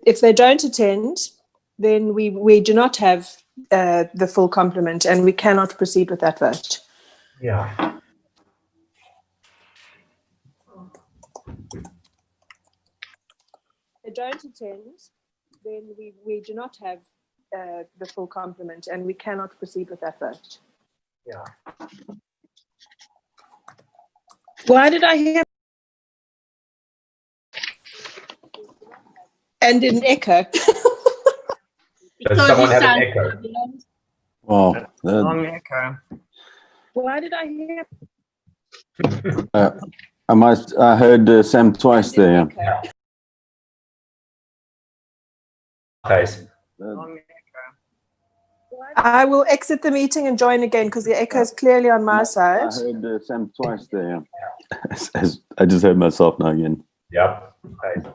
if they don't attend, then we do not have the full complement, and we cannot proceed with that vote. Yeah. If they don't attend, then we do not have the full complement, and we cannot proceed with that vote. Yeah. Why did I hear? And an echo. Does someone have an echo? Oh, Long echo. Why did I hear? I heard Sam twice there. Face. Long echo. I will exit the meeting and join again because the echo is clearly on my side. I heard Sam twice there. I just heard myself now again. Yep. Face.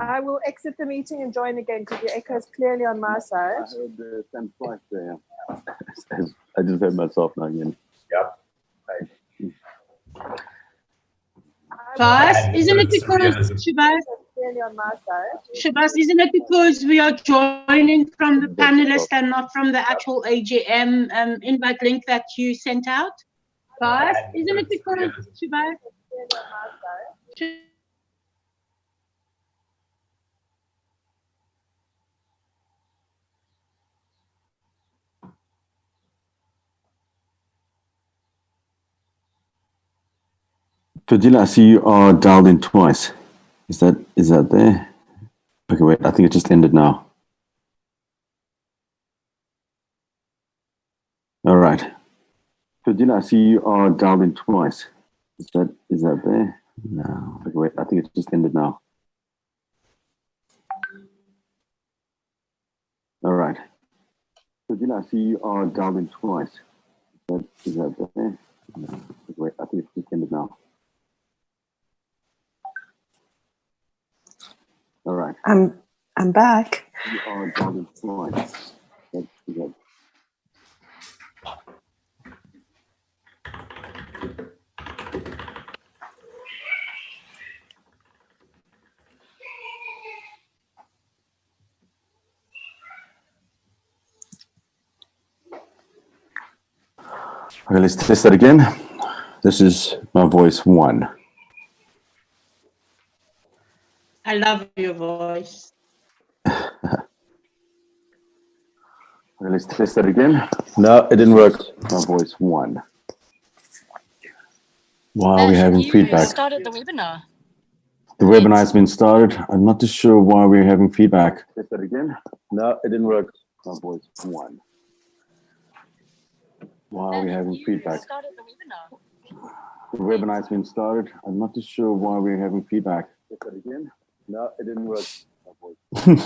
I will exit the meeting and join again because the echo is clearly on my side. I heard Sam twice there. I just heard myself now again. Yep. Face. Guys, isn't it because Shabazz, isn't it because we are joining from the panelists and not from the actual AGM invite link that you sent out? Guys, isn't it because Shabazz? Fadila, I see you are dialed in twice. Is that there? Okay, wait, I think it just ended now. All right. Fadila, I see you are dialed in twice. Is that there? No. Okay, wait, I think it just ended now. All right. Fadila, I see you are dialed in twice. Is that there? No. Okay, wait, I think it just ended now. All right. I'm back. You are dialed in twice. Is that Okay, let's test that again. This is my voice 1. I love your voice. Okay, let's test that again. No, it didn't work. My voice 1. Why are we having feedback? Started the webinar. The webinar has been started. I'm not too sure why we're having feedback. Test that again. No, it didn't work. My voice 1. Why are we having feedback? Started the webinar. The webinar has been started. I'm not too sure why we're having feedback. Test that again. No, it didn't work. Why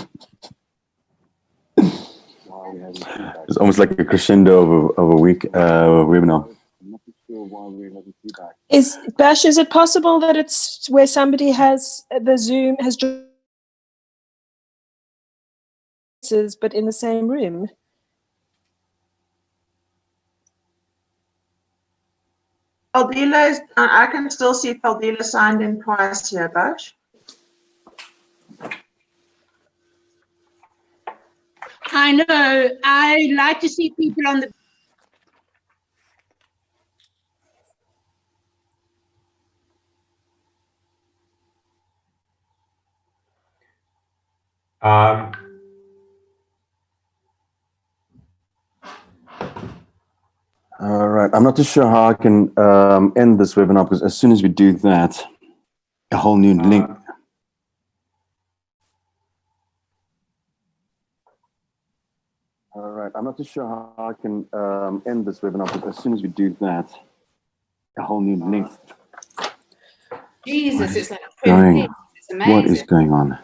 are we having feedback? It's almost like a crescendo of a week webinar. I'm not too sure why we're having feedback. Bash, is it possible that it's where somebody has the Zoom has but in the same room? Faldila is, I can still see Faldila signed in twice here, Bash. I know. I like to see people on the. All right. I'm not too sure how I can end this webinar because as soon as we do that, a whole new link. All right. I'm not too sure how I can end this webinar because as soon as we do that, a whole new link. Jesus, it's like a Going, it's amazing. what is going on?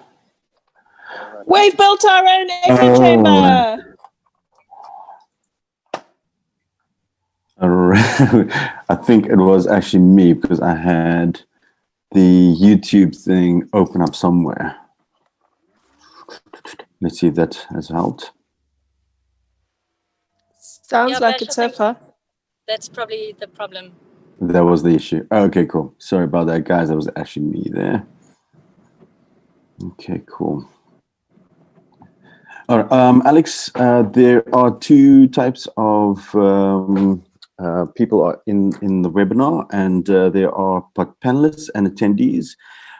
We've built our own echo chamber. All right. I think it was actually me because I had the YouTube thing open up somewhere. Let's see if that has helped. Sounds like it so far. That's probably the problem. That was the issue. Okay, cool. Sorry about that, guys. That was actually me there. Okay, cool. All right, Alex, there are two types of people are in the webinar, and there are panelists and attendees.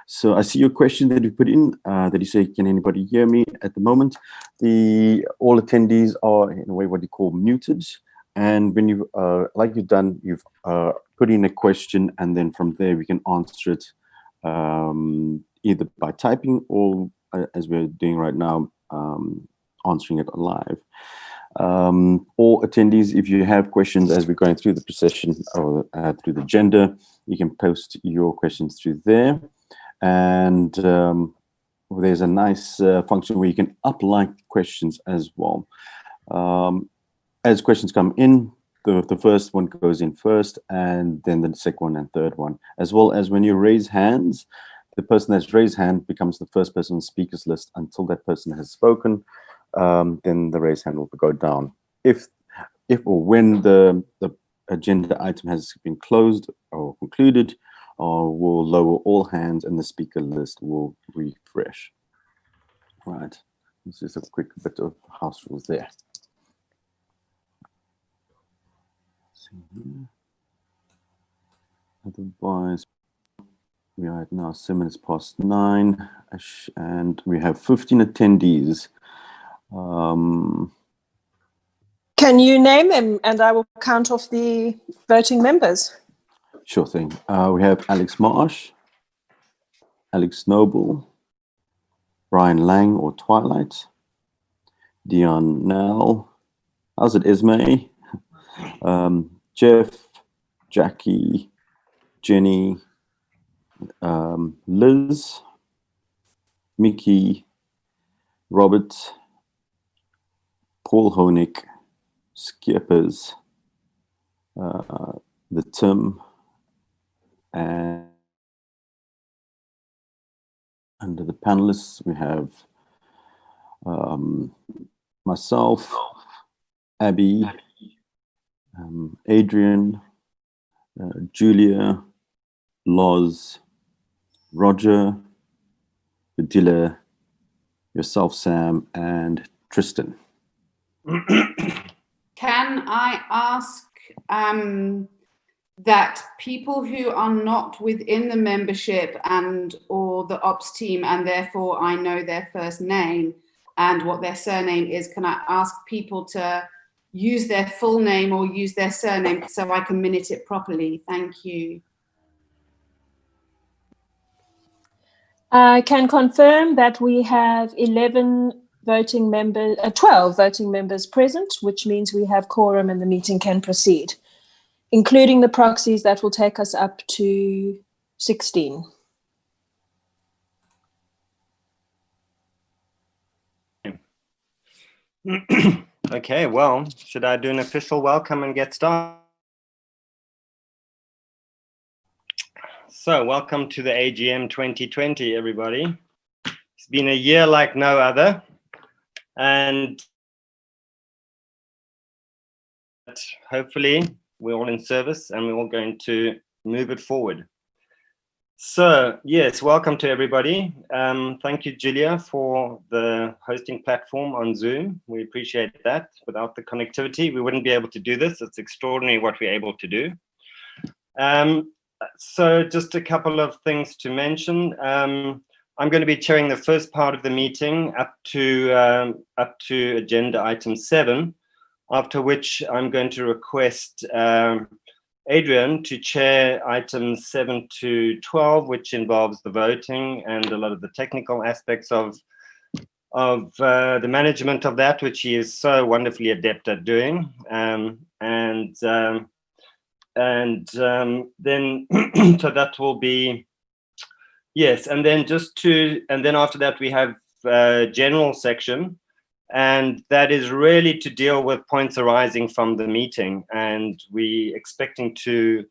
So I see your question that you put in, that you say, can anybody hear me at the moment? All attendees are in a way what you call muted. And when you, like you've done, you've put in a question, and then from there we can answer it either by typing or, as we're doing right now, answering it live. All attendees, if you have questions as we're going through the procession or through the agenda, you can post your questions through there. And there's a nice function where you can uplike questions as well. As questions come in, the first one goes in first, and then the second one and third one. As well as when you raise hands, the person that's raised hand becomes the first person on the speakers list until that person has spoken. Then the raised hand will go down. If or when the agenda item has been closed or concluded, we'll lower all hands and the speaker list will refresh. Right. This is a quick bit of house rules there. Otherwise, we are at now 7 minutes past 9, and we have 15 attendees. Can you name them, and I will count off the voting members? Sure thing. We have Alex Marsh, Alex Noble, Brian Lang or Twilight, Dion Nell, how's it, Esme? Jeff, Jackie, Jenny, Liz, Mickey, Robert, Paul Honig, Skippers, the Tim, and under the panelists we have myself, Abby, Adrian, Julia, Loz, Roger, Badilla, yourself, Sam, and Tristan. Can I ask that people who are not within the membership and or the ops team, and therefore I know their first name and what their surname is, can I ask people to use their full name or use their surname so I can minute it properly? Thank you. I can confirm that we have 12 voting members present, which means we have quorum and the meeting can proceed, including the proxies. That will take us up to 16. Okay, well, should I do an official welcome and get started? So, welcome to the AGM 2020, everybody. It's been a year like no other, and hopefully we're all in service and we're all going to move it forward. So, yes, welcome to everybody. Thank you, Julia, for the hosting platform on Zoom. We appreciate that. Without the connectivity, we wouldn't be able to do this. It's extraordinary what we're able to do. So just a couple of things to mention. I'm going to be chairing the first part of the meeting up to agenda item 7, after which I'm going to request Adrian to chair items 7 to 12, which involves the voting and a lot of the technical aspects of the management of that, which he is so wonderfully adept at doing. Then so that will be, yes, and then after that we have a general section, and that is really to deal with points arising from the meeting, and we expecting to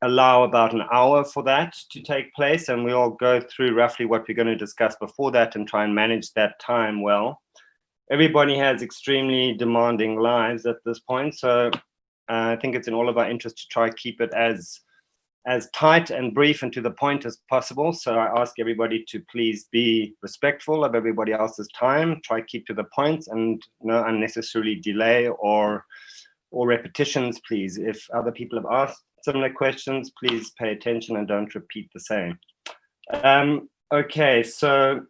allow about an hour for that to take place, and we'll go through roughly what we're going to discuss before that and try and manage that time well. Everybody has extremely demanding lives at this point, so I think it's in all of our interest to try to keep it as as tight and brief and to the point as possible. So I ask everybody to please be respectful of everybody else's time, try to keep to the point, and no unnecessarily delay or repetitions, please. If other people have asked similar questions, please pay attention and don't repeat the same. Okay, so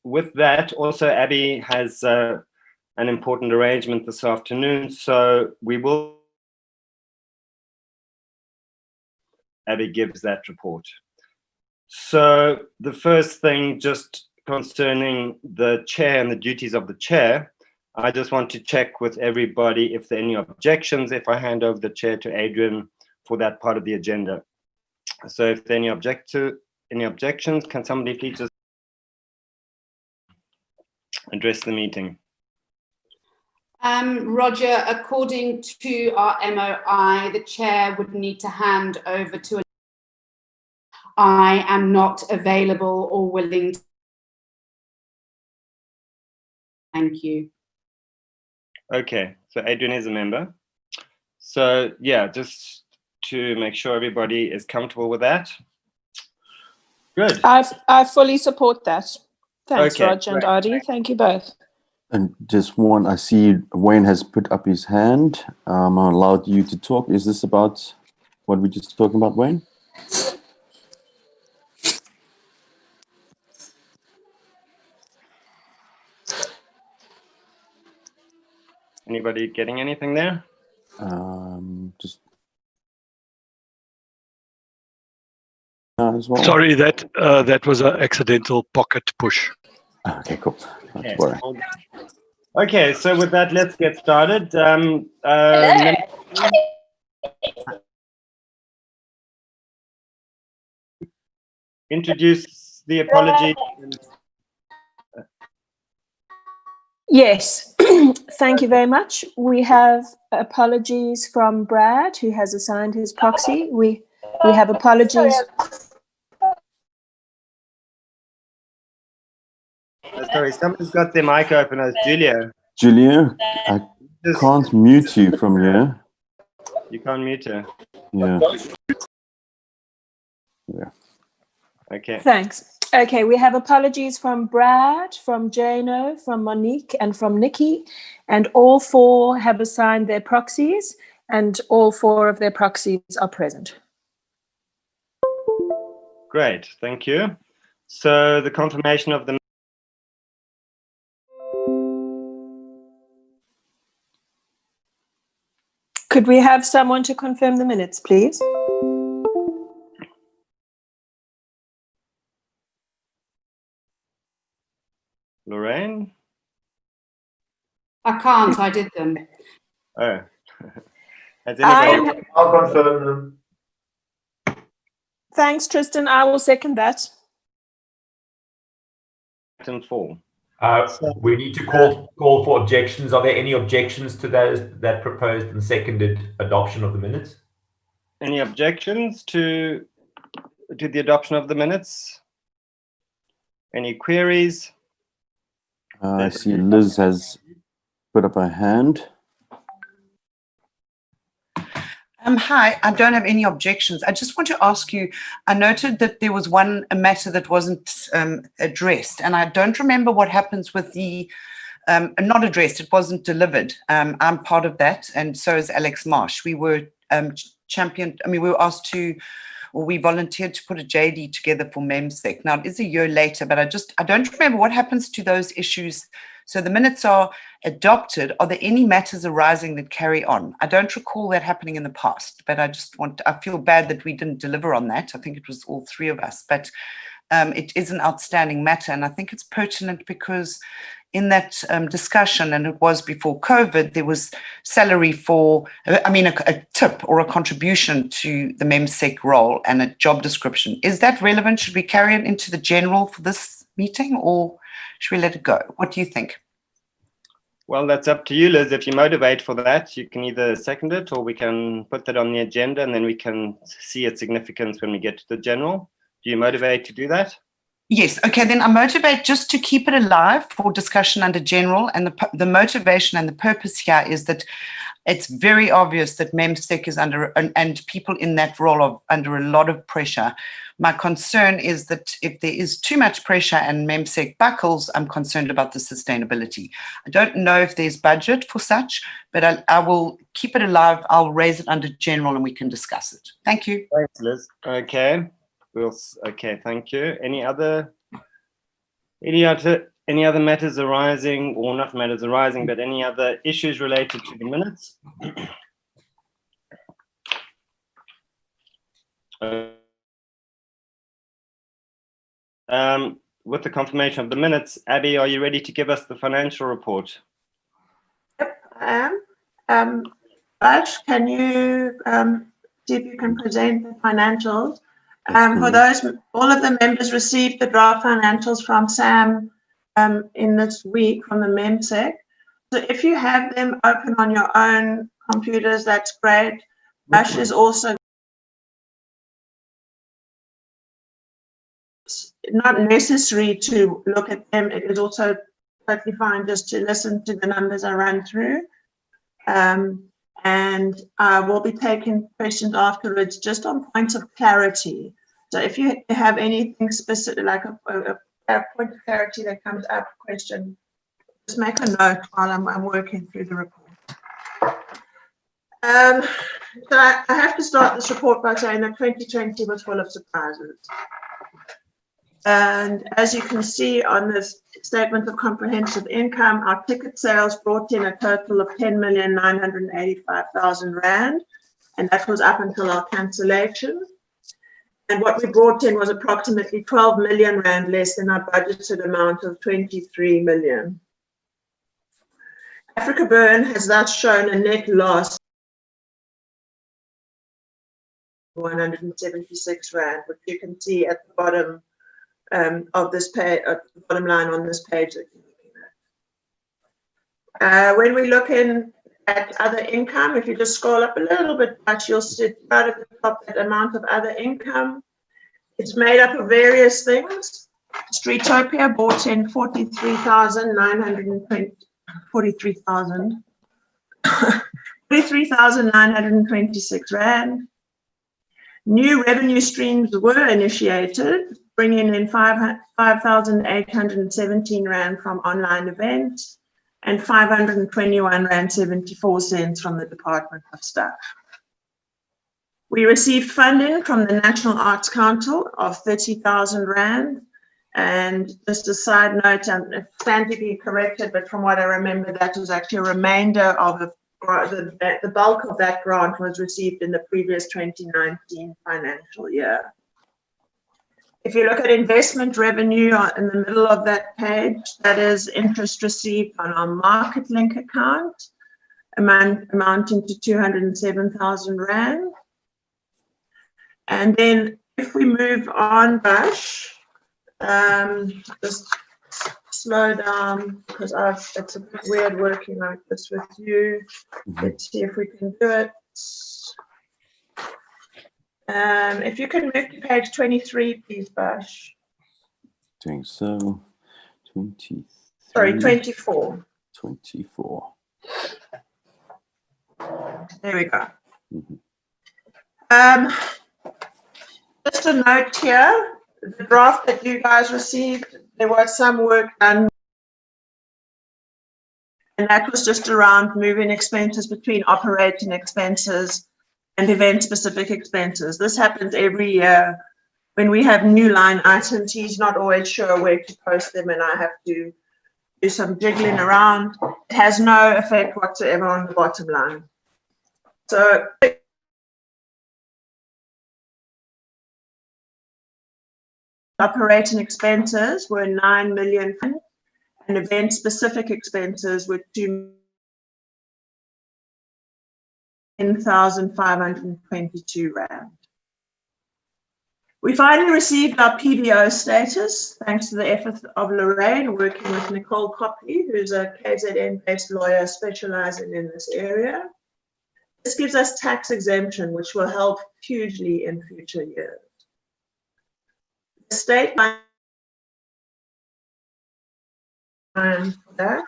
with that, also Abby has an important arrangement this afternoon, so we will. Abby gives that report. So the first thing, just concerning the chair and the duties of the chair, I just want to check with everybody if there are any objections if I hand over the chair to Adrian for that part of the agenda. So if there are any objections, can somebody please just address the meeting? Roger, according to our MOI, the chair would need to hand over to I am not available or willing to. Thank you. Okay, so Adrian is a member. So yeah, just to make sure everybody is comfortable with that. Good. I fully support that. Thanks, Okay, Roger and great. Adi. Thank you both. And just one, I see Wayne has put up his hand. I allowed you to talk. Is this about what we just talking about, Wayne? Anybody getting anything there? Just as well. Sorry, that was an accidental pocket push. Okay, cool. Not to Okay. worry. Okay, so with that, let's get started. Introduce the apology. Yes, thank you very much. We have apologies from Brad, who has assigned his proxy. We have apologies. Sorry, someone's got their mic open. It's Julia. Julia, I can't mute you from here. You can't mute her. Yeah. Okay. Thanks. Okay, we have apologies from Brad, from Jano, from Monique, and from Nikki, and all four have assigned their proxies, and all four of their proxies are present. Great, thank you. So the confirmation of the Could we have someone to confirm the minutes, please? Lorraine? I can't, I did them. Oh. Has anybody? I'll confirm them. Thanks, Tristan. I will second that. Item 4. We need to call for objections. Are there any objections to that proposed and seconded adoption of the minutes? Any objections to the adoption of the minutes? Any queries? I see Liz has put up her hand. Hi, I don't have any objections. I just want to ask you, I noted that there was a matter that wasn't addressed, and I don't remember what happens with the not addressed, it wasn't delivered. I'm part of that, and so is Alex Marsh. We were we were asked to, or we volunteered to put a JD together for MEMSEC. Now, it is a year later, but I don't remember what happens to those issues. So the minutes are adopted. Are there any matters arising that carry on? I don't recall that happening in the past, but I feel bad that we didn't deliver on that. I think it was all three of us, but it is an outstanding matter. And I think it's pertinent because in that discussion, and it was before COVID, there was salary for, a tip or a contribution to the MEMSEC role and a job description. Is that relevant? Should we carry it into the general for this meeting, or should we let it go? What do you think? Well, that's up to you, Liz. If you motivate for that, you can either second it or we can put that on the agenda and then we can see its significance when we get to the general. Do you motivate to do that? Yes. Okay, then I motivate just to keep it alive for discussion under general. And the motivation and the purpose here is that it's very obvious that MEMSEC is under, and people in that role are under a lot of pressure. My concern is that if there is too much pressure and MEMSEC buckles, I'm concerned about the sustainability. I don't know if there's budget for such, but I will keep it alive. I'll raise it under general and we can discuss it. Thank you. Thanks, Liz. Okay. Okay, thank you. Any other matters arising, or not matters arising, but any other issues related to the minutes? With the confirmation of the minutes, Abby, are you ready to give us the financial report? Yep, I am. Raj, can you see if you can present the financials? For those, all of the members received the draft financials from Sam in this week from the MEMSEC. So if you have them open on your own computers, that's great. Raj is also not necessary to look at them. It is also totally fine just to listen to the numbers I run through. And we'll be taking questions afterwards just on points of clarity. So if you have anything specific, like a point of clarity that comes up, question, just make a note while I'm working through the report. So I have to start this report by saying that 2020 was full of surprises. And as you can see on this statement of comprehensive income, our ticket sales brought in a total of 10,985,000 Rand, and that was up until our cancellation. And what we brought in was approximately 12 million Rand less than our budgeted amount of 23 million. AfrikaBurn has thus shown a net loss of 176 Rand, which you can see at the bottom of this page, at the bottom line on this page that you're looking at. When we look in at other income, if you just scroll up a little bit, you'll see right at the top that amount of other income. It's made up of various things. Streetopia bought in 43,926 Rand. New revenue streams were initiated, bringing in 5,817 Rand from online events and 521 Rand 74 cents from the Department of Staff. We received funding from the National Arts Council of 30,000 Rand. And just a side note, I stand to be corrected, but from what I remember, that was actually a remainder of the bulk of that grant was received in the previous 2019 financial year. If you look at investment revenue in the middle of that page, that is interest received on our market link account, amounting to 207,000 Rand. And then if we move on, Bash, just slow down because it's a bit weird working like this with you. Let's see if we can do it. If you can move to page 23, please, Bash. Doing so. 23. Sorry, 24. 24. There we go. Just a note here, the draft that you guys received, there was some work done, and that was just around moving expenses between operating expenses and event-specific expenses. This happens every year. When we have new line items, he's not always sure where to post them, and I have to do some jiggling around. It has no effect whatsoever on the bottom line. So operating expenses were 9 million and event-specific expenses were 2,522 Rand. We finally received our PBO status thanks to the efforts of Lorraine working with Nicole Copley, who's a KZN-based lawyer specializing in this area. This gives us tax exemption, which will help hugely in future years. The state line for that.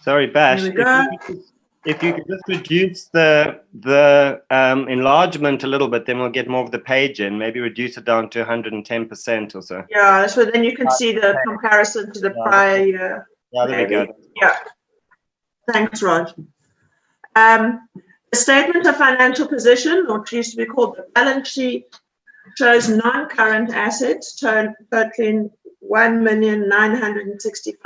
Sorry, Bash. Here we go. If you could just reduce the enlargement a little bit, then we'll get more of the page in. Maybe reduce it down to 110% or so. Yeah, so then you can see the comparison to the prior year. Yeah, there we go. Yeah. Thanks, Rod. The statement of financial position, or what used to be called the balance sheet, shows non-current assets totaling 1,965,000.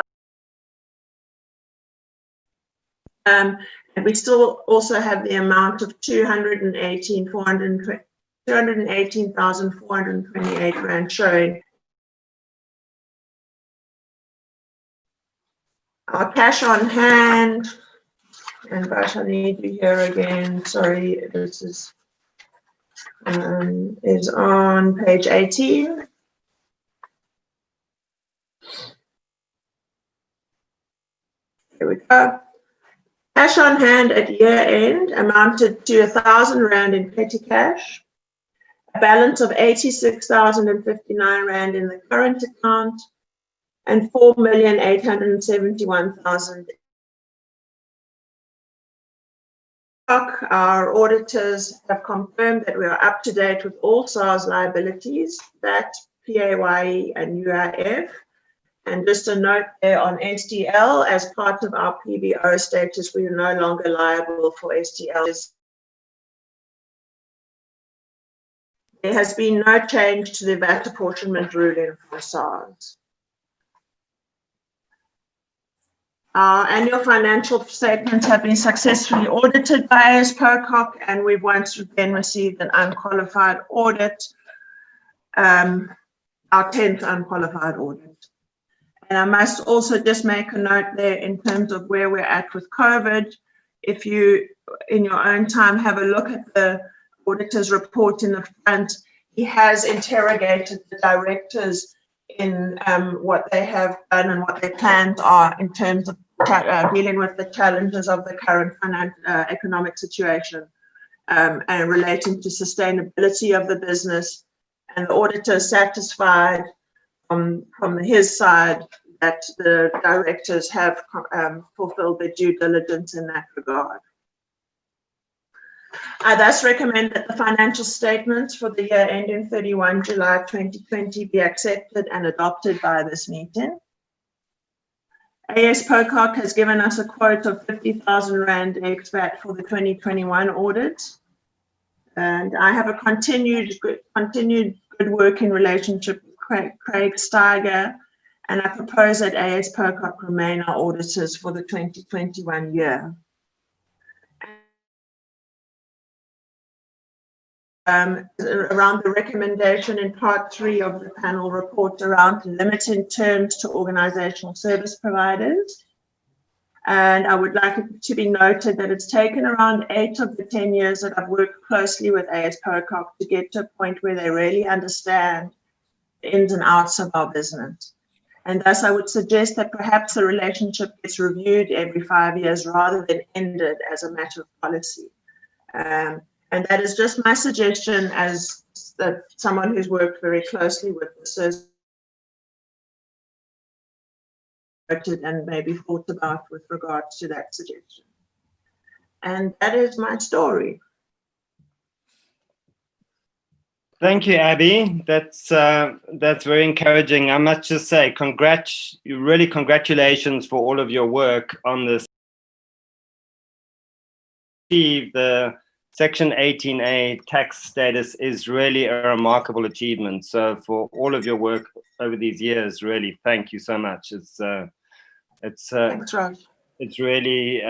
And we still also have the amount of 218,428 rand showing. Our cash on hand, and gosh, I need you here again. Sorry, this is on page 18. Here we go. Cash on hand at year end amounted to 1,000 Rand in petty cash, a balance of 86,059 Rand in the current account, and 4,871,000. Our auditors have confirmed that we are up to date with all SARS liabilities, that PAYE and UIF. And just a note there on STL, as part of our PBO status, we are no longer liable for STLs. There has been no change to the VAT apportionment ruling for SARS. Our annual financial statements have been successfully audited by AS Pocock, and we've once again received an unqualified audit, our 10th unqualified audit. And I must also just make a note there in terms of where we're at with COVID. If you, in your own time, have a look at the auditor's report in the front, he has interrogated the directors in what they have done and what their plans are in terms of dealing with the challenges of the current economic situation and relating to sustainability of the business. And the auditor is satisfied from his side that the directors have fulfilled their due diligence in that regard. I thus recommend that the financial statements for the year ending 31 July 2020 be accepted and adopted by this meeting. AS Pocock has given us a quote of 50,000 Rand ex-VAT for the 2021 audit. And I have a continued good working relationship with Craig Steiger, and I propose that AS Pocock remain our auditors for the 2021 year. Around the recommendation in part 3 of the panel report around limiting terms to organizational service providers. And I would like it to be noted that it's taken around 8 of the 10 years that I've worked closely with AS Pocock to get to a point where they really understand the ins and outs of our business. And thus I would suggest that perhaps the relationship gets reviewed every 5 years rather than ended as a matter of policy. And that is just my suggestion as someone who's worked very closely with the service and maybe thought about with regards to that suggestion. And that is my story. Thank you, Abby. That's very encouraging. I must just say, congratulations for all of your work on this. The Section 18A tax status is really a remarkable achievement. So for all of your work over these years, really, thank you so much. Thanks, Raj. It's really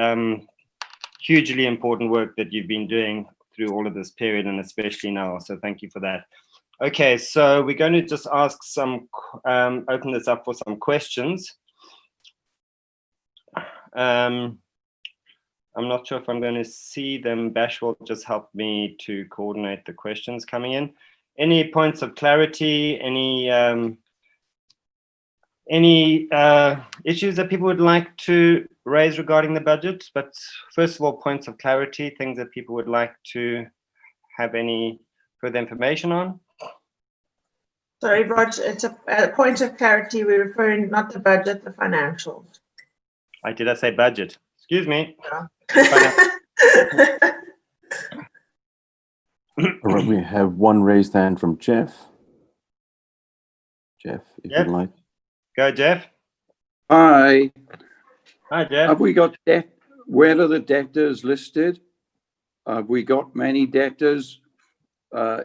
hugely important work that you've been doing through all of this period, and especially now. So thank you for that. Okay, so we're going to just ask open this up for some questions. I'm not sure if I'm going to see them. Bash will just help me to coordinate the questions coming in. Any points of clarity? Any issues that people would like to raise regarding the budget? But first of all, points of clarity, things that people would like to have any further information on? Sorry, Rog, it's a point of clarity. We're referring not the budget, the financials. Did I say budget? Excuse me. All right, we have one raised hand from Jeff. Jeff, if Jeff? you'd like. Go, Jeff. Hi. Hi, Jeff. Have we got debt? Where are the debtors listed? Have we got many debtors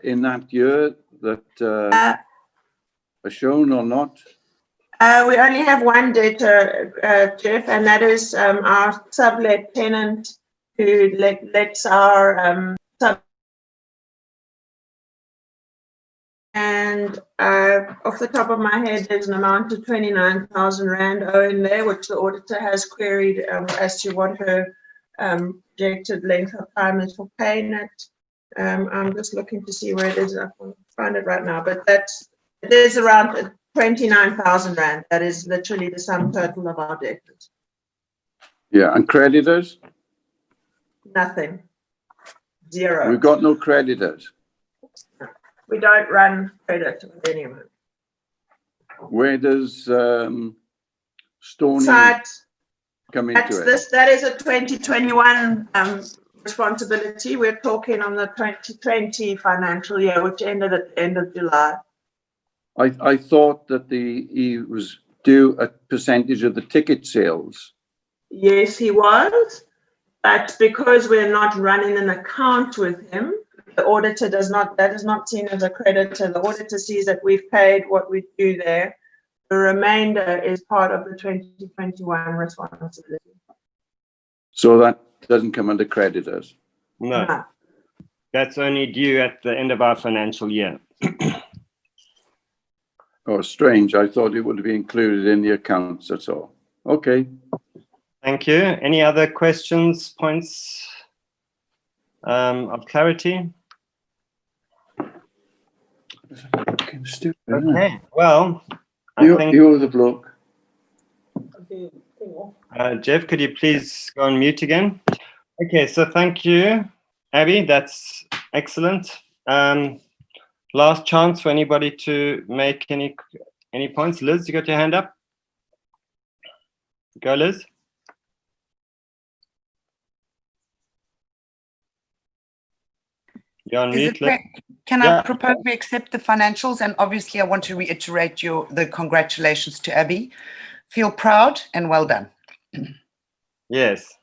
in that year that are shown or not? We only have one debtor, Jeff, and that is our sublet tenant who lets our sub. And off the top of my head, there's an amount of 29,000 Rand owing there, which the auditor has queried as to what her projected length of time is for paying it. I'm just looking to see where it is. I can't find it right now, but it is around 29,000 Rand. That is literally the sum total of our debtors. Yeah, and creditors? Nothing. Zero. We've got no creditors. We don't run credit with anyone. Where does Stony Site, come into it? that is a 2021 responsibility. We're talking on the 2020 financial year, which ended at the end of July. I thought that he was due a percentage of the ticket sales. Yes, he was, but because we're not running an account with him, the auditor that is not seen as a creditor. The auditor sees that we've paid what we do there. The remainder is part of the 2021 responsibility. So that doesn't come under creditors? No. That's only due at the end of our financial year. Oh, strange. I thought it would be included in the accounts, that's all. Okay. Thank you. Any other questions, points of clarity? Okay, well, I think you're the bloke. Jeff, could you please go on mute again? Okay, so thank you, Abby. That's excellent. Last chance for anybody to make any points. Liz, you got your hand up? Go, Liz. You're on mute, Liz. Can I propose we accept the financials? And obviously, I want to reiterate the congratulations to Abby. Feel proud and well done. Yes.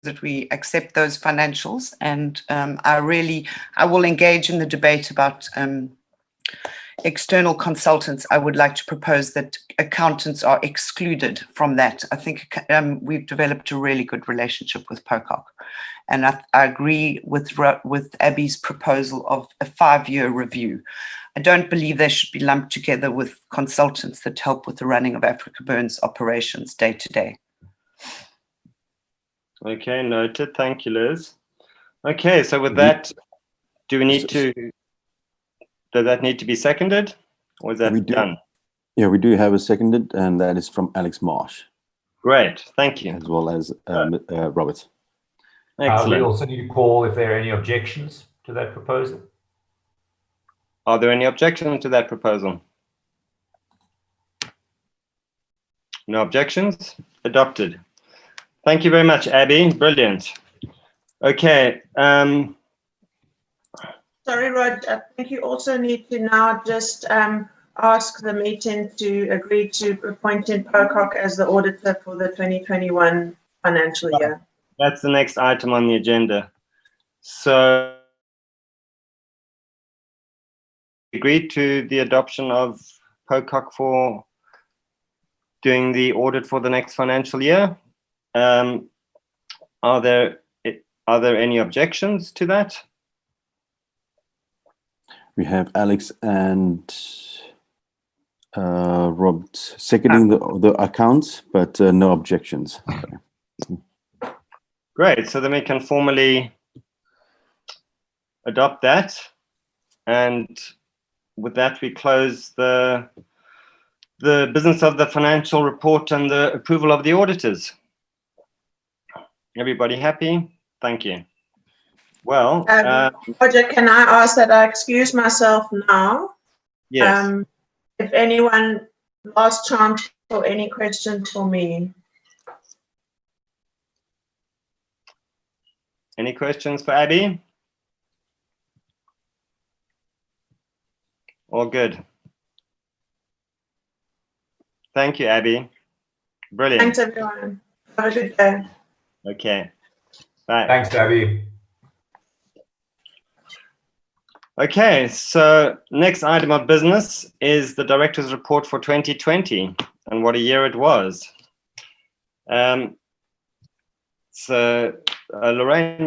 That we accept those financials, and I will engage in the debate about external consultants. I would like to propose that accountants are excluded from that. I think we've developed a really good relationship with Pocock, and I agree with Abby's proposal of a 5-year review. I don't believe they should be lumped together with consultants that help with the running of AfrikaBurn's operations day to day. Okay, noted. Thank you, Liz. Okay, so with that, does that need to be seconded, or is that done? Yeah, we do have a seconded, and that is from Alex Marsh. Great, thank you. As well as Robert. Excellent. We also need to call if there are any objections to that proposal. Are there any objections to that proposal? No objections? Adopted. Thank you very much, Abby. Brilliant. Okay. Sorry, Rod, I think you also need to now just ask the meeting to agree to appointing Pocock as the auditor for the 2021 financial year. That's the next item on the agenda. So, agree to the adoption of Pocock for doing the audit for the next financial year. Are there any objections to that? We have Alex and Robert seconding the accounts, but no objections. Great. So then we can formally adopt that, and with that we close the business of the financial report and the approval of the auditors. Everybody happy? Thank you. Well, Roger, can I ask that I excuse myself now? Yes. If anyone, last chance So any questions for me? Any questions for Abby? All good. Thank you, Abby. Brilliant. Thanks, everyone. Have a good day. Okay. Bye. Thanks, Abby. Okay, so next item of business is the director's report for 2020 and what a year it was. Lorraine,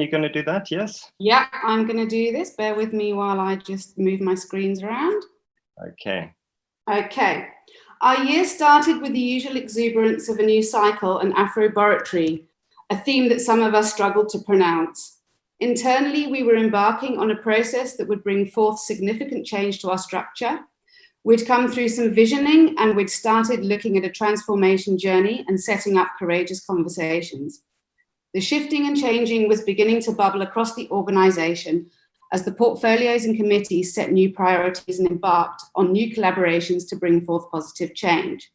you're going to do that, yes? Yeah, I'm going to do this. Bear with me while I just move my screens around. Okay. Okay. Our year started with the usual exuberance of a new cycle and AfrikaBurn, a theme that some of us struggled to pronounce. Internally, we were embarking on a process that would bring forth significant change to our structure. We'd come through some visioning and we'd started looking at a transformation journey and setting up courageous conversations. The shifting and changing was beginning to bubble across the organization as the portfolios and committees set new priorities and embarked on new collaborations to bring forth positive change.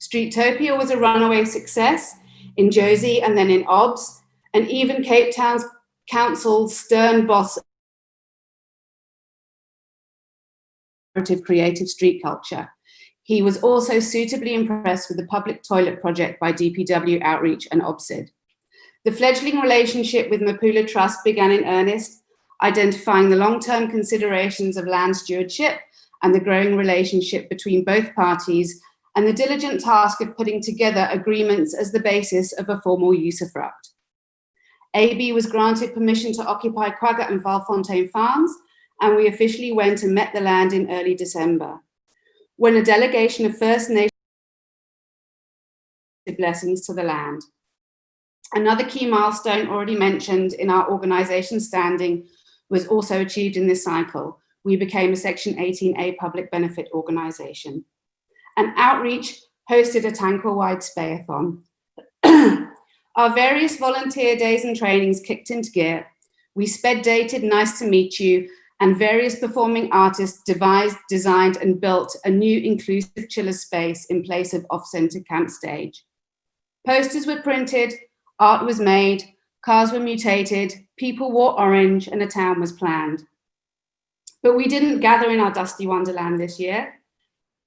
Streetopia was a runaway success in Josie and then in OBS, and even Cape Town's Council's stern boss creative street culture. He was also suitably impressed with the public toilet project by DPW Outreach and OBSID. The fledgling relationship with Mapula Trust began in earnest, identifying the long-term considerations of land stewardship and the growing relationship between both parties, and the diligent task of putting together agreements as the basis of a formal usufruct. AB was granted permission to occupy Quagga and Valfontaine farms, and we officially went and met the land in early December, when a delegation of First Nations blessings to the land. Another key milestone already mentioned in our organisation standing was also achieved in this cycle. We became a Section 18A public benefit organisation. And Outreach hosted a Tankwa-wide spayathon. Our various volunteer days and trainings kicked into gear. We sped dated Nice to Meet You, and various performing artists devised, designed and built a new inclusive chiller space in place of off-centre camp stage. Posters were printed, art was made, cars were mutated, people wore orange, and a town was planned. But we didn't gather in our dusty wonderland this year.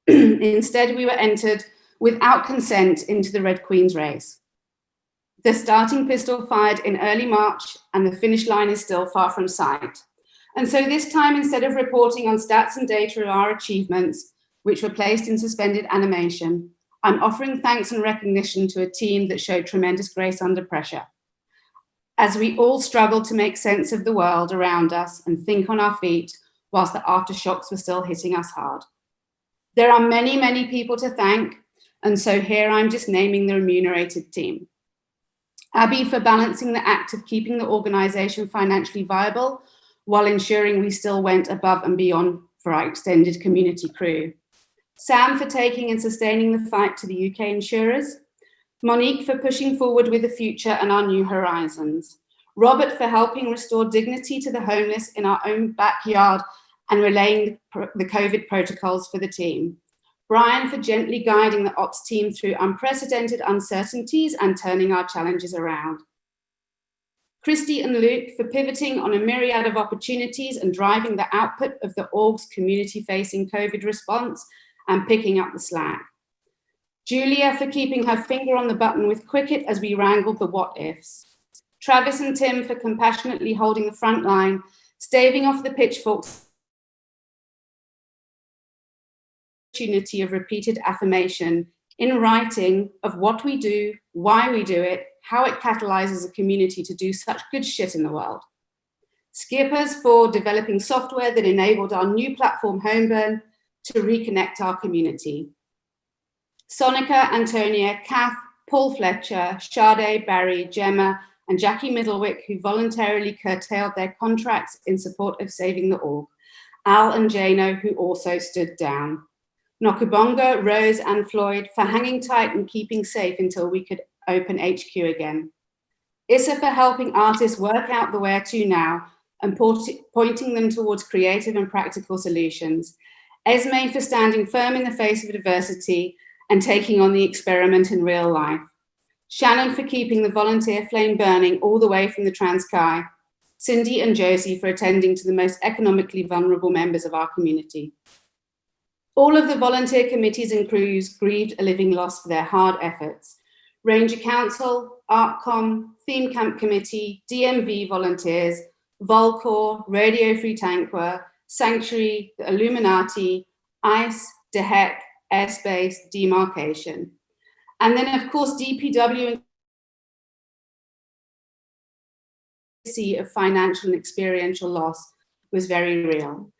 Instead, we were entered without consent into the Red Queen's race. The starting pistol fired in early March, and the finish line is still far from sight. And so this time, instead of reporting on stats and data of our achievements, which were placed in suspended animation, I'm offering thanks and recognition to a team that showed tremendous grace under pressure. As we all struggled to make sense of the world around us and think on our feet, whilst the aftershocks were still hitting us hard. There are many, many people to thank, and so here I'm just naming the remunerated team. Abby for balancing the act of keeping the organisation financially viable while ensuring we still went above and beyond for our extended community crew. Sam for taking and sustaining the fight to the UK insurers. Monique for pushing forward with the future and our new horizons. Robert for helping restore dignity to the homeless in our own backyard and relaying the COVID protocols for the team. Brian for gently guiding the ops team through unprecedented uncertainties and turning our challenges around. Christy and Luke for pivoting on a myriad of opportunities and driving the output of the org's community-facing COVID response and picking up the slack. Julia for keeping her finger on the button with Cricket as we wrangled the what-ifs. Travis and Tim for compassionately holding the front line, staving off the pitchforks opportunity of repeated affirmation in writing of what we do, why we do it, how it catalyzes a community to do such good shit in the world. Skippers for developing software that enabled our new platform AfrikaBurn to reconnect our community. Sonica, Antonia, Kath, Paul Fletcher, Sade, Barry, Gemma, and Jackie Middlewick, who voluntarily curtailed their contracts in support of saving the org. Al and Jano, who also stood down. Nokubonga, Rose, and Floyd for hanging tight and keeping safe until we could open HQ again. Issa for helping artists work out the where to now and pointing them towards creative and practical solutions. Esme for standing firm in the face of adversity, and taking on the experiment in real life. Shannon for keeping the volunteer flame burning all the way from the Transkei. Cindy and Josie for attending to the most economically vulnerable members of our community. All of the volunteer committees and crews grieved a living loss for their hard efforts. Ranger Council, ArtCom, Theme Camp Committee, DMV volunteers, Volcor, Radio Free Tanqua, Sanctuary, the Illuminati, ICE, DHEC, Airspace, Demarcation. And then, of course, DPW and of financial and experiential loss was very real.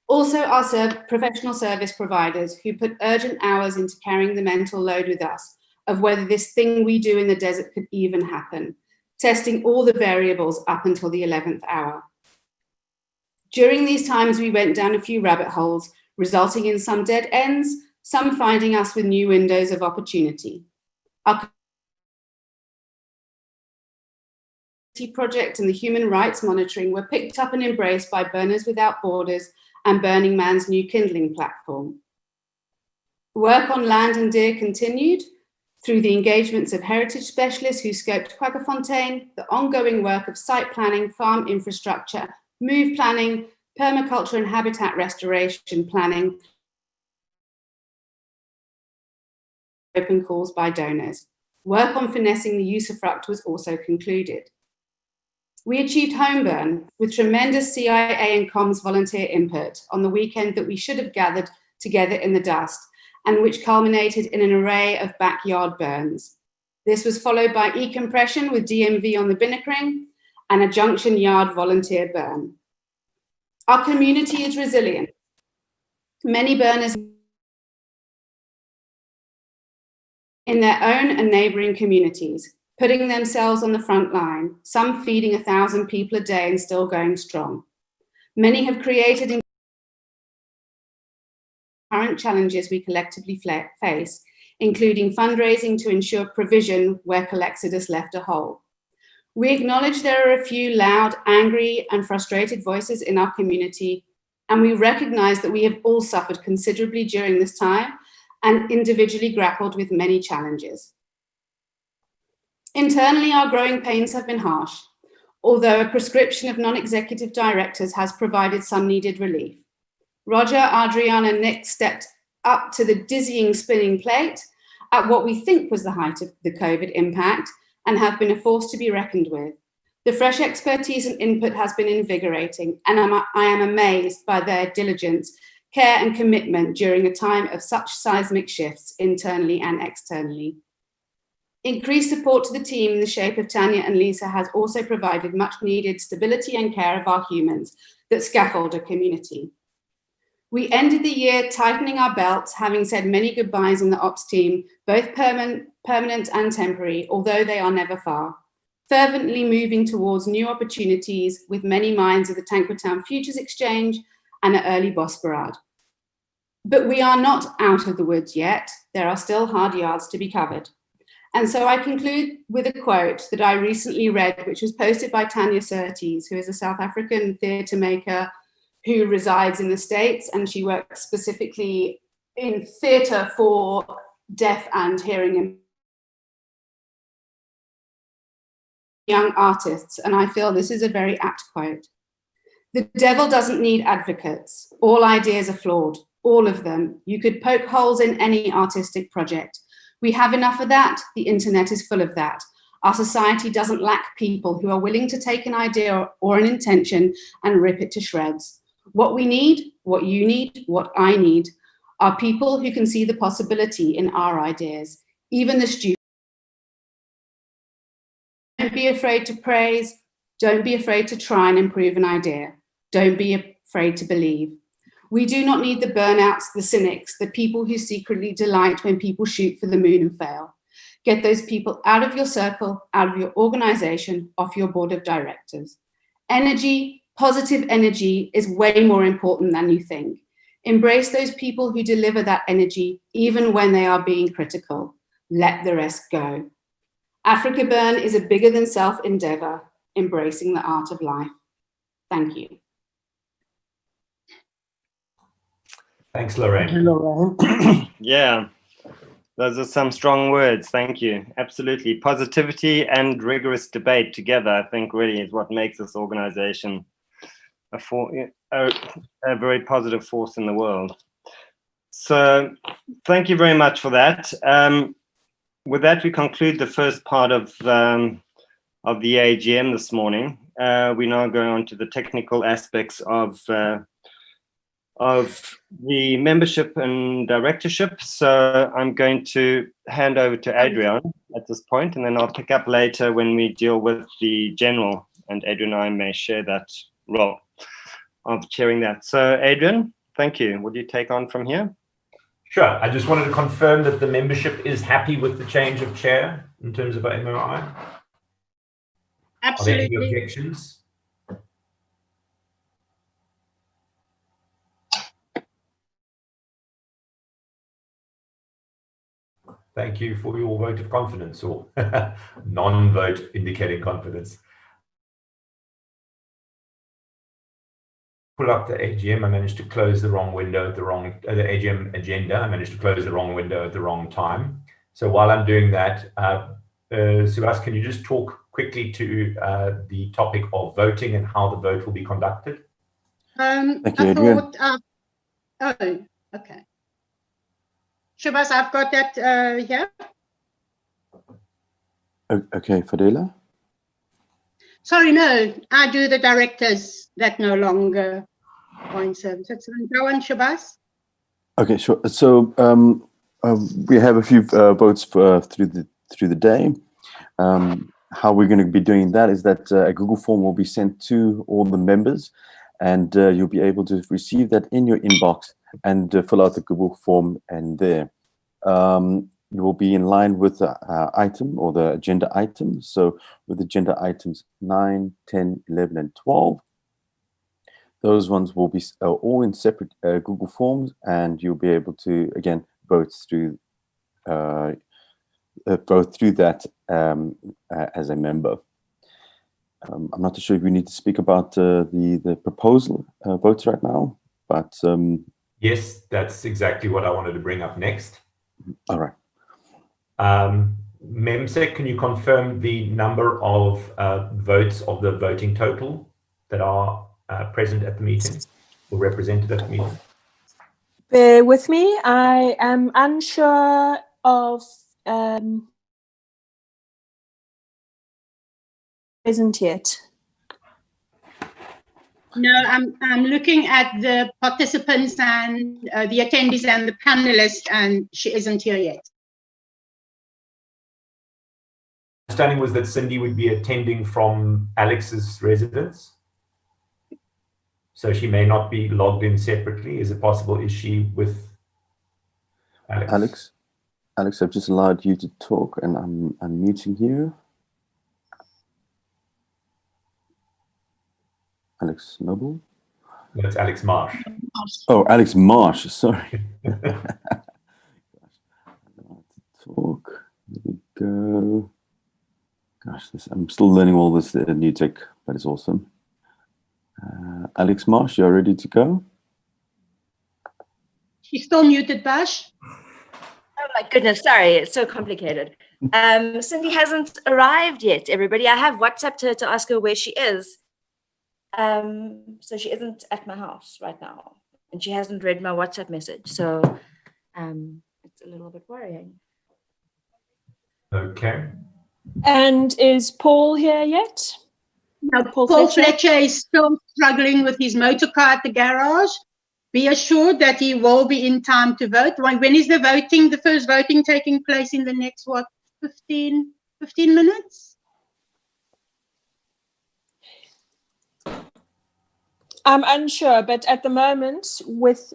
Also, our professional service providers who put urgent hours into carrying the mental load with us of whether this thing we do in the desert could even happen, testing all the variables up until the 11th hour. During these times, we went down a few rabbit holes, resulting in some dead ends, some finding us with new windows of opportunity. Our project and the human rights monitoring were picked up and embraced by Burners Without Borders and Burning Man's new Kindling platform. Work on land and deer continued through the engagements of heritage specialists who scoped Quaggafontein, the ongoing work of site planning, farm infrastructure, move planning, permaculture and habitat restoration planning, open calls by donors. Work on finessing the usufruct was also concluded. We achieved home burn with tremendous CIA and comms volunteer input on the weekend that we should have gathered together in the dust and which culminated in an array of backyard burns. This was followed by e-compression with DMV on the Binnackring and a junction yard volunteer burn. Our community is resilient. Many burners in their own and neighboring communities, putting themselves on the front line, some feeding 1,000 people a day and still going strong. Many have created current challenges we collectively face, including fundraising to ensure provision where Colexodus left a hole. We acknowledge there are a few loud, angry, and frustrated voices in our community, and we recognize that we have all suffered considerably during this time and individually grappled with many challenges. Internally, our growing pains have been harsh, although a prescription of non-executive directors has provided some needed relief. Roger, Adriana, and Nick stepped up to the dizzying spinning plate at what we think was the height of the COVID impact and have been a force to be reckoned with. The fresh expertise and input has been invigorating, and I am amazed by their diligence, care, and commitment during a time of such seismic shifts internally and externally. Increased support to the team in the shape of Tanya and Lisa has also provided much needed stability and care of our humans that scaffold a community. We ended the year tightening our belts, having said many goodbyes in the ops team, both permanent and temporary, although they are never far. Fervently moving towards new opportunities with many minds of the Tanquatown Futures Exchange and an early Bosperard. But we are not out of the woods yet. There are still hard yards to be covered. And so I conclude with a quote that I recently read, which was posted by Tanya Surtees, who is a South African theatre maker who resides in the States, and she works specifically in theatre for deaf and hearing young artists. And I feel this is a very apt quote. The devil doesn't need advocates. All ideas are flawed, all of them. You could poke holes in any artistic project. We have enough of that. The internet is full of that. Our society doesn't lack people who are willing to take an idea or an intention and rip it to shreds. What we need, what you need, what I need, are people who can see the possibility in our ideas, even the stupid. Don't be afraid to praise. Don't be afraid to try and improve an idea. Don't be afraid to believe. We do not need the burnouts, the cynics, the people who secretly delight when people shoot for the moon and fail. Get those people out of your circle, out of your organization, off your board of directors. Energy, positive energy, is way more important than you think. Embrace those people who deliver that energy, even when they are being critical. Let the rest go. AfrikaBurn is a bigger than self endeavor, embracing the art of life. Thank you. Thanks, Lorraine. Yeah, Those are some strong words. Thank you. Absolutely. Positivity and rigorous debate together, I think, really is what makes this organization a very positive force in the world. So thank you very much for that. With that, we conclude the first part of the AGM this morning. We now go on to the technical aspects of the membership and directorship. So I'm going to hand over to Adrian at this point, and then I'll pick up later when we deal with the general, and Adrian and I may share that role of chairing that. So Adrian, thank you. Would you take on from here? Sure. I just wanted to confirm that the membership is happy with the change of chair in terms of our MOI. Absolutely. Are there any objections? Thank you for your vote of confidence, or non-vote indicating confidence. Pull up the AGM. I managed to close the wrong window at the wrong, the AGM agenda. I managed to close the wrong window at the wrong time. So while I'm doing that, Subhas, can you just talk quickly to the topic of voting and how the vote will be conducted? Thank you, Adrian. Oh, okay. Shubhas, I've got that here. Okay, Fadela. Sorry, no, I do the directors that no longer are in service. Go on, Shubhas. Okay, sure. So we have a few votes through the day. How we're going to be doing that is that a Google form will be sent to all the members, and you'll be able to receive that in your inbox and fill out the Google form. And there you will be in line with the item or the agenda items. So with agenda items 9, 10, 11, and 12, those ones will be all in separate Google forms, and you'll be able to again vote through that as a member. I'm not sure if we need to speak about the proposal votes right now, but yes, that's exactly what I wanted to bring up next. All right. Memsec, can you confirm the number of votes of the voting total that are present at the meeting or represented at the meeting? Bear with me. I am unsure of present yet. No, I'm looking at the participants and the attendees and the panelists, and she isn't here yet. Understanding was that Cindy would be attending from Alex's residence, so she may not be logged in separately. Is it possible? Is she with Alex? Alex, I've just allowed you to talk, and I'm unmuting you. Alex Noble? No, it's Alex Marsh. Oh, Alex Marsh, sorry. Talk. There we go. Gosh, I'm still learning all this new tech, but it's awesome. Alex Marsh, you're ready to go? She's still muted, Bash. Oh my goodness, sorry, it's so complicated. Cindy hasn't arrived yet, everybody. I have WhatsApped her to ask her where she is. So she isn't at my house right now, and she hasn't read my WhatsApp message, so it's a little bit worrying. Okay. And is Paul here yet? No, Paul Fletcher is still struggling with his motor car at the garage. Be assured that he will be in time to vote. When is the first voting taking place in the next, 15 minutes? I'm unsure, but at the moment, with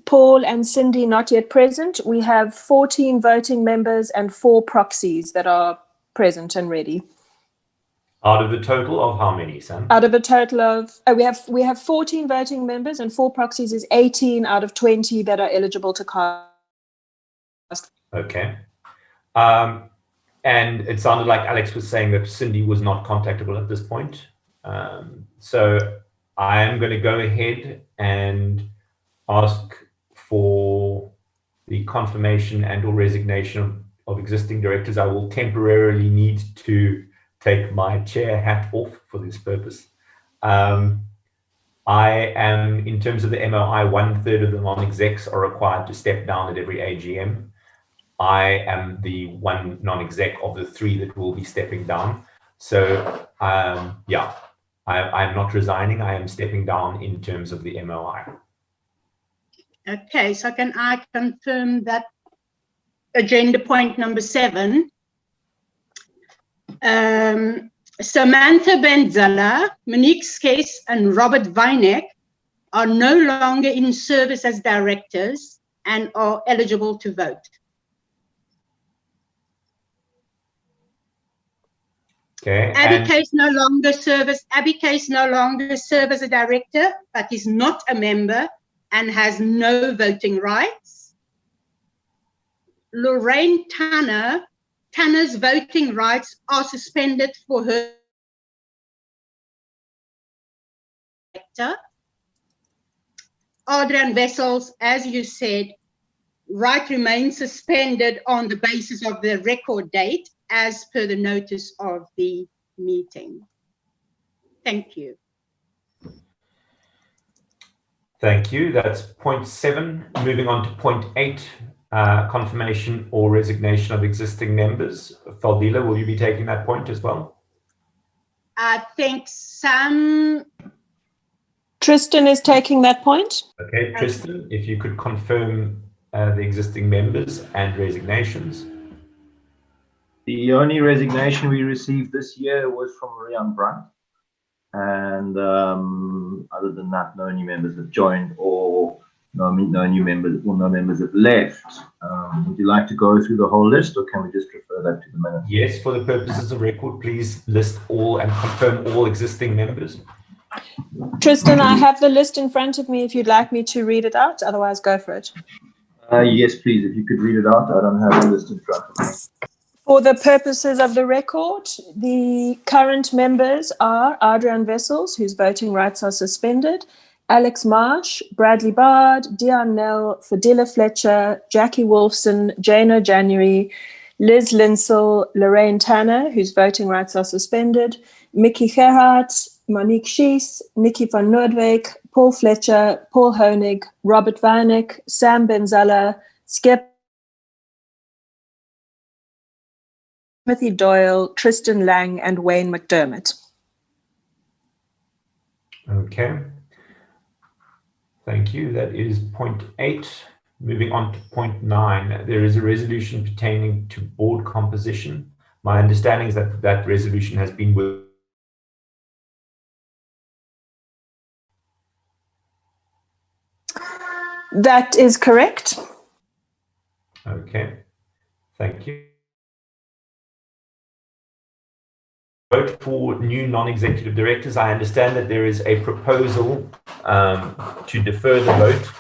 Paul and Cindy not yet present, we have 14 voting members and 4 proxies that are present and ready. Out of the total of how many, Sam? Out of a total of, we have 14 voting members and 4 proxies is 18 out of 20 that are eligible to cast. Okay. And it sounded like Alex was saying that Cindy was not contactable at this point. So I am going to go ahead and ask for the confirmation and or resignation of existing directors, I will temporarily need to take my chair hat off for this purpose. I am, in terms of the MOI, 1/3 of the non-execs are required to step down at every AGM. I am the one non-exec of the 3 that will be stepping down. So, yeah, I'm not resigning. I am stepping down in terms of the MOI. Okay, so can I confirm that agenda point number 7? Samantha Benzella, Monique Skes, and Robert Weineck are no longer in service as directors and are eligible to vote. Okay. Abby Case no longer serves as a director, but is not a member and has no voting rights. Lorraine Tanner's voting rights are suspended for her director. Adrian Wessels, as you said, right remains suspended on the basis of the record date as per the notice of the meeting. Thank you. Thank you. That's point 7. Moving on to point 8, confirmation or resignation of existing members. Faldila, will you be taking that point as well? I think Sam. Tristan is taking that point. Okay, Tristan, if you could confirm the existing members and resignations. The only resignation we received this year was from Rian Brandt. And other than that, no new members have joined or no new members or no members have left. Would you like to go through the whole list or can we just refer that to the minutes? Yes, for the purposes of record, please list all and confirm all existing members. Tristan, I have the list in front of me if you'd like me to read it out. Otherwise, go for it. Yes, please. If you could read it out. I don't have the list in front of me. For the purposes of the record, the current members are Adrian Wessels, whose voting rights are suspended, Alex Marsh, Bradley Bard, Dion Nell, Fadila Fletcher, Jackie Wolfson, Jana January, Liz Linsell, Lorraine Tanner, whose voting rights are suspended, Mickey Gerhardt, Monique Schiess, Nikki van Noordwijk, Paul Fletcher, Paul Honig, Robert Weineck, Sam Benzella, Skip, Timothy Doyle, Tristan Lang, and Wayne McDermott. Okay. Thank you. That is point 8. Moving on to point 9. There is a resolution pertaining to board composition. My understanding is that that resolution has been with. That is correct. Okay. Thank you. Vote for new non-executive directors. I understand that there is a proposal to defer the vote,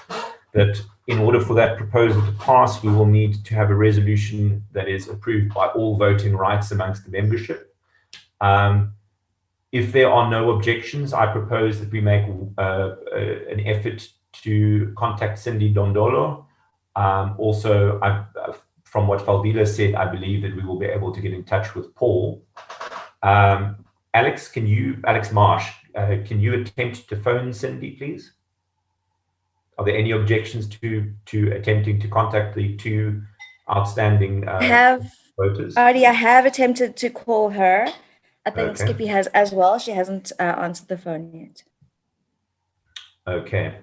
that in order for that proposal to pass, we will need to have a resolution that is approved by all voting rights amongst the membership. If there are no objections, I propose that we make an effort to contact Cindy Dondolo. Also, from what Faldila said, I believe that we will be able to get in touch with Paul. Alex Marsh, can you attempt to phone Cindy, please? Are there any objections to attempting to contact the 2 outstanding voters? Artie, I have attempted to call her. I think Okay. Skippy has as well. She hasn't answered the phone yet. Okay.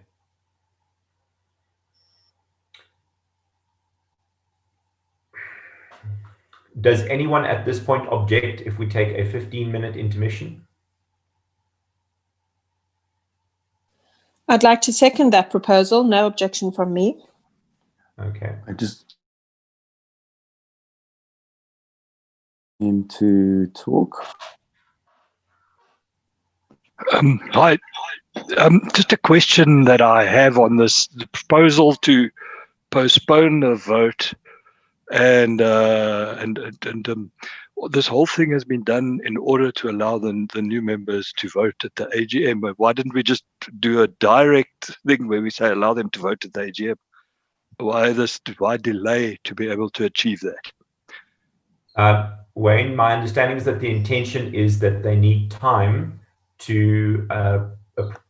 Does anyone at this point object if we take a 15-minute intermission? I'd like to second that proposal. No objection from me. Okay. I just need to talk. Hi. Just a question that I have on this, the proposal to postpone the vote, and this whole thing has been done in order to allow the new members to vote at the AGM. Why didn't we just do a direct thing where we say allow them to vote at the AGM? why delay to be able to achieve that? Wayne, my understanding is that the intention is that they need time to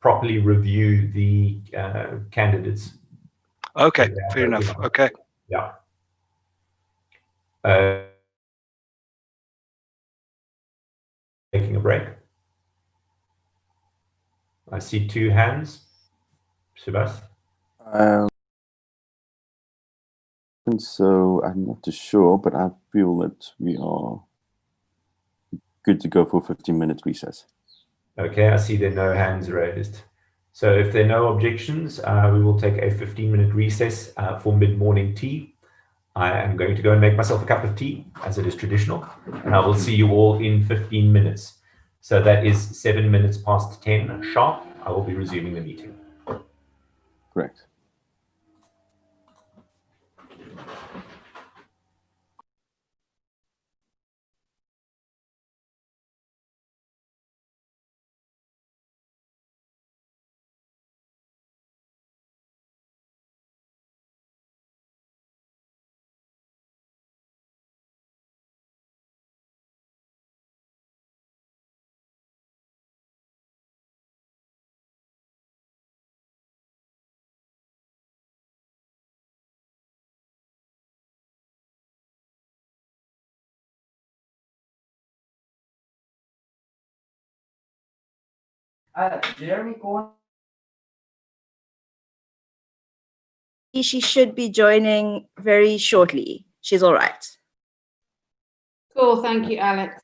properly review the candidates. Okay, fair enough. Okay. Yeah. Taking a break. I see two hands. Subhas? So I'm not too sure, but I feel that we are good to go for 15-minute recess. Okay, I see there are no hands raised. So if there are no objections, we will take a 15-minute recess for mid-morning tea. I am going to go and make myself a cup of tea, as it is traditional, and I will see you all in 15 minutes. So that is 7 minutes past 10 sharp. I will be resuming the meeting. Correct. Jeremy Gordon. She should be joining very shortly. She's all right. Cool, thank you, Alex.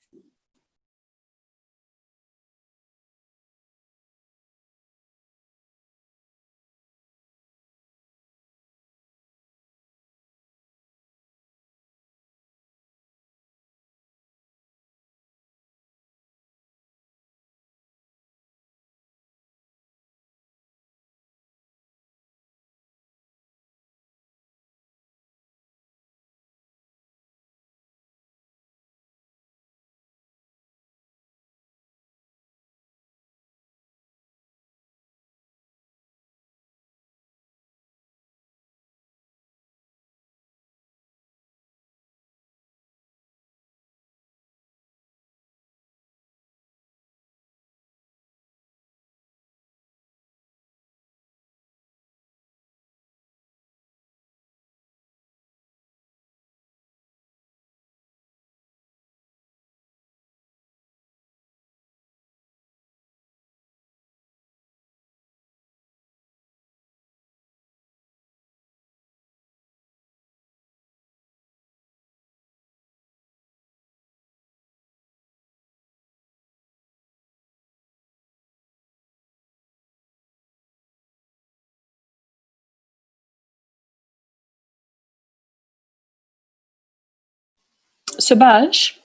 Subhash,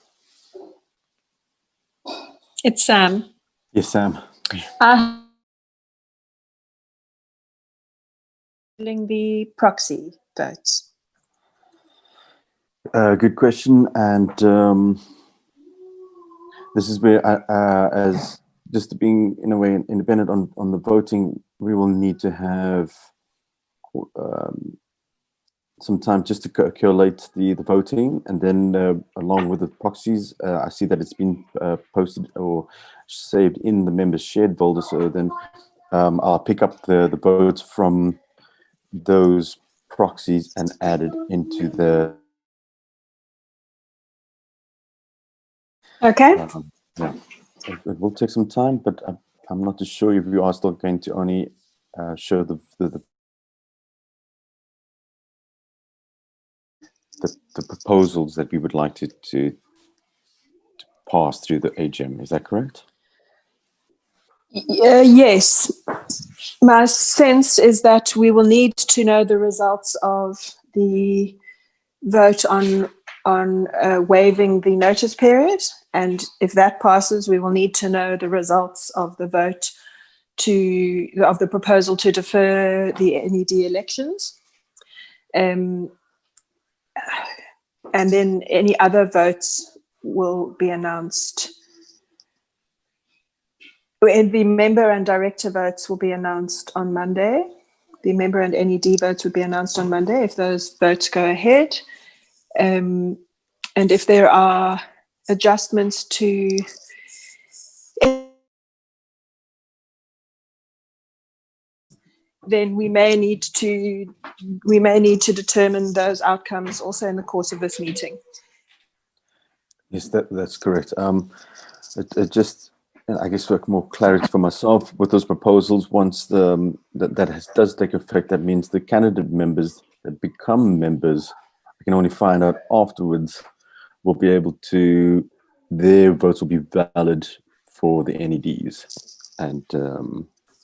it's Sam. Yes, Sam. The proxy votes. Good question, and this is where, as just being in a way independent on the voting, we will need to have some time just to collate the voting, and then along with the proxies, I see that it's been posted or saved in the members shared folder. So then I'll pick up the votes from those proxies and add it into the. Okay. Yeah, it will take some time, but I'm not too sure if you are still going to only show the proposals that we would like to pass through the AGM. Is that correct? Yes. My sense is that we will need to know the results of the vote on waiving the notice period, and if that passes, we will need to know the results of the vote of the proposal to defer the NED elections. And then any other votes will be announced. And the member and director votes will be announced on Monday. the member and NED votes would be announced on Monday if those votes go ahead. And if there are adjustments to then we may need to determine those outcomes also in the course of this meeting. Yes, that's correct. It just, I guess, for more clarity for myself with those proposals, once does take effect, that means the candidate members that become members, I can only find out afterwards, will be able to, their votes will be valid for the NEDs. And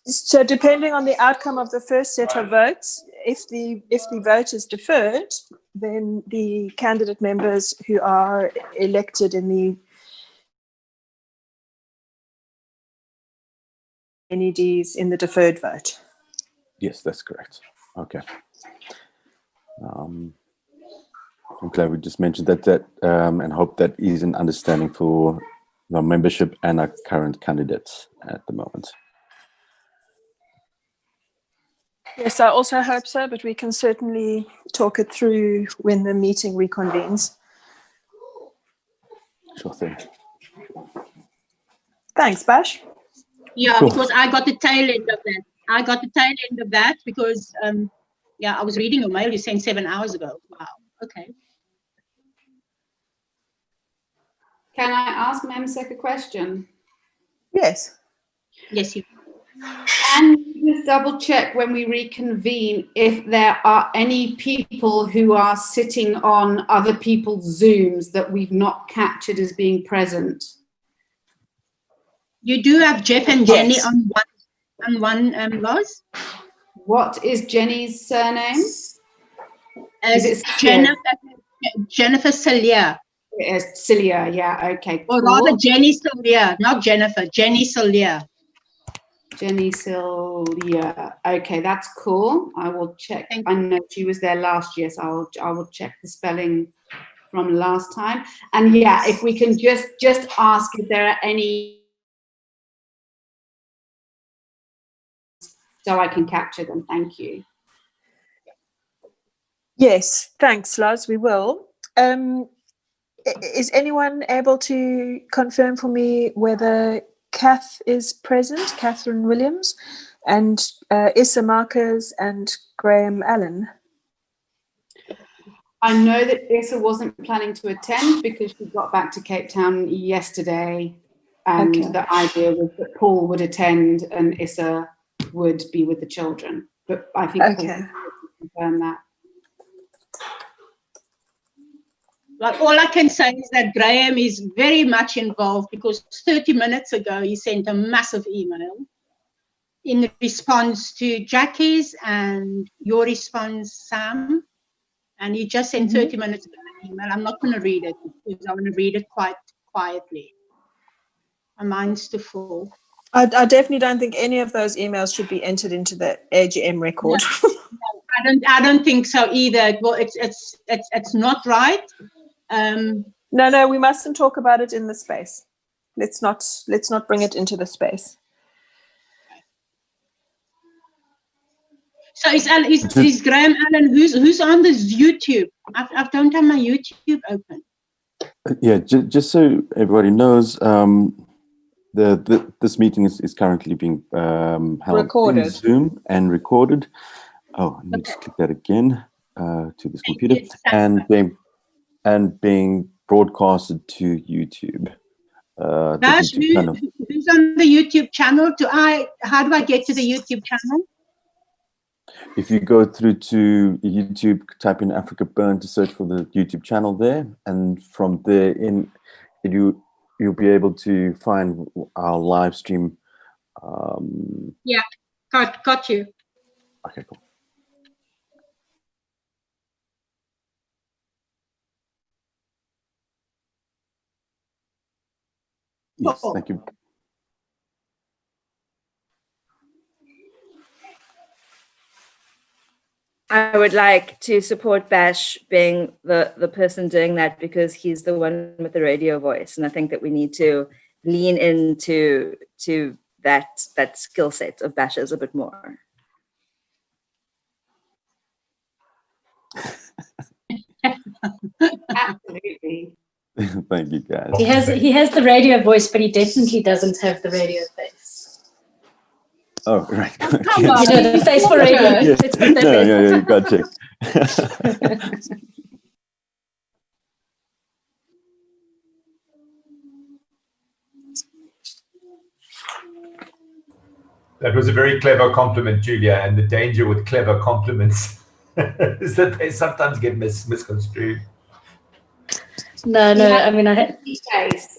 so depending on the outcome of the first set of votes, if the vote is deferred, then the candidate members who are elected in the NEDs in the deferred vote. yes, that's correct. Okay. I'm glad we just mentioned that and hope that is an understanding for our membership and our current candidates at the moment. Yes, I also hope so, but we can certainly talk it through when the meeting reconvenes. Sure thing. Thanks, Bash. Yeah, Cool. because I got the tail end of that. I got the tail end of that because, yeah, I was reading your mail you sent 7 hours ago. Wow, okay. Can I ask Memsek a question? Yes. Yes, you. And just double check when we reconvene if there are any people who are sitting on other people's Zooms that we've not captured as being present. You do have Jeff and Jenny on one Loz? What is Jenny's surname? Is it Jennifer Celia? It is Celia, yeah, okay. Or cool. rather Jenny Celia, not Jennifer, Jenny Celia. Jenny Celia. Okay, that's cool. I will check. I know she was there last year, so I will check the spelling from last time. And yeah, if we can just ask if there are any, so I can capture them. Thank you. Yes, thanks, Lars. We will. Is anyone able to confirm for me whether Kath is present, Catherine Williams, and Issa Markers and Graham Allen? I know that Issa wasn't planning to attend because she got back to Cape Town yesterday, and the idea was that Paul would attend and Issa would be with the children. But I think Paul can confirm that. Like, all I can say is that Graham is very much involved because 30 minutes ago he sent a massive email in response to Jackie's and your response, Sam. And he just sent 30 minutes ago an email. I'm not going to read it because I'm going to read it quite quietly. My mind's too full. I definitely don't think any of those emails should be entered into the AGM record. No, I don't think so either. Well, it's not right. No, we mustn't talk about it in the space. Let's not bring it into the space. So is Graham Allen who's on this YouTube? I don't have my YouTube open. Yeah, just so everybody knows, this meeting is currently being held recorded in Zoom and recorded. Oh, I need to click that again to this computer, and being broadcasted to YouTube. Bash, who's on the YouTube channel? How do I get to the YouTube channel? If you go through to YouTube, type in AfrikaBurn to search for the YouTube channel there, and from there you'll be able to find our live stream. Yeah, got you. Okay, cool. Yes, thank you. I would like to support Bash being the person doing that because he's the one with the radio voice. And I think that we need to lean into that skill set of Bash's a bit more. Absolutely. Thank you, guys. He has the radio voice, but he definitely doesn't have the radio face. Oh, right. Come on, you know, the face for radio. Yes. Let's put that No, there. yeah, gotcha. That was a very clever compliment, Julia. And the danger with clever compliments is that they sometimes get misconstrued. No, I mean, I had face.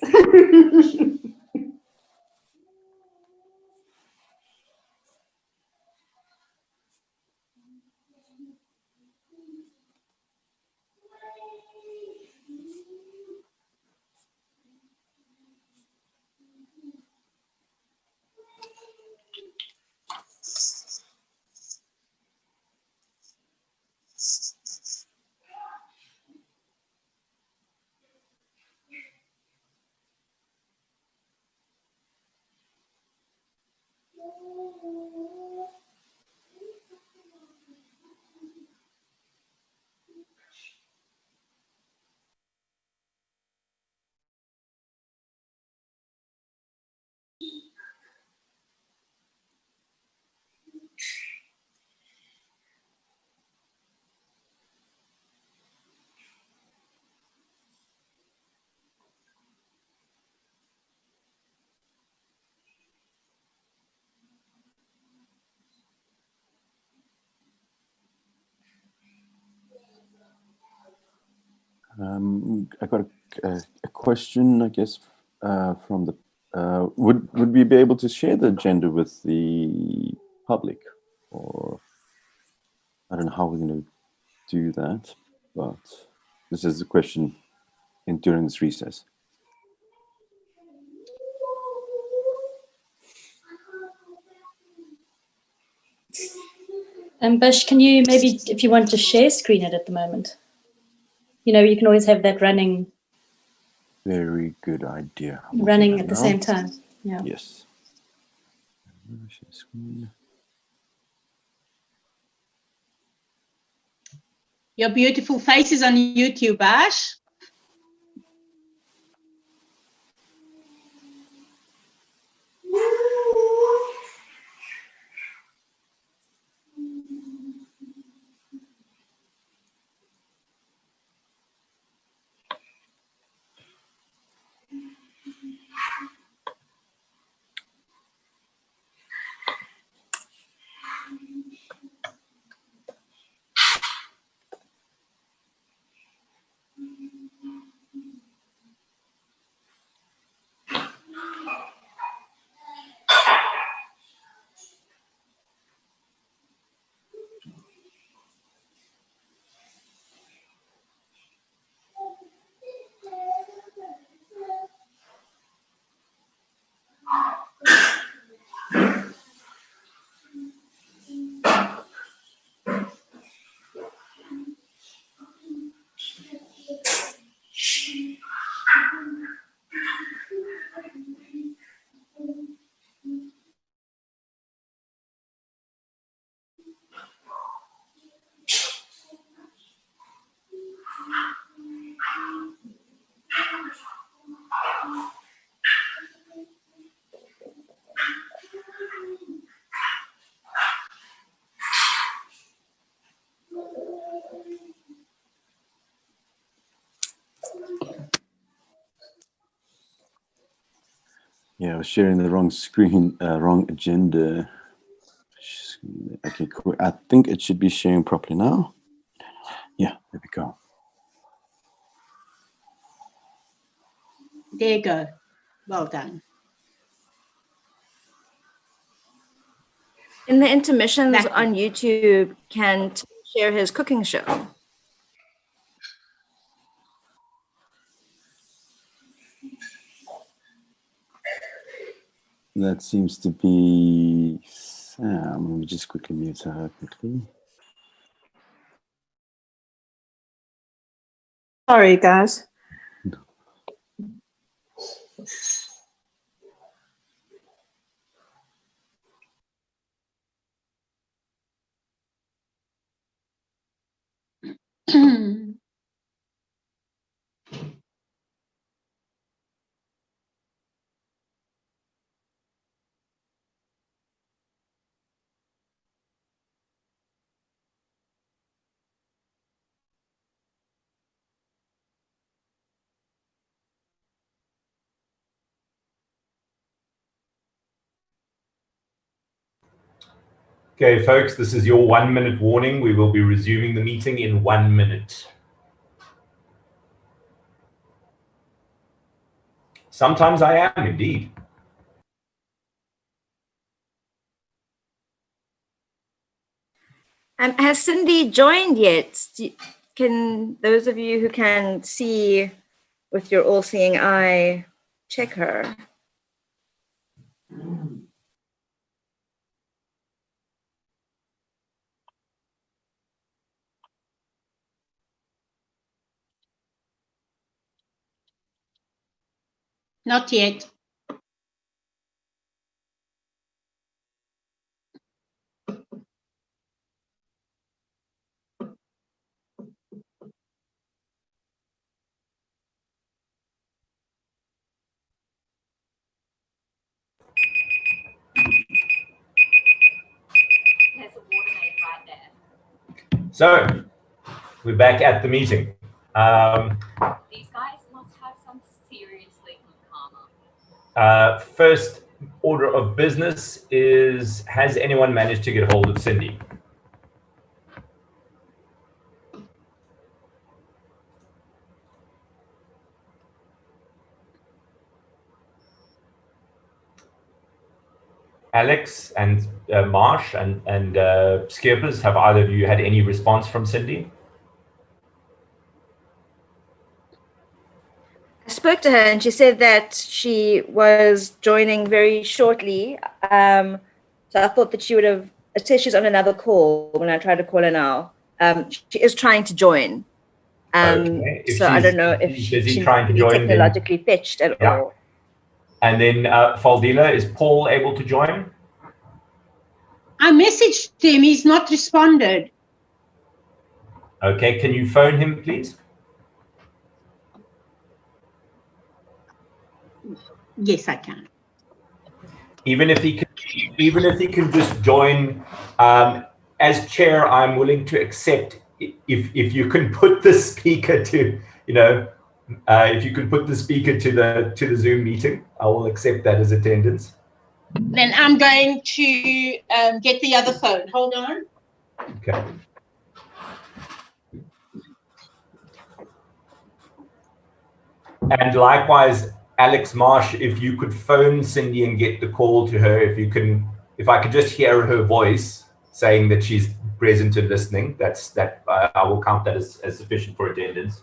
I got a question, I guess, from the. Would we be able to share the agenda with the public, or I don't know how we're going to do that, but this is a question during this recess. Bush, can you maybe, if you want to share screen it at the moment? You know, you can always have that running. Very good idea. Running at the same time. Yeah. Yes. Share screen. Your beautiful face is on YouTube, Ash. Yeah, I was sharing the wrong screen, wrong agenda. Okay, cool. I think it should be sharing properly now. Yeah, there we go. There you go. Well done. In the intermissions on YouTube, can Tim share his cooking show? That seems to be Sam. Let me just quickly mute her quickly. Sorry, guys. Okay, folks, this is your 1 minute warning. We will be resuming the meeting in 1 minute. Sometimes I am indeed. Has Cindy joined yet? Can those of you who can see with your all-seeing eye check her? Not yet. So, we're back at the meeting. These guys must have some seriously good karma. First order of business is, has anyone managed to get hold of Cindy? Alex and Marsh and Skipers, have either of you had any response from Cindy? I spoke to her and she said that she was joining very shortly. So I thought that she would have, it says she's on another call when I tried to call her now. She is trying to join. Okay. So I don't know if she's trying to join, technologically fetched at all. And then Faldila, is Paul able to join? I messaged him, he's not responded. Okay, can you phone him, please? Yes, I can. Even if he can just join, as chair, I'm willing to accept if you can put the speaker to, if you can put the speaker to the Zoom meeting, I will accept that as attendance. Then I'm going to get the other phone. Hold on. Okay. And likewise, Alex Marsh, if you could phone Cindy and get the call to her, if I could just hear her voice saying that she's present and listening, I will count that as sufficient for attendance.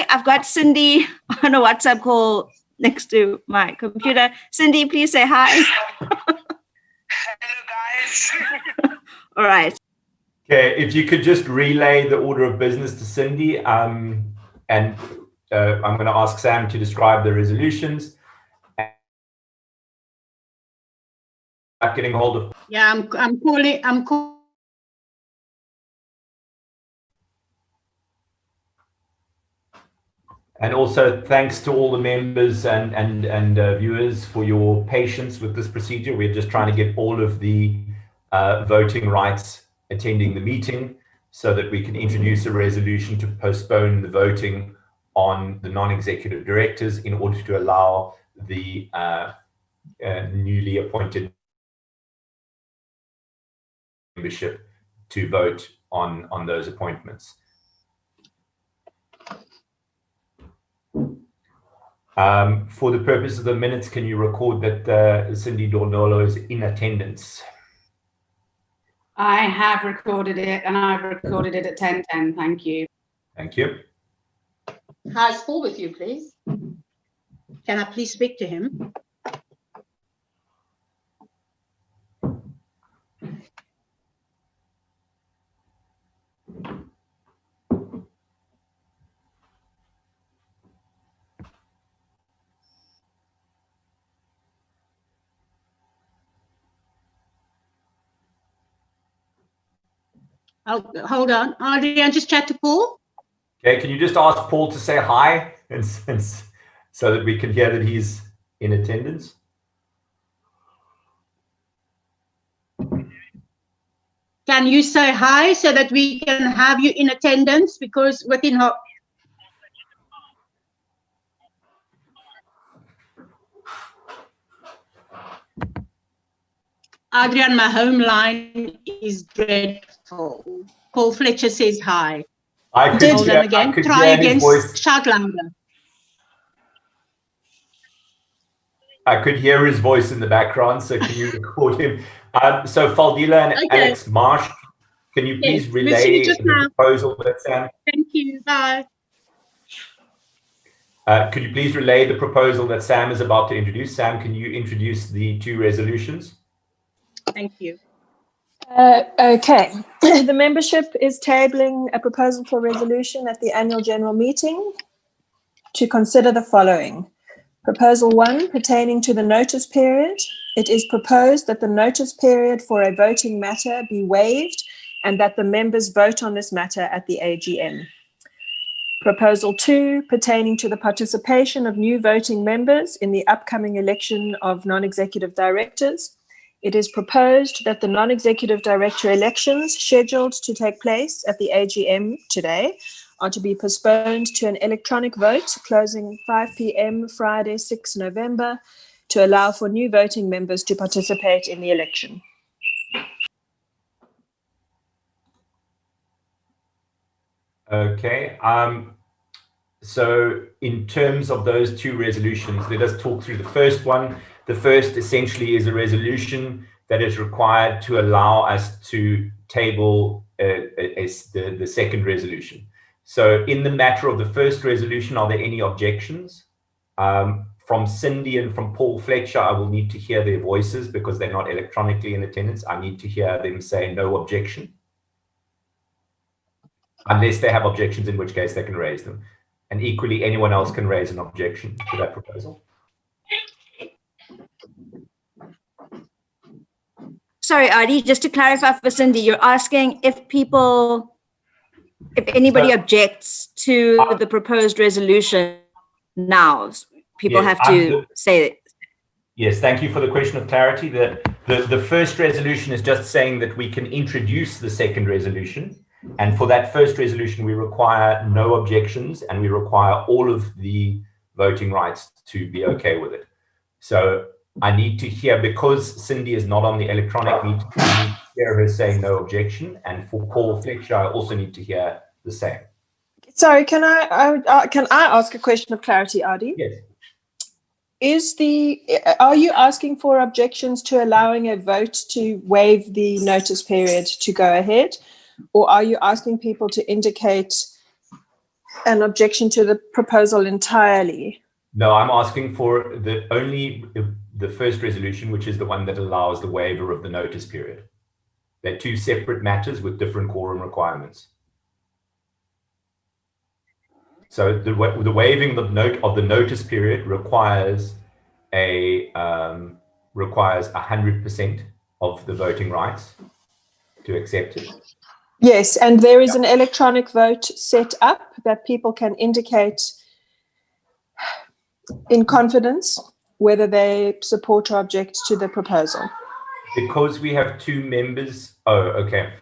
I've got Cindy on a WhatsApp call next to my computer. Cindy, please say hi. Hello, guys. All right. Okay, if you could just relay the order of business to Cindy, and I'm going to ask Sam to describe the resolutions. Getting hold of. Yeah, I'm calling. And also thanks to all the members and viewers for your patience with this procedure. We're just trying to get all of the voting rights attending the meeting so that we can introduce a resolution to postpone the voting on the non-executive directors in order to allow the newly appointed membership to vote on those appointments. For the purpose of the minutes, can you record that Cindy Dornolo is in attendance? I have recorded it, and I've recorded it at 10:10. Thank you. Thank you. How's Paul with you, please? Can I please speak to him? Hold on, Adrian, just chat to Paul. Okay, can you just ask Paul to say hi, and so that we can hear that he's in attendance? Can you say hi so that we can have you in attendance? Because within her. Adrian, my home line is dreadful. Paul Fletcher says hi. I could Hold hear, on again. I could Try hear again. his voice. Shout louder. I could hear his voice in the background, so can you record him? So Faldila and Okay. Alex Marsh, can you please Yes, relay just the now. proposal that Sam? Thank you. Bye. Could you please relay the proposal that Sam is about to introduce? Sam, can you introduce the two resolutions? Thank you. Okay. The membership is tabling a proposal for resolution at the annual general meeting to consider the following. Proposal 1, pertaining to the notice period. It is proposed that the notice period for a voting matter be waived and that the members vote on this matter at the AGM. Proposal 2, pertaining to the participation of new voting members in the upcoming election of non-executive directors. It is proposed that the non-executive director elections scheduled to take place at the AGM today are to be postponed to an electronic vote closing 5 p.m. Friday, 6 November, to allow for new voting members to participate in the election. Okay. So in terms of those two resolutions, let us talk through the first one. The first essentially is a resolution that is required to allow us to table the second resolution. So in the matter of the first resolution, are there any objections? From Cindy and from Paul Fletcher, I will need to hear their voices because they're not electronically in attendance. I need to hear them say no objection. Unless they have objections, in which case they can raise them. And equally, anyone else can raise an objection to that proposal. Sorry, Adi, just to clarify for Cindy, you're asking if anybody objects to the proposed resolution now, people Yes, have to say it. Yes, thank you for the question of clarity. The first resolution is just saying that we can introduce the second resolution. And for that first resolution, we require no objections and we require all of the voting rights to be okay with it. So I need to hear, because Cindy is not on the electronic meeting, I need to hear her say no objection. And for Paul Fletcher, I also need to hear the same. Sorry, can I ask a question of clarity, Adi? Yes. Are you asking for objections to allowing a vote to waive the notice period to go ahead? Or are you asking people to indicate an objection to the proposal entirely? No, I'm asking for the first resolution, which is the one that allows the waiver of the notice period. They're two separate matters with different quorum requirements. So the waiving of the notice period requires 100% of the voting rights to accept it. Yes, and there is an electronic vote set up that people can indicate in confidence whether they support or object to the proposal. Because we have two members. Oh, okay.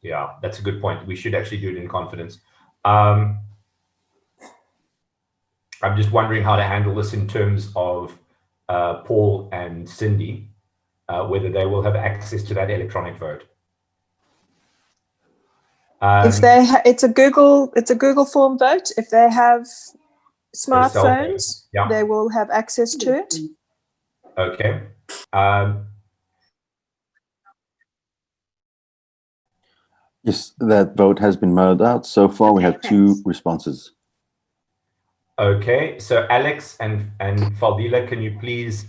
Yeah, that's a good point. We should actually do it in confidence. I'm just wondering how to handle this in terms of Paul and Cindy, whether they will have access to that electronic vote. If it's a Google form vote. If they have smartphones, they will have access to it. Okay. Yes, that vote has been mailed out. So far, we have 2 responses. Okay, so Alex and Faldila, can you please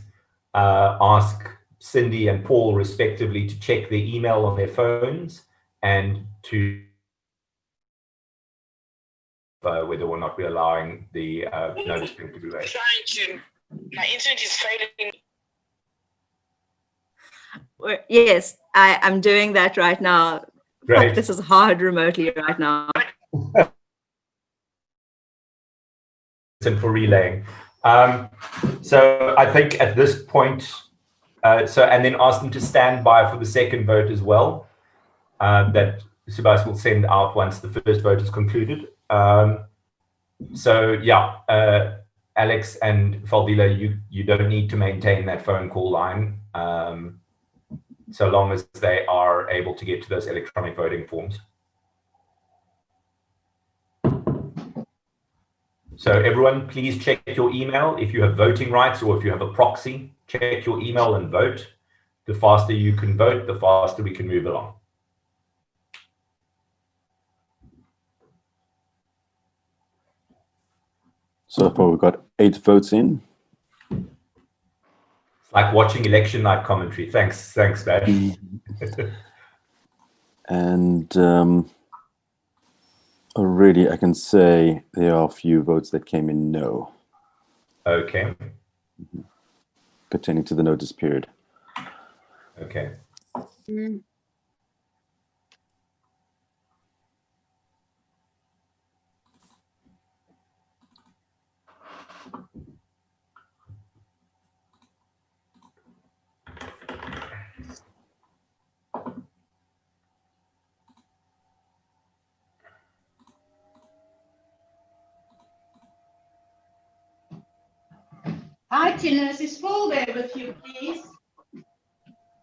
ask Cindy and Paul respectively to check their email on their phones and to whether or not we're allowing the notice period to be raised. My internet is failing. Yes, I'm doing that right now. Great. Fuck, this is hard remotely right now. And for relaying. So I think at this point, and then ask them to stand by for the second vote as well, that Subhas will send out once the first vote is concluded. So yeah, Alex and Faldila, you don't need to maintain that phone call line, so long as they are able to get to those electronic voting forms. So everyone, please check your email. If you have voting rights or if you have a proxy, check your email and vote. The faster you can vote, the faster we can move along. So far, we've got 8 votes in. It's like watching election night commentary. Thanks, Bash. And already I can say there are a few votes that came in no. Okay. Pertaining to the notice period. Okay. Hi, Tinus. Is Paul there with you, please?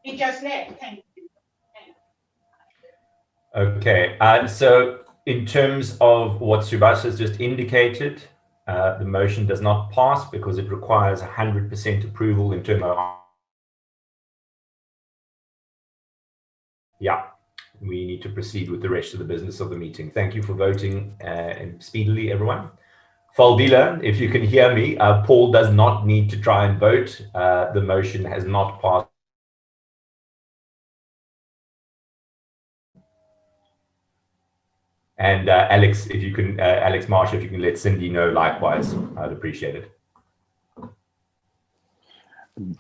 He just left. Thank you. Okay. So in terms of what Subhas has just indicated, the motion does not pass because it requires 100% approval in terms of. Yeah, we need to proceed with the rest of the business of the meeting. Thank you for voting speedily, everyone. Faldila, if you can hear me, Paul does not need to try and vote. The motion has not passed. And Alex, if you can, Alex Marsh, if you can let Cindy know likewise, I'd appreciate it.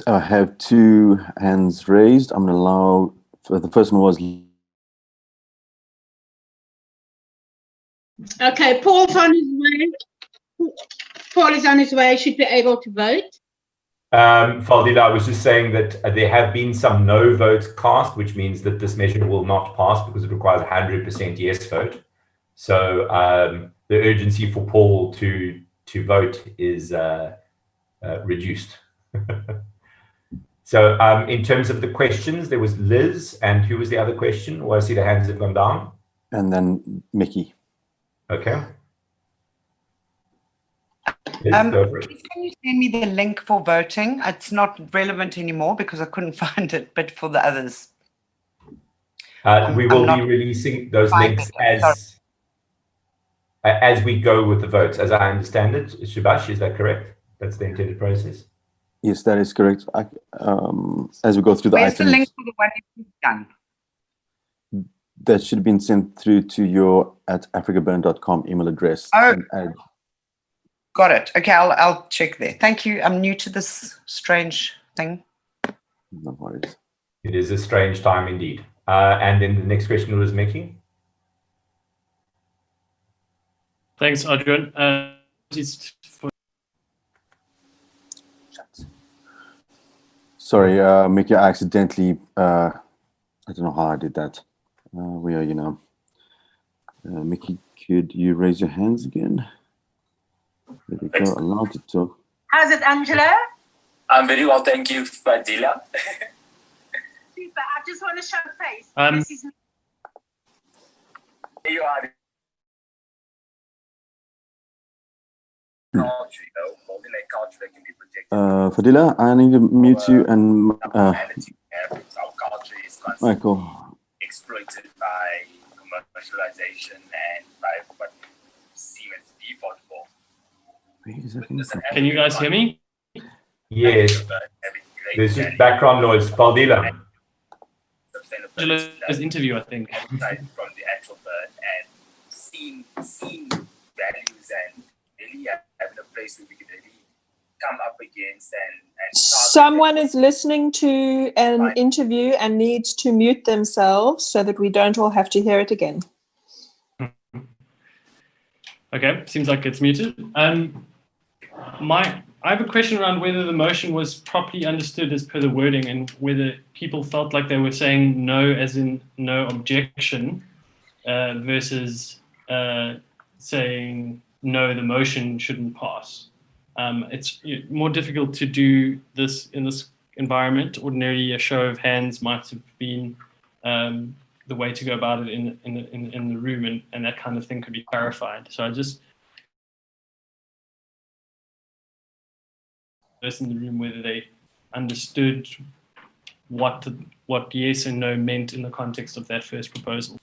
I have 2 hands raised. I'm going to allow, the first one was. Okay, Paul's on his way. Paul is on his way, should be able to vote. Faldila, I was just saying that there have been some no votes cast, which means that this measure will not pass because it requires 100% yes vote. So the urgency for Paul to vote is reduced. So in terms of the questions, there was Liz, and who was the other question? Well, I see the hands have gone down. And then Mickey. Okay. Liz, go for it. Please can you send me the link for voting? It's not relevant anymore because I couldn't find it, but for the others. We will be releasing those links as we go with the votes, as I understand it. Subhas, is that correct? That's the intended process? Yes, that is correct. As we go through the Where's items. the link for the one you've done? That should have been sent through to your @afrikaburn.com email address. Oh, got it. Okay, I'll check there. Thank you. I'm new to this strange thing. No worries. It is a strange time indeed. And then the next question was Mickey. Thanks, Adrian. Sorry, Mickey, I accidentally, I don't know how I did that. Where are you now? Mickey, could you raise your hands again? There we go, allowed to talk. How's it, Angela? I'm very well, thank you, Fadila. Super, I just want to show face. This is me. Here you are. Culture, you know, holding a culture that can be protected. Fadila, I need to mute you and Our culture is constantly Michael. exploited by commercialization and by what seems to be default for. Can you guys hear me? Yes. There's just background noise. Faldila. Angela's interview, I think. From the actual bird and seeing values and really having a place where we can really come up against and someone is listening to an interview and needs to mute themselves so that we don't all have to hear it again. Okay, seems like it's muted. I have a question around whether the motion was properly understood as per the wording and whether people felt like they were saying no as in no objection versus saying no, the motion shouldn't pass. It's more difficult to do this in this environment. Ordinarily, a show of hands might have been the way to go about it in the room, and that kind of thing could be clarified. So I just in the room whether they understood what yes and no meant in the context of that first proposal.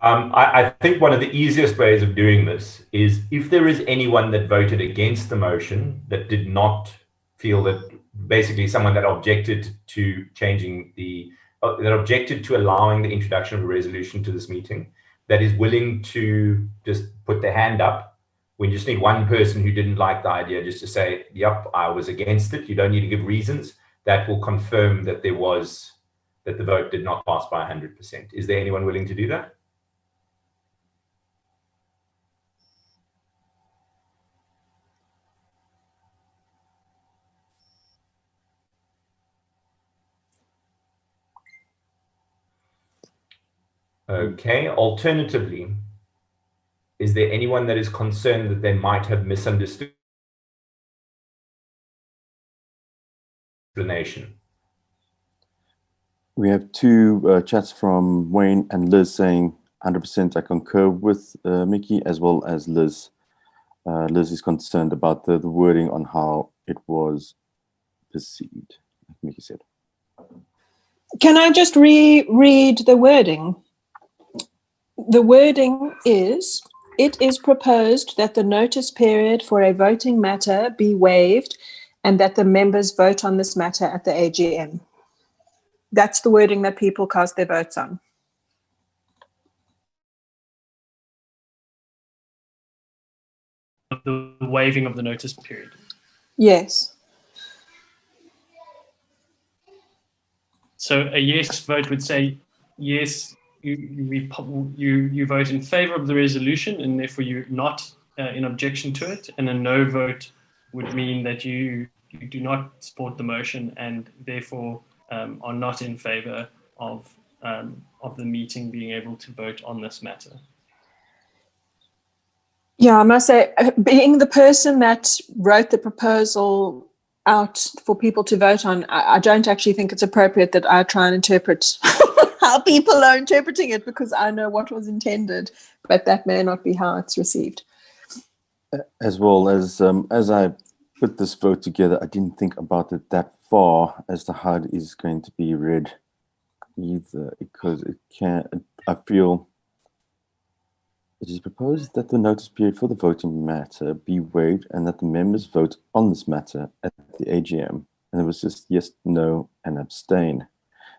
I think one of the easiest ways of doing this is if there is anyone that voted against the motion that did not feel that, basically someone that objected to changing that objected to allowing the introduction of a resolution to this meeting, that is willing to just put their hand up. We just need one person who didn't like the idea just to say, yep, I was against it. You don't need to give reasons. That will confirm that the vote did not pass by 100%. Is there anyone willing to do that? Okay, alternatively, is there anyone that is concerned that they might have misunderstood explanation? We have two chats from Wayne and Liz saying 100% I concur with Mickey, as well as Liz. Liz is concerned about the wording on how it was perceived, like Mickey said. Can I just reread the wording? The wording is, it is proposed that the notice period for a voting matter be waived and that the members vote on this matter at the AGM. That's the wording that people cast their votes on. The waiving of the notice period. Yes. So a yes vote would say, yes, you vote in favor of the resolution and therefore you're not in objection to it, and a no vote would mean that you do not support the motion and therefore are not in favor of the meeting being able to vote on this matter. Yeah, I must say, being the person that wrote the proposal out for people to vote on, I don't actually think it's appropriate that I try and interpret how people are interpreting it, because I know what was intended, but that may not be how it's received. As well as I put this vote together, I didn't think about it that far as to how it is going to be read either, because it can. I feel it is proposed that the notice period for the voting matter be waived and that the members vote on this matter at the AGM. And it was just yes, no, and abstain.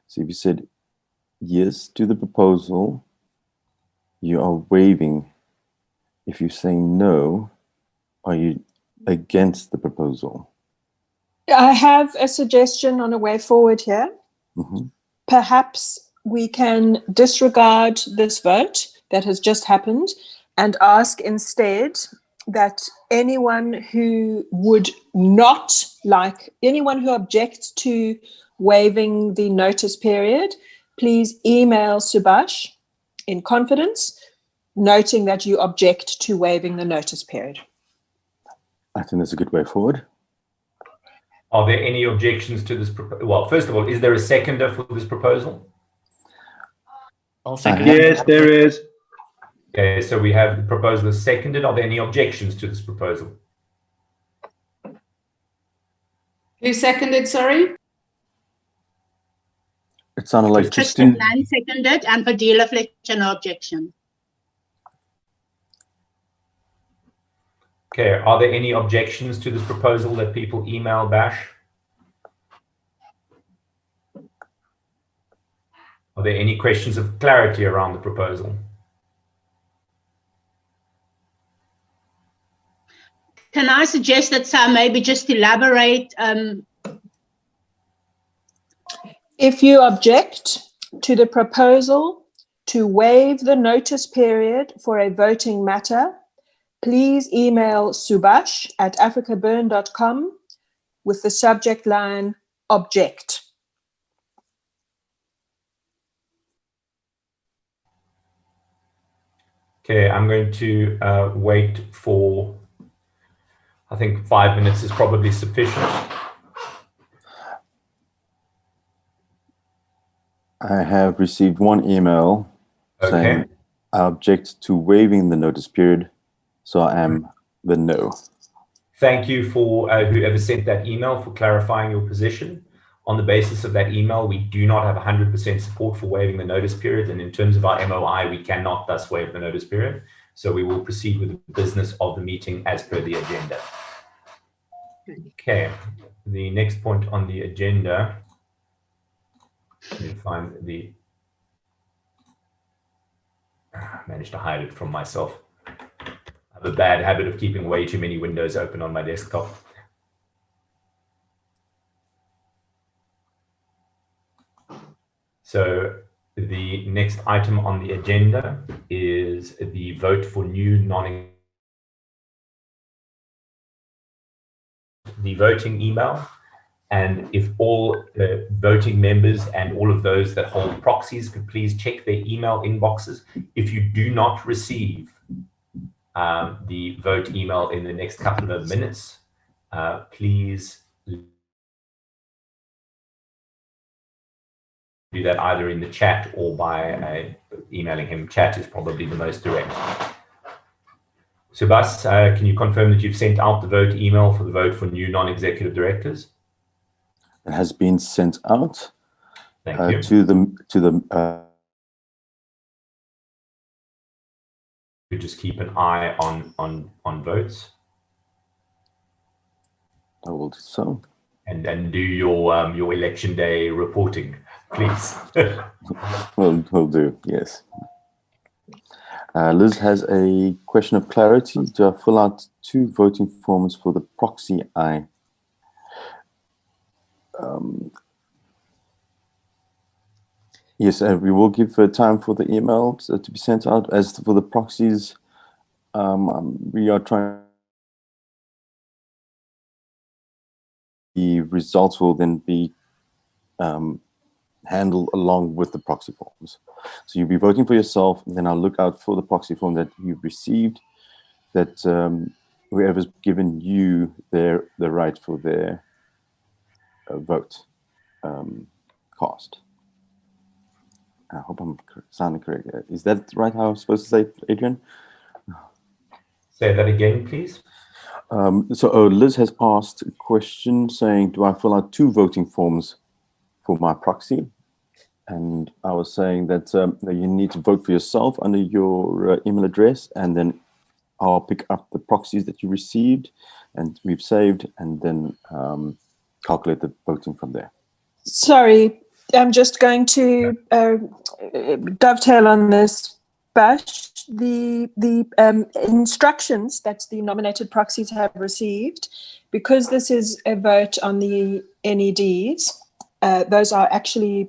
So if you said yes to the proposal, you are waiving. If you say no, are you against the proposal? I have a suggestion on a way forward here. Mm-hmm. Perhaps we can disregard this vote that has just happened and ask instead that anyone who would not like, anyone who objects to waiving the notice period, please email Subhash in confidence, noting that you object to waiving the notice period. I think that's a good way forward. Are there any objections to this proposal? Well, first of all, is there a seconder for this proposal? I'll second. Yes, there is. Okay, so we have the proposal is seconded. Are there any objections to this proposal? Who seconded, sorry? It sounded like Tristan Land seconded and Padilla Fletcher, no objection. Okay, are there any objections to this proposal that people email Bash? Are there any questions of clarity around the proposal? Can I suggest that Sam maybe just elaborate? If you object to the proposal to waive the notice period for a voting matter, please email subash@afrikaburn.com with the subject line object. Okay, I'm going to wait for, I think 5 minutes is probably sufficient. I have received one email saying I object to waiving the notice period, so I am the no. Thank you for whoever sent that email for clarifying your position. On the basis of that email, we do not have 100% support for waiving the notice period, and in terms of our MOI, we cannot thus waive the notice period. So we will proceed with the business of the meeting as per the agenda. Okay, the next point on the agenda, let me find the, I managed to hide it from myself. I have a bad habit of keeping way too many windows open on my desktop. So the next item on the agenda is the vote for new the voting email. And if all the voting members and all of those that hold proxies could please check their email inboxes. If you do not receive the vote email in the next couple of minutes, please do that either in the chat or by emailing him. Chat is probably the most direct. Subhas, can you confirm that you've sent out the vote email for the vote for new non-executive directors? It has been sent out. Thank you. To the You just keep an eye on votes. I will do so. And do your election day reporting, please. Will do, yes. Liz has a question of clarity. Do I fill out 2 voting forms for the proxy I? Yes, we will give time for the email to be sent out. As for the proxies, we are trying. The results will then be handled along with the proxy forms. So you'll be voting for yourself, and then I'll look out for the proxy form that you've received, that whoever's given you the right for their vote cast. I hope I'm sounding correct. Is that right how I'm supposed to say it, Adrian? Say that again, please. So Liz has asked a question saying, do I fill out 2 voting forms for my proxy? And I was saying that you need to vote for yourself under your email address, and then I'll pick up the proxies that you received and we've saved, and then calculate the voting from there. Sorry, I'm just going to dovetail on this, Bash. The instructions that the nominated proxies have received, because this is a vote on the NEDs, those are actually,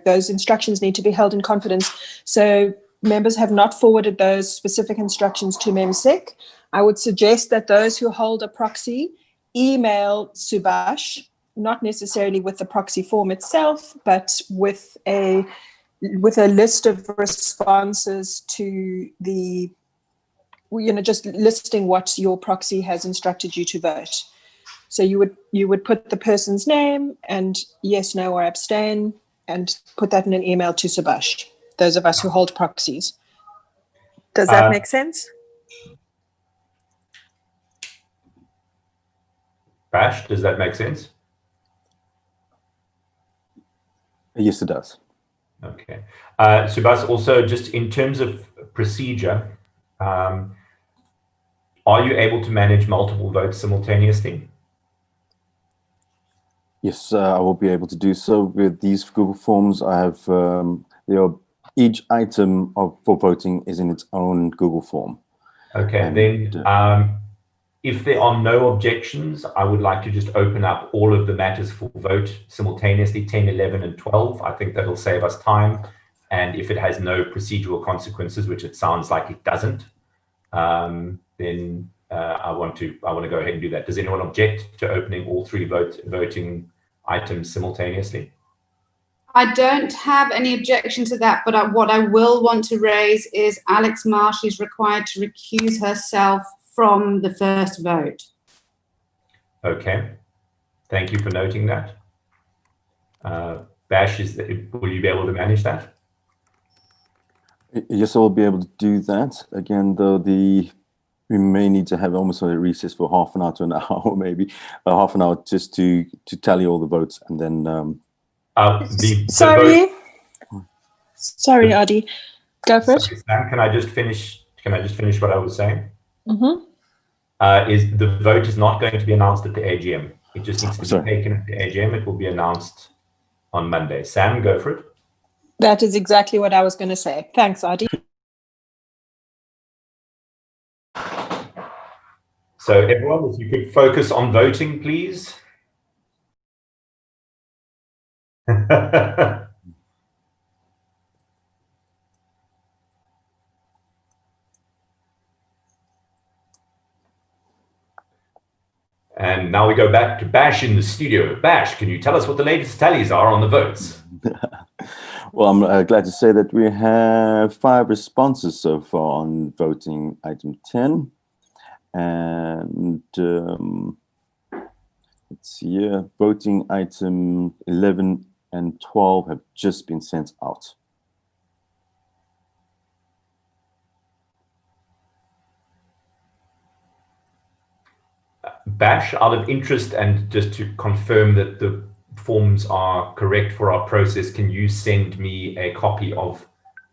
those instructions need to be held in confidence. So members have not forwarded those specific instructions to MEMSEC. I would suggest that those who hold a proxy email Subash, not necessarily with the proxy form itself, but with a list of responses to the, just listing what your proxy has instructed you to vote. So you would put the person's name and yes, no, or abstain, and put that in an email to Subash, those of us who hold proxies. Does that make sense? Bash, does that make sense? Yes, it does. Okay. Subhas, also just in terms of procedure, Are you able to manage multiple votes simultaneously? Yes, I will be able to do so with these Google Forms. I have each item for voting is in its own Google form. Okay, and, then if there are no objections, I would like to just open up all of the matters for vote simultaneously, 10, 11, and 12. I think that'll save us time. And if it has no procedural consequences, which it sounds like it doesn't, then I want to go ahead and do that. Does anyone object to opening all three voting items simultaneously? I don't have any objection to that, but what I will want to raise is Alex Marsh is required to recuse herself from the first vote. Okay, thank you for noting that. Bash, will you be able to manage that? Yes, I will be able to do that. Again, though, we may need to have almost a recess for half an hour to an hour, maybe half an hour, just to tally all the votes, and then. Sorry, Adi. Go for it. Sam, can I just finish what I was saying? Mm-hmm. Is the vote is not going to be announced at the AGM. It just needs to be taken at the AGM. It will be announced on Monday. Sam, go for it. That is exactly what I was going to say. Thanks, Adi. So everyone, if you could focus on voting, please. And now we go back to Bash in the studio. Bash, can you tell us what the latest tallies are on the votes? Well, I'm glad to say that we have 5 responses so far on voting item 10. And let's see here, voting item 11 and 12 have just been sent out. Bash, out of interest and just to confirm that the forms are correct for our process, can you send me a copy of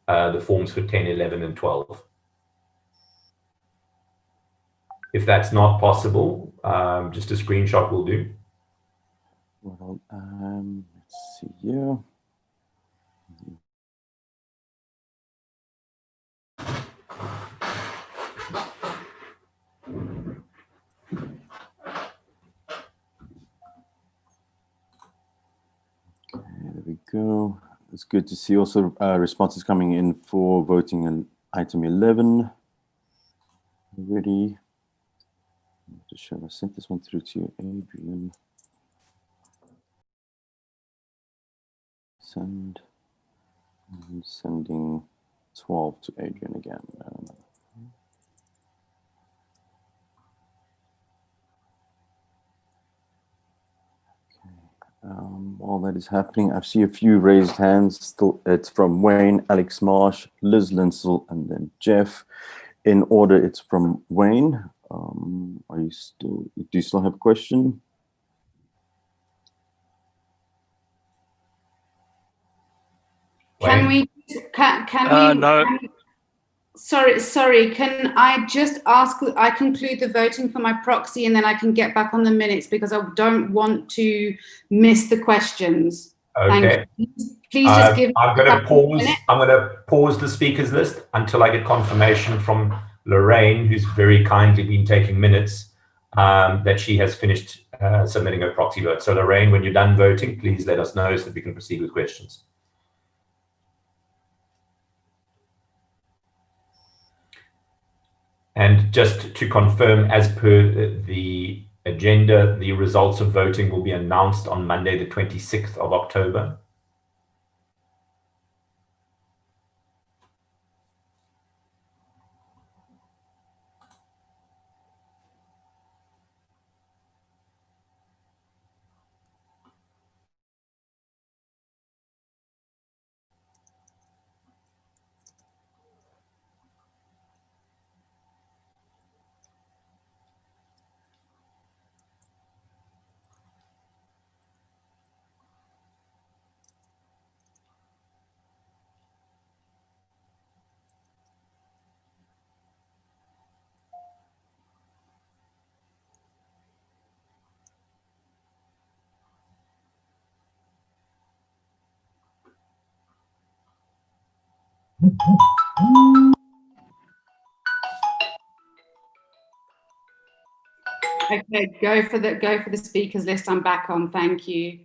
the forms for 10, 11, and 12? If that's not possible, just a screenshot will do. Well, let's see here. There we go. It's good to see also responses coming in for voting on item 11 already. Just show I sent this one through to you, Adrian. Sending 12 to Adrian again. While that is happening, I see a few raised hands. Still, it's from Wayne, Alex Marsh, Liz Linsell, and then Jeff. In order, it's from Wayne. Do you still have a question? Can we? No. Sorry. Can I just ask? I conclude the voting for my proxy, and then I can get back on the minutes because I don't want to miss the questions. Okay. Thank you. Please just give. I'm going to pause the speakers list until I get confirmation from Lorraine, who's very kindly been taking minutes, that she has finished submitting her proxy vote. So Lorraine, when you're done voting, please let us know so that we can proceed with questions. And just to confirm, as per the agenda, the results of voting will be announced on Monday, the 26th of October. Okay, go for the speakers list. I'm back on. Thank you.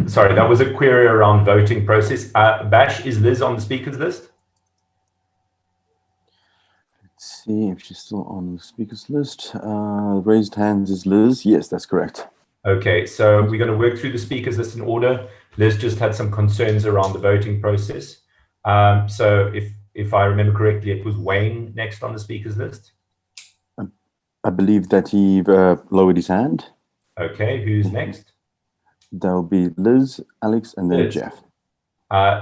Sorry, that was a query around voting process. Bash, is Liz on the speakers list? Let's see if she's still on the speakers list. Raised hands is Liz. Yes, that's correct. Okay, so we're going to work through the speakers list in order. Liz just had some concerns around the voting process. So if I remember correctly, it was Wayne next on the speakers list. I believe that he lowered his hand. Okay, who's next? There'll be Liz, Alex, and then Liz. Jeff.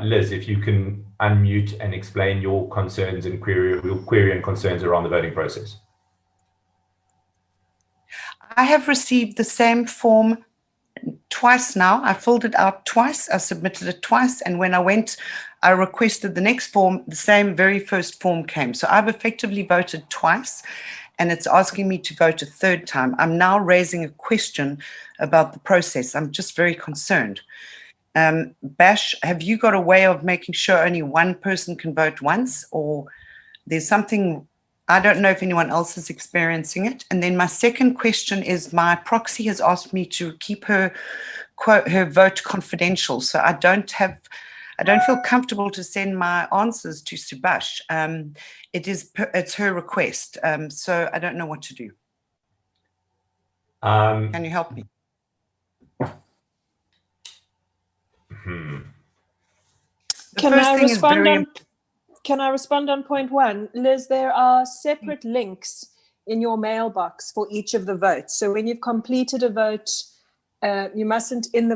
Liz, if you can unmute and explain your concerns and query and concerns around the voting process. I have received the same form twice now. I filled it out twice. I submitted it twice. And when I went, I requested the next form, the same very first form came. So I've effectively voted twice, and it's asking me to vote a third time. I'm now raising a question about the process. I'm just very concerned. Bash, have you got a way of making sure only one person can vote once, or there's something, I don't know if anyone else is experiencing it? And then my second question is, my proxy has asked me to keep her vote confidential. So I don't feel comfortable to send my answers to Subash. It's her request. So I don't know what to do. Can you help me? Can I respond on point one? Liz, there are separate links in your mailbox for each of the votes. So when you've completed a vote, you mustn't in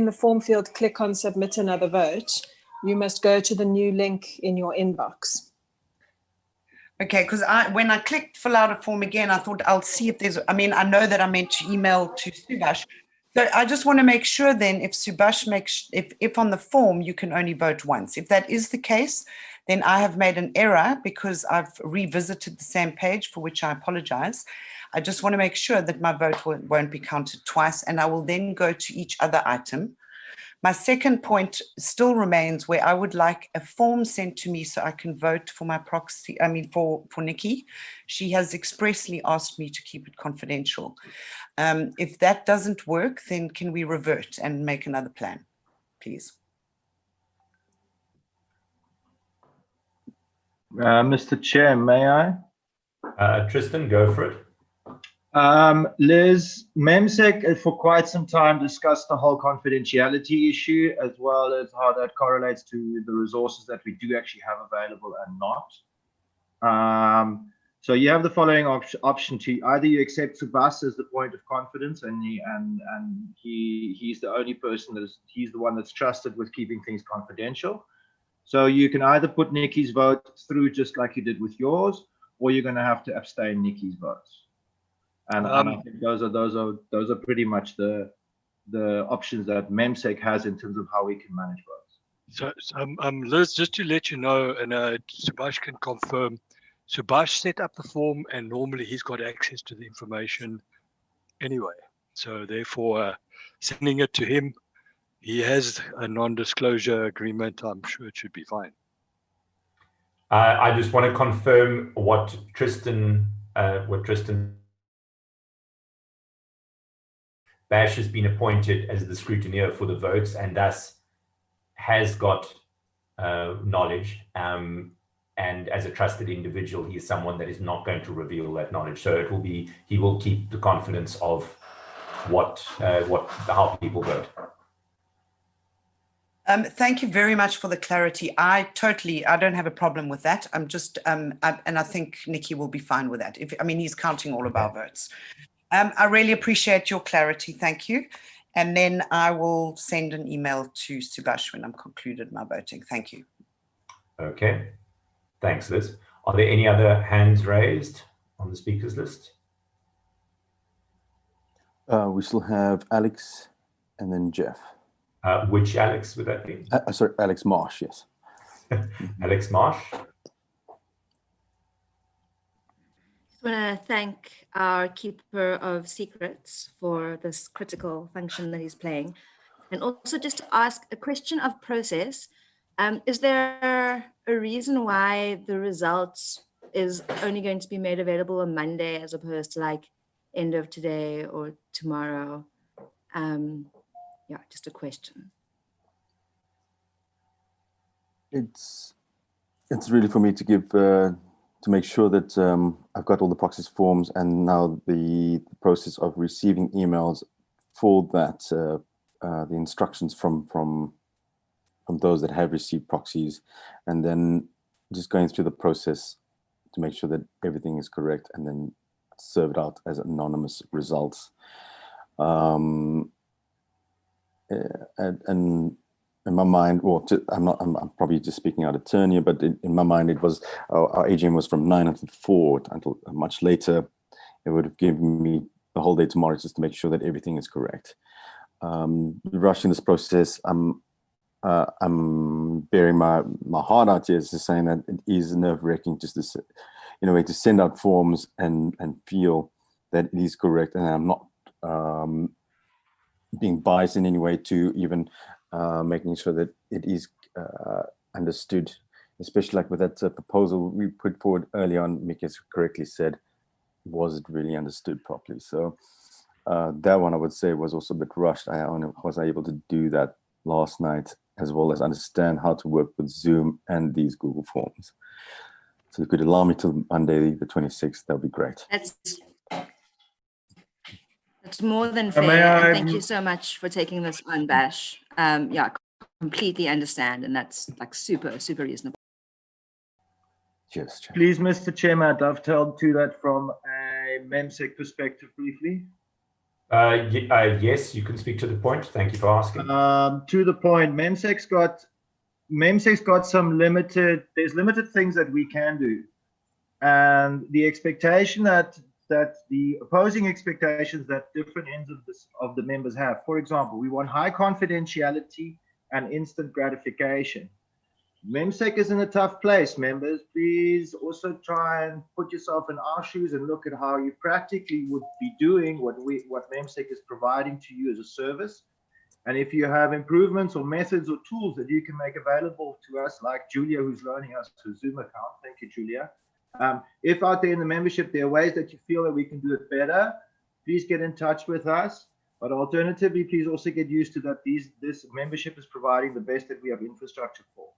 the form field click on submit another vote. You must go to the new link in your inbox. Okay, because when I clicked fill out a form again, I thought I'll see if there's, I mean, I know that I meant to email to Subash. So I just want to make sure then if Subash makes, if on the form you can only vote once. If that is the case, then I have made an error because I've revisited the same page, for which I apologize. I just want to make sure that my vote won't be counted twice, and I will then go to each other item. My second point still remains, where I would like a form sent to me so I can vote for my proxy, for Nikki. She has expressly asked me to keep it confidential. If that doesn't work, then can we revert and make another plan, please? Mr. Chair, may I? Tristan, go for it. Liz, MEMSEC for quite some time discussed the whole confidentiality issue, as well as how that correlates to the resources that we do actually have available and not. So you have the following option to either you accept Subas as the point of confidence, and he's the only person he's the one that's trusted with keeping things confidential. So you can either put Nikki's vote through just like you did with yours, or you're going to have to abstain Nikki's votes. And I think those are pretty much the options that MEMSEC has in terms of how we can manage votes. So Liz, just to let you know, and Subash can confirm, Subash set up the form, and normally he's got access to the information anyway. So therefore, sending it to him, he has a non-disclosure agreement. I'm sure it should be fine. I just want to confirm what Tristan Bash has been appointed as the scrutineer for the votes, and thus has got knowledge. And as a trusted individual, he is someone that is not going to reveal that knowledge. So it will be, he will keep the confidence of how people vote. Thank you very much for the clarity. I don't have a problem with that. I'm just, and I think Nikki will be fine with that. He's counting all of our votes. I really appreciate your clarity. Thank you. And then I will send an email to Subhash when I'm concluded my voting. Thank you. Okay. Thanks, Liz. Are there any other hands raised on the speakers list? We still have Alex and then Jeff. Which Alex would that be? Sorry, Alex Marsh, yes. Alex Marsh. I want to thank our keeper of secrets for this critical function that he's playing. And also just to ask a question of process. Is there a reason why the results is only going to be made available on Monday as opposed to like end of today or tomorrow? Yeah, just a question. It's really for me to give to make sure that I've got all the proxies forms, and now the process of receiving emails for that, the instructions from those that have received proxies, and then just going through the process to make sure that everything is correct, and then serve it out as anonymous results. And in my mind, I'm probably just speaking out of turn here, but in my mind, it was our AGM was from 9 until 4 until much later. It would have given me the whole day tomorrow just to make sure that everything is correct. Rushing this process, I'm bearing my heart out here, just saying that it is nerve-wracking just to, in a way, to send out forms and feel that it is correct, and I'm not being biased in any way to even making sure that it is understood, especially like with that proposal we put forward early on. Mick has correctly said, was it really understood properly? So that one I would say was also a bit rushed. I only was able to do that last night, as well as understand how to work with Zoom and these Google Forms. So you could allow me till Monday the 26th, that would be great. That's more than fair. And thank you so much for taking this on, Bash. Yeah, completely understand. And that's like super, super reasonable. Cheers. Please, Mr. Chairman, I dovetailed to that from a MEMSEC perspective briefly. Yes, you can speak to the point. Thank you for asking. To the point, MEMSEC's got some there's limited things that we can do. And the expectation that the opposing expectations that different ends of the members have. For example, we want high confidentiality and instant gratification. MEMSEC is in a tough place, members. Please also try and put yourself in our shoes and look at how you practically would be doing what MEMSEC is providing to you as a service. And if you have improvements or methods or tools that you can make available to us, like Julia, who's loaning us her Zoom account. Thank you, Julia. If out there in the membership, there are ways that you feel that we can do it better, please get in touch with us. But alternatively, please also get used to that this membership is providing the best that we have infrastructure for,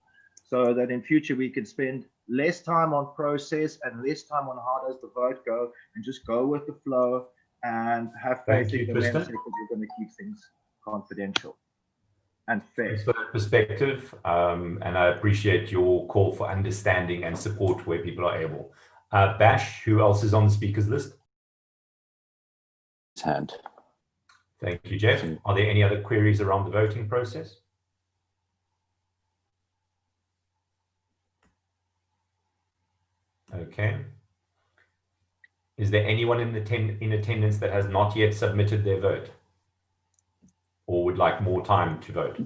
so that in future we can spend less time on process and less time on how does the vote go, and just go with the flow and have faith in the membership that we're going to keep things confidential and fair. Thanks for that perspective, and I appreciate your call for understanding and support where people are able. Bash, who else is on the speakers list? Hand. Thank you, Jeff. Are there any other queries around the voting process? Okay. Is there anyone in attendance that has not yet submitted their vote or would like more time to vote?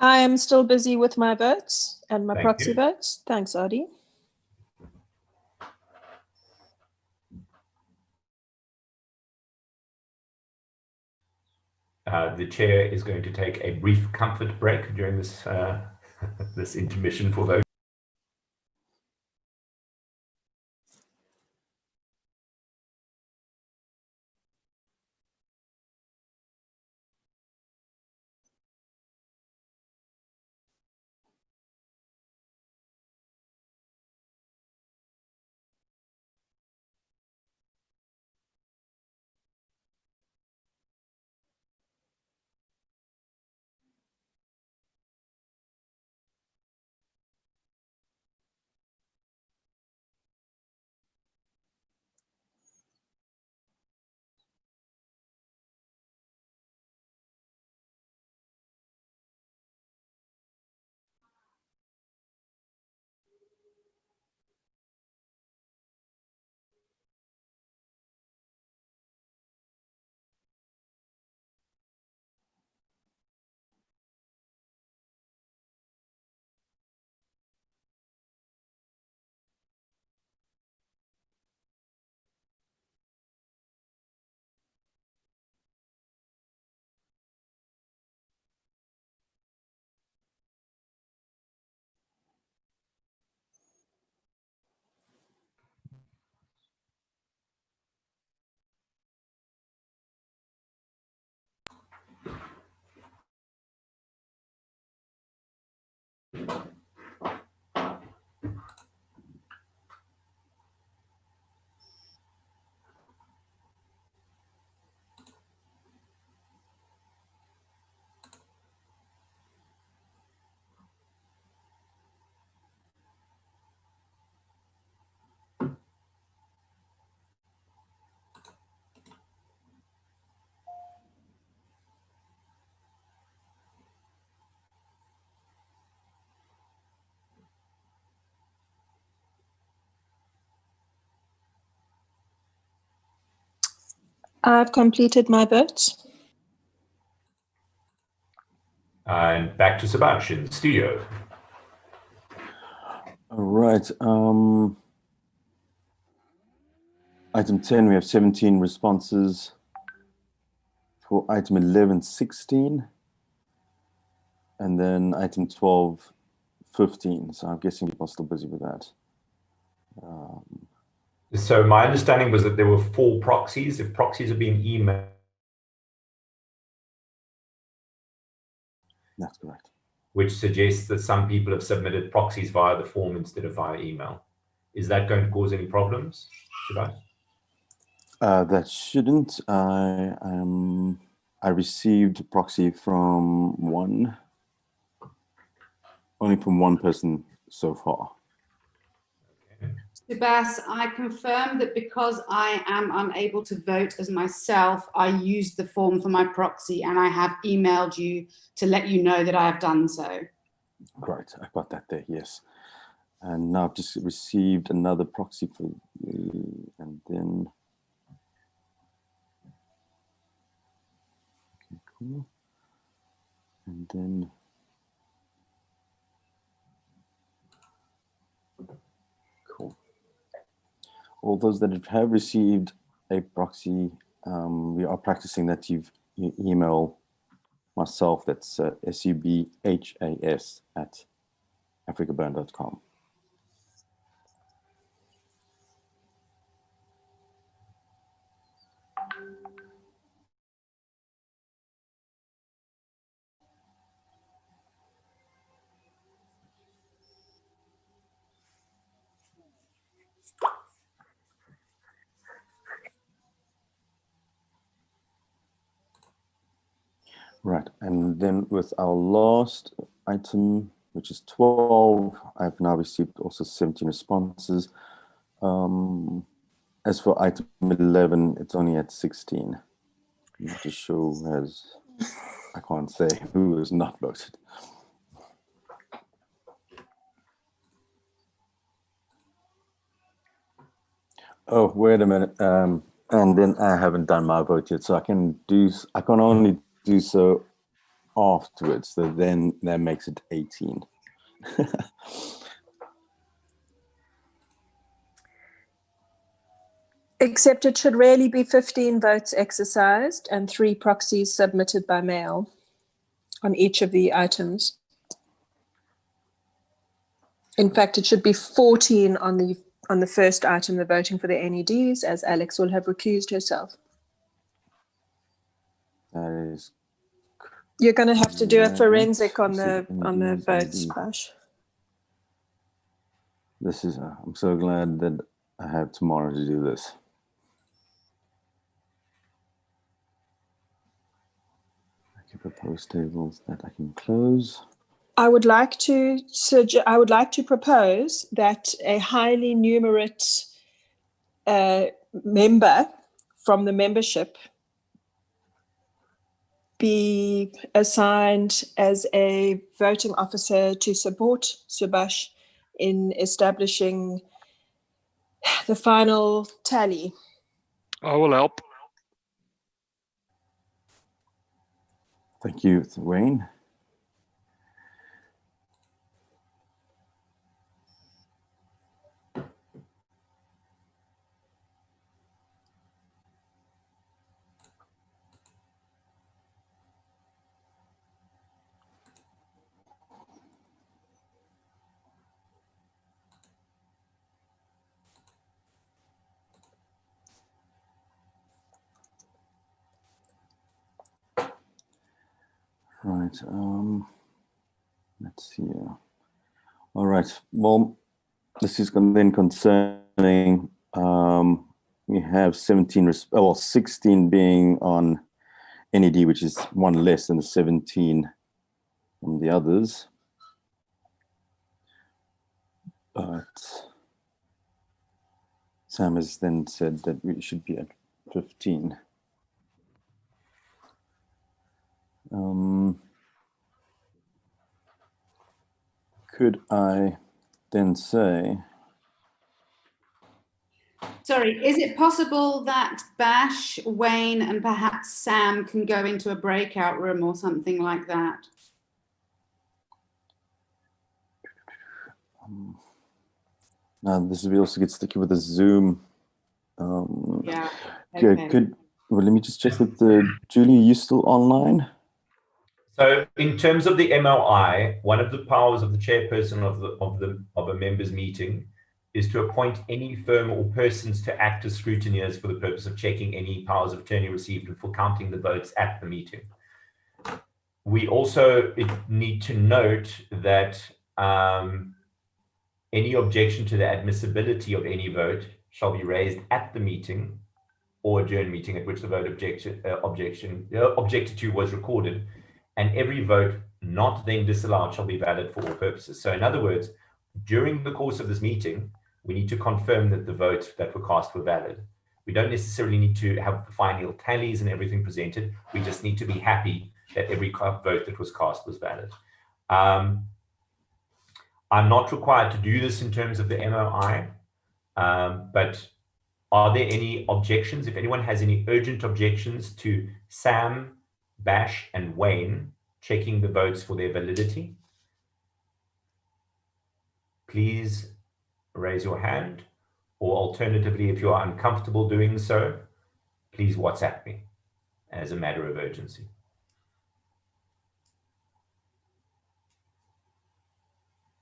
I am still busy with my votes and my Thank proxy you. votes. Thanks, Adi. The chair is going to take a brief comfort break during this this intermission for voting. I've completed my votes. And back to Sebastian, studio. All right. Item 10, we have 17 responses. For item 11, 16. And then item 12, 15. So I'm guessing people are still busy with that. So my understanding was that there were 4 proxies. If proxies are being emailed. That's correct. Which suggests that some people have submitted proxies via the form instead of via email. Is that going to cause any problems? Should I? That shouldn't. I received a proxy from only from one person so far. Subas, I confirm that because I am unable to vote as myself, I used the form for my proxy and I have emailed you to let you know that I have done so. Right, I got that there, yes. And now I've just received another proxy for you, and then... Okay, cool. And then... Cool. All those that have received a proxy, we are practicing that you email myself, that's subhas@afrikaburn.com. Right, and then with our last item, which is 12, I've now received also 17 responses. As for item 11, it's only at 16. I'm not too sure who has, I can't say who has not voted. Oh, wait a minute. And then I haven't done my vote yet, so I can only do so afterwards. So then that makes it 18. Except it should really be 15 votes exercised and 3 proxies submitted by mail on each of the items. In fact, it should be 14 on the first item, the voting for the NEDs, as Alex will have recused herself. That is. You're going to have to do a forensic on the votes, Bash. This is. I'm so glad that I have tomorrow to do this. Proposed tables that I can close. I would like to propose that a highly numerate member from the membership be assigned as a voting officer to support Subash in establishing the final tally. I will help. Thank you, Wayne. Right, let's see. All right, well, this is then concerning, we have 16 being on NED, which is one less than the 17 from the others. But Sam has then said that we should be at 15. Could I then say Sorry, is it possible that Bash, Wayne, and perhaps Sam can go into a breakout room or something like that? Now this will also get sticky with the Zoom. Yeah. Okay. Well, let me just check with Julie. Are you still online? So, in terms of the MOI, one of the powers of the chairperson of a members' meeting is to appoint any firm or persons to act as scrutineers for the purpose of checking any powers of attorney received and for counting the votes at the meeting. We also need to note that any objection to the admissibility of any vote shall be raised at the meeting or adjourned meeting at which the vote objected to was recorded, and every vote not then disallowed shall be valid for all purposes. So in other words, during the course of this meeting, we need to confirm that the votes that were cast were valid. We don't necessarily need to have the final tallies and everything presented. We just need to be happy that every vote that was cast was valid. I'm not required to do this in terms of the MOI, but are there any objections? If anyone has any urgent objections to Sam, Bash, and Wayne checking the votes for their validity, please raise your hand, or alternatively, if you are uncomfortable doing so, please WhatsApp me as a matter of urgency.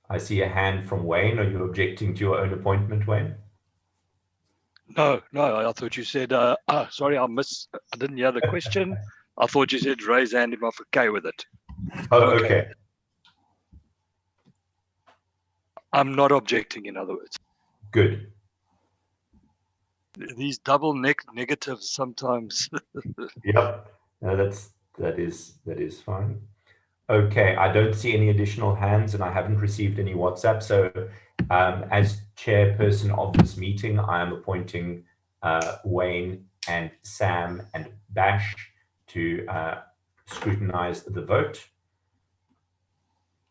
I see a hand from Wayne. Are you objecting to your own appointment, Wayne? No, I thought you said, sorry, I didn't hear the question. I thought you said raise hand if I'm okay with it. Oh, okay. I'm not objecting, in other words. Good. These double negatives sometimes. Yep. No, that is fine. Okay, I don't see any additional hands and I haven't received any WhatsApp. So as chairperson of this meeting, I am appointing Wayne and Sam and Bash to scrutinize the vote,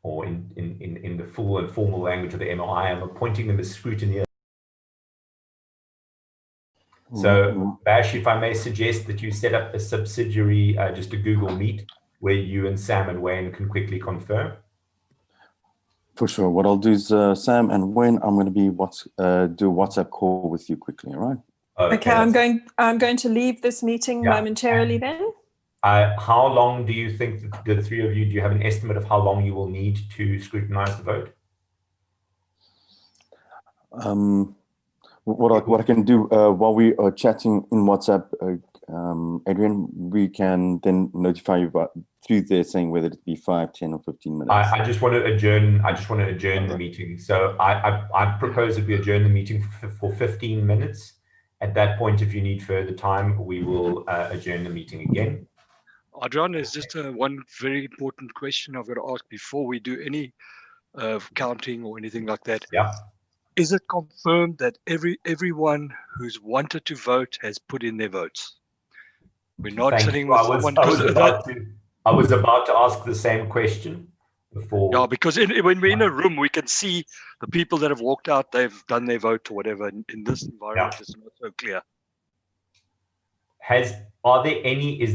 or in the full and formal language of the MOI, I'm appointing them as scrutineers. So Bash, if I may suggest that you set up a subsidiary, just a Google Meet, where you and Sam and Wayne can quickly confirm. For sure. What I'll do is, Sam and Wayne, I'm going to be do a WhatsApp call with you quickly. All right. Okay. I'm going to leave this meeting momentarily then. How long do you think the three of you, do you have an estimate of how long you will need to scrutinize the vote? What I can do while we are chatting in WhatsApp, Adrian, we can then notify you through there saying whether it be 5, 10, or 15 minutes. I just want to adjourn. I just want to adjourn the meeting. So I propose that we adjourn the meeting for 15 minutes. At that point, if you need further time, we will adjourn the meeting again. Adrian, there's just one very important question I've got to ask before we do any counting or anything like that. Yeah. Is it confirmed that everyone who's wanted to vote has put in their votes? We're not sitting with someone. I was about to ask the same question before. Yeah, because when we're in a room, we can see the people that have walked out, they've done their vote or whatever. In this environment, it's not so clear. Is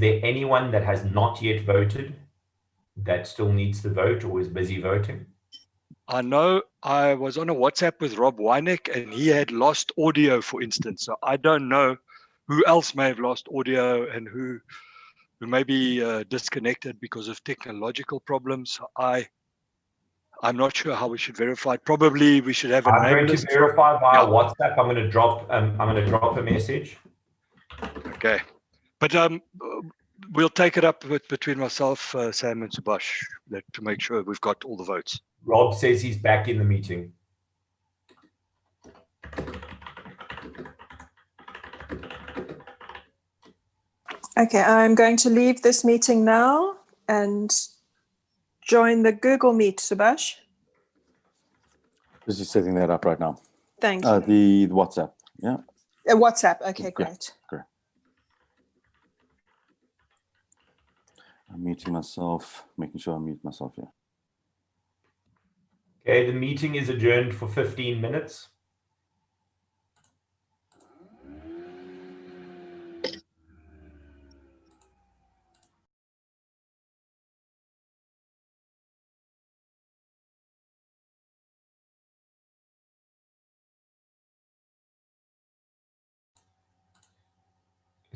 there anyone that has not yet voted that still needs to vote or is busy voting? I know I was on a WhatsApp with Rob Wynick and he had lost audio, for instance. So I don't know who else may have lost audio and who may be disconnected because of technological problems. I'm not sure how we should verify it. Probably we should have a I'm name going list. to verify via WhatsApp. I'm going to drop a message. Okay, but we'll take it up between myself, Sam, and Subhash to make sure we've got all the votes. Rob says he's back in the meeting. Okay, I'm going to leave this meeting now and join the Google Meet, Subhash. Just setting that up right now. Thank you. The WhatsApp, yeah. WhatsApp, okay, great. Yeah, great. I'm muting myself, making sure I mute myself here. Okay, the meeting is adjourned for 15 minutes.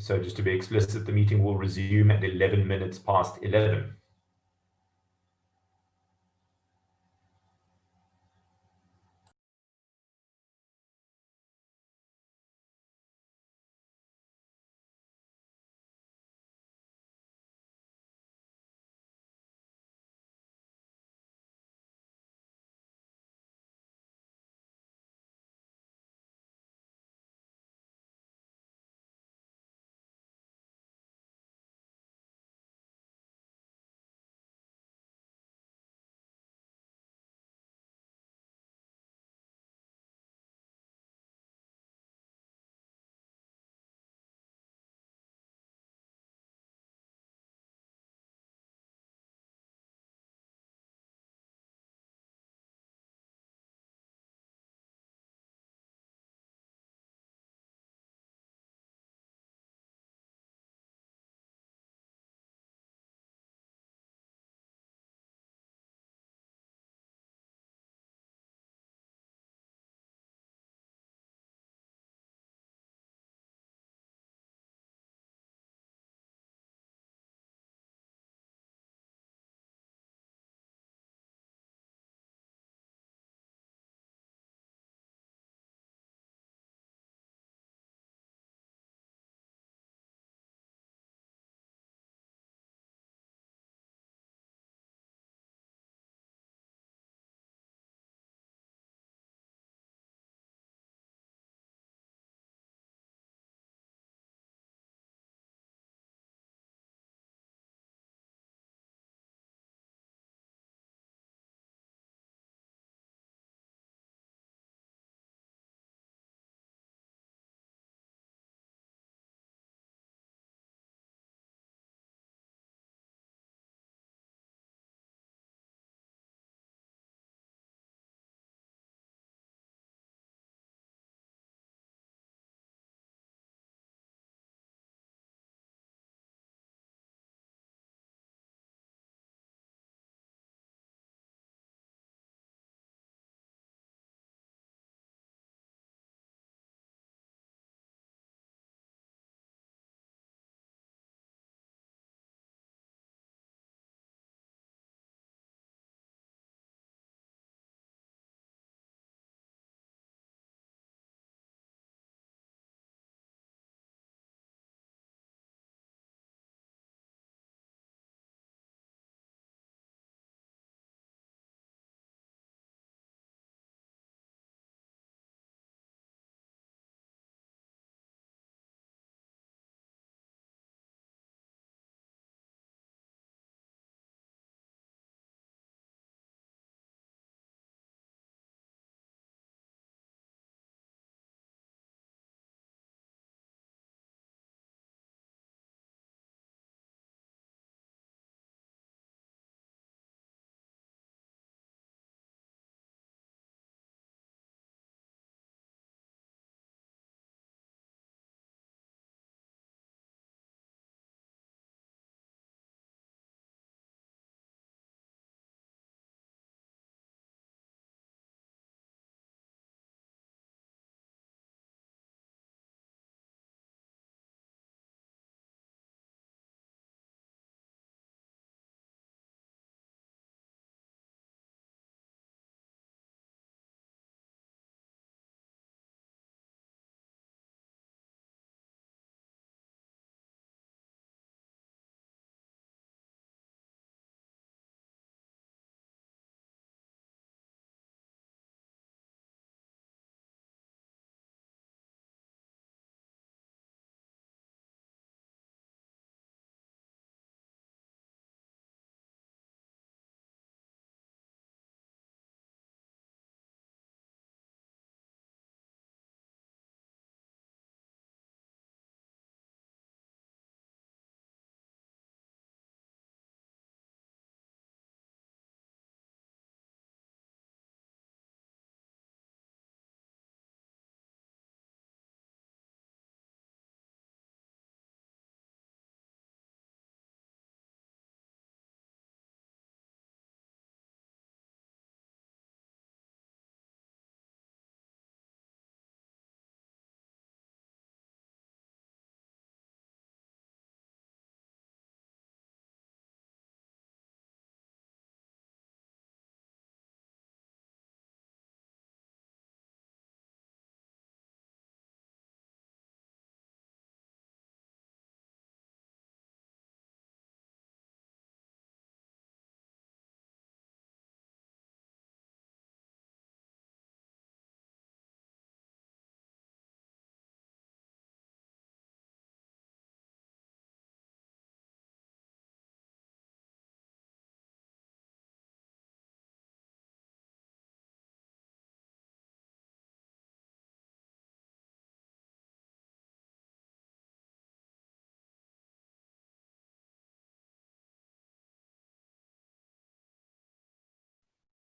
So just to be explicit, the meeting will resume at 11 minutes past 11.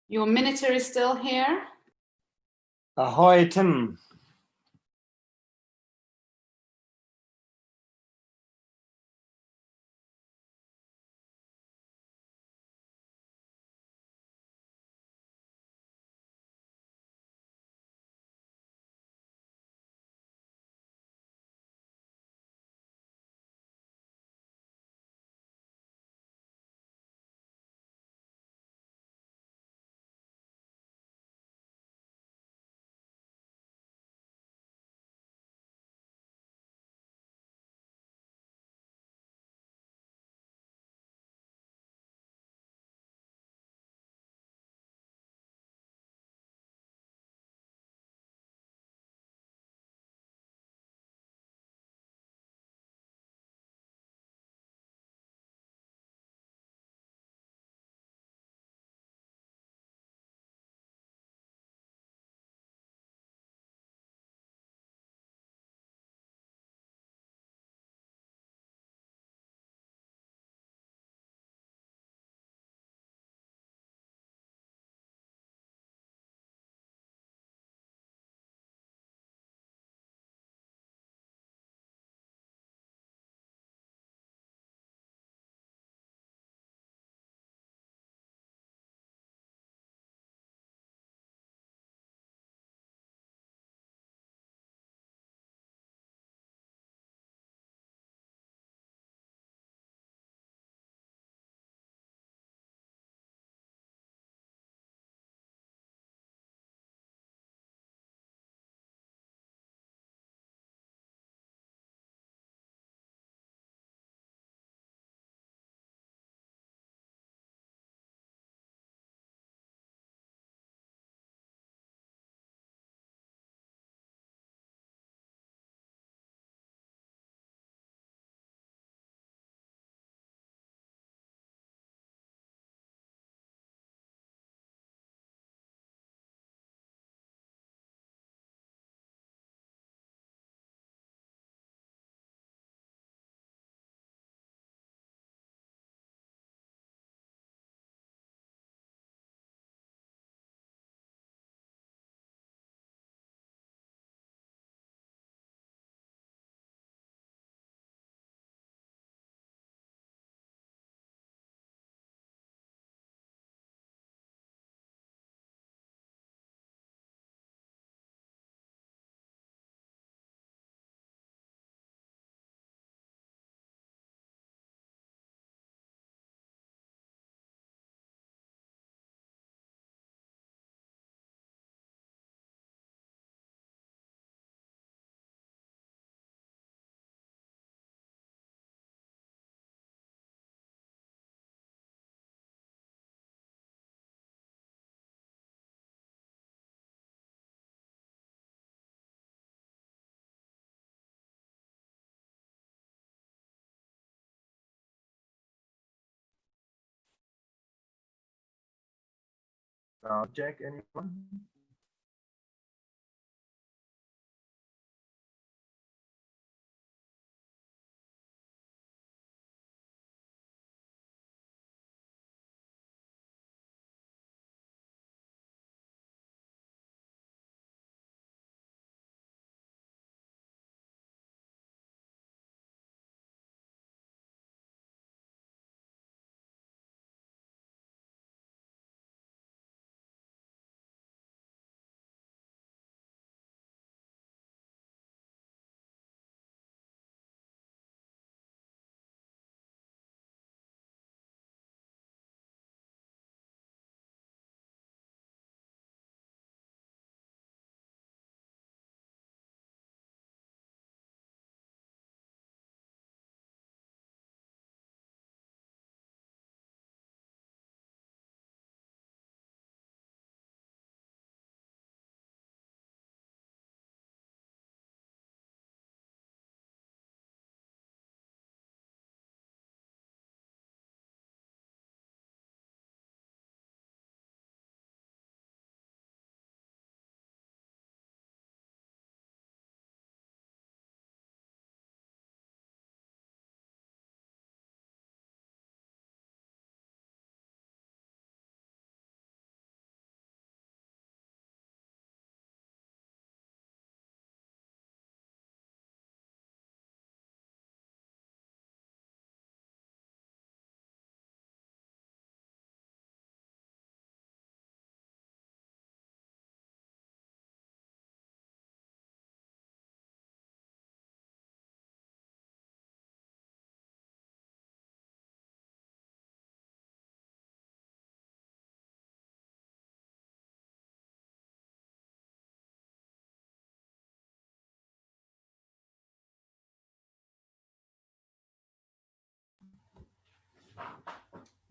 Your Minotaur is still here. Ahoy, Tim. Jack, anyone?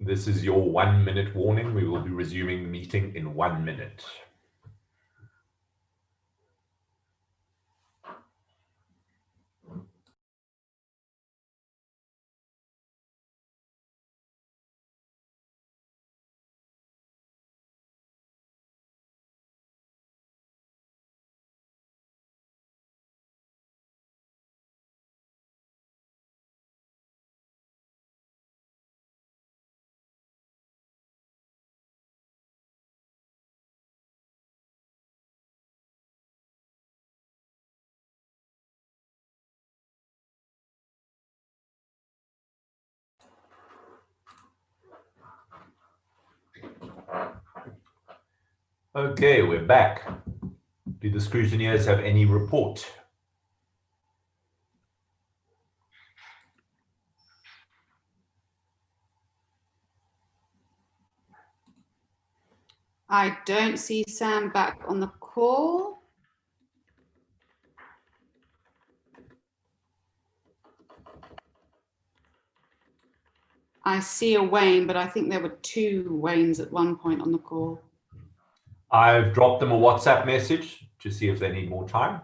This is your 1 minute warning. We will be resuming the meeting in 1 minute. Okay, we're back. Do the scrutineers have any report? I don't see Sam back on the call. I see a Wayne, but I think there were 2 Waynes at one point on the call. I've dropped them a WhatsApp message to see if they need more time.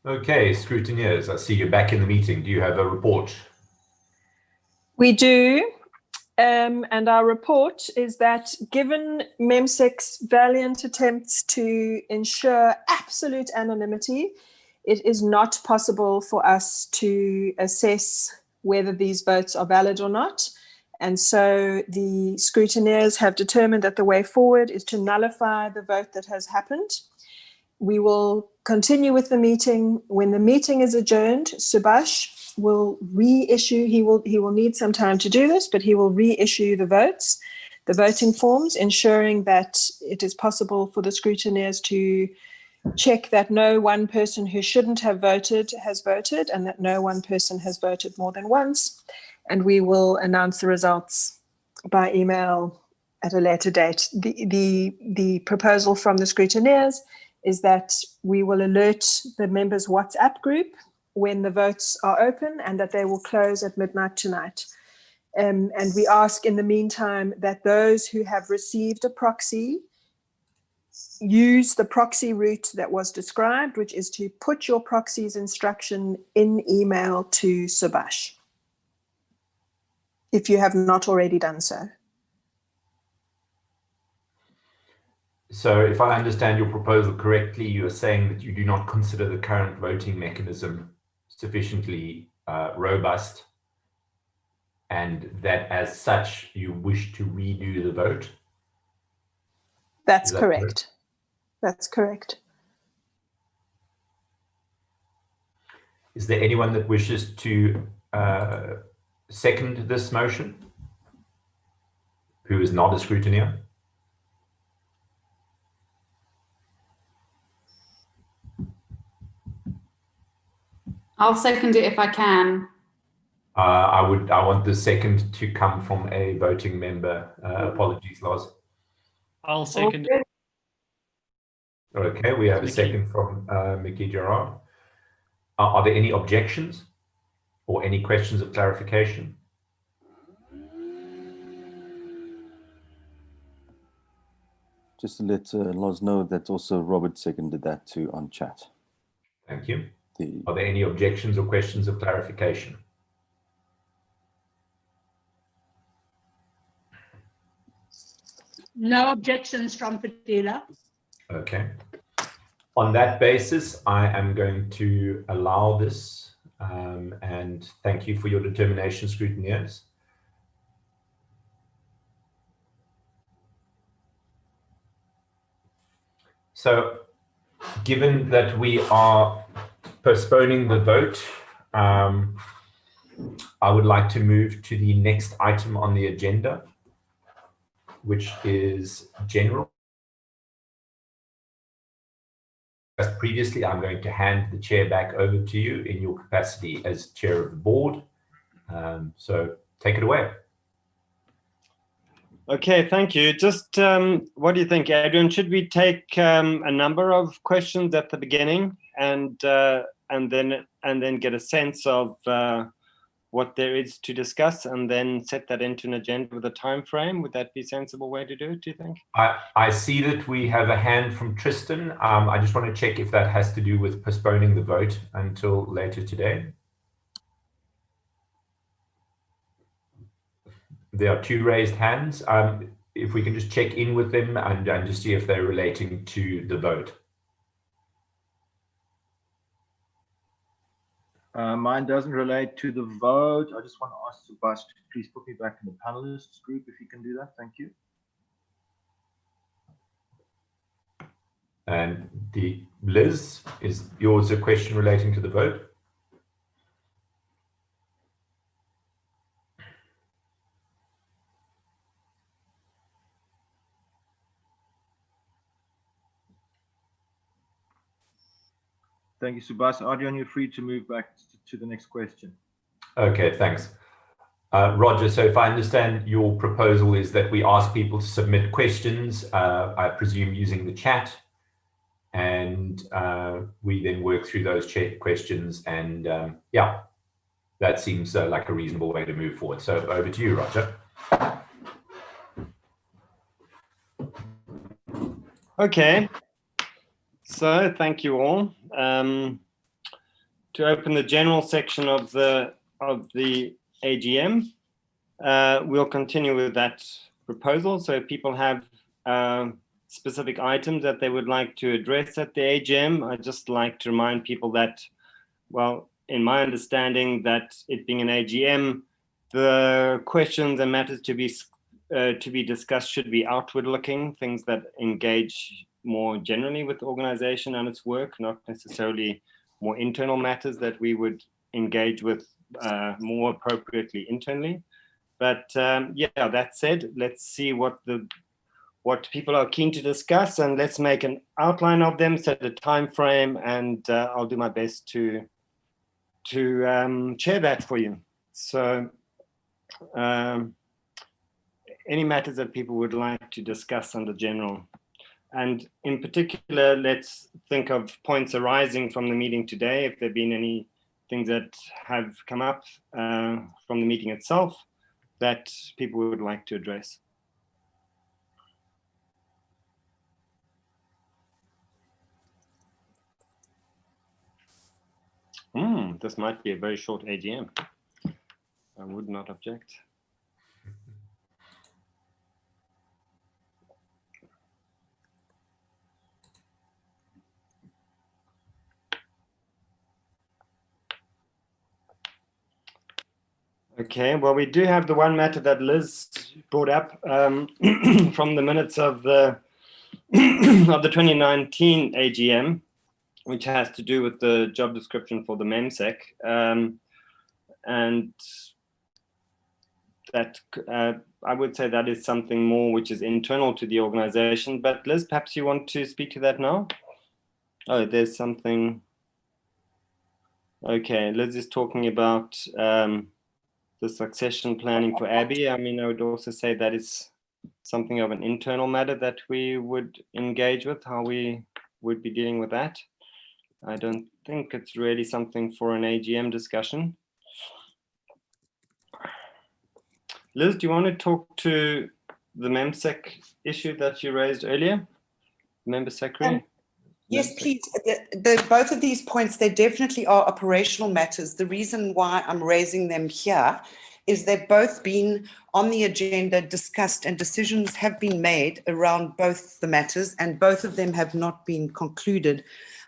Okay, scrutineers, I see you're back in the meeting. Do you have a report? We do. And our report is that given MEMSEC's valiant attempts to ensure absolute anonymity, it is not possible for us to assess whether these votes are valid or not. And so the scrutineers have determined that the way forward is to nullify the vote that has happened. We will continue with the meeting. When the meeting is adjourned, Subhash will reissue, he will need some time to do this, but he will reissue the votes, the voting forms, ensuring that it is possible for the scrutineers to check that no one person who shouldn't have voted has voted and that no one person has voted more than once. And we will announce the results by email at a later date. The proposal from the scrutineers is that we will alert the members' WhatsApp group when the votes are open and that they will close at midnight tonight. And we ask in the meantime that those who have received a proxy use the proxy route that was described, which is to put your proxy's instruction in email to Subhash, if you have not already done so. So if I understand your proposal correctly, you are saying that you do not consider the current voting mechanism sufficiently robust, and that as such you wish to redo the vote? That's correct. That's correct. Is there anyone that wishes to second this motion who is not a scrutineer? I'll second it if I can. I want the second to come from a voting member. Apologies, Lars. I'll second it. Okay, we have a second from Mickey Gerard. Are there any objections or any questions of clarification? Just to let Loz know that also Robert seconded that too on chat. Thank you. Are there any objections or questions of clarification? No objections from Fadila. Okay. On that basis, I am going to allow this, and thank you for your determination, scrutineers. So, given that we are postponing the vote, I would like to move to the next item on the agenda, which is general. As previously, I'm going to hand the chair back over to you in your capacity as chair of the board. So take it away. Okay, thank you. Just what do you think, Adrian? Should we take a number of questions at the beginning and then get a sense of what there is to discuss, and then set that into an agenda with a time frame? Would that be a sensible way to do it, do you think? I see that we have a hand from Tristan. I just want to check if that has to do with postponing the vote until later today. There are two raised hands. If we can just check in with them and just see if they're relating to the vote. Mine doesn't relate to the vote. I just want to ask Subhash to please put me back in the panelists group if you can do that. Thank you. And Liz, is yours a question relating to the vote? Thank you, Subhash. Adrian, you're free to move back to the next question. Okay, thanks. Roger, so if I understand your proposal is that we ask people to submit questions, I presume using the chat, and we then work through those chat questions, and yeah, that seems like a reasonable way to move forward. So over to you, Roger. Okay, so thank you all. To open the general section of the AGM, we'll continue with that proposal. So if people have specific items that they would like to address at the AGM, I'd just like to remind people that, well, in my understanding, that it being an AGM, the questions and matters to be discussed should be outward-looking, things that engage more generally with the organization and its work, not necessarily more internal matters that we would engage with more appropriately internally. But yeah, that said, let's see what people are keen to discuss, and let's make an outline of them, set a time frame, and I'll do my best to chair that for you. So any matters that people would like to discuss under general. And in particular, let's think of points arising from the meeting today, if there have been any things that have come up from the meeting itself that people would like to address. This might be a very short AGM. I would not object. Okay, well, we do have the one matter that Liz brought up from the minutes of the 2019 AGM, which has to do with the job description for the MEMSEC. And that I would say that is something more which is internal to the organization. But Liz, perhaps you want to speak to that now? Oh, there's something. Okay, Liz is talking about the succession planning for Abby. I mean, I would also say that is something of an internal matter that we would engage with, how we would be dealing with that. I don't think it's really something for an AGM discussion. Liz, do you want to talk to the MEMSEC issue that you raised earlier? Member Secretary? Yes, please. Both of these points, they definitely are operational matters. The reason why I'm raising them here is they've both been on the agenda, discussed, and decisions have been made around both the matters, and both of them have not been concluded.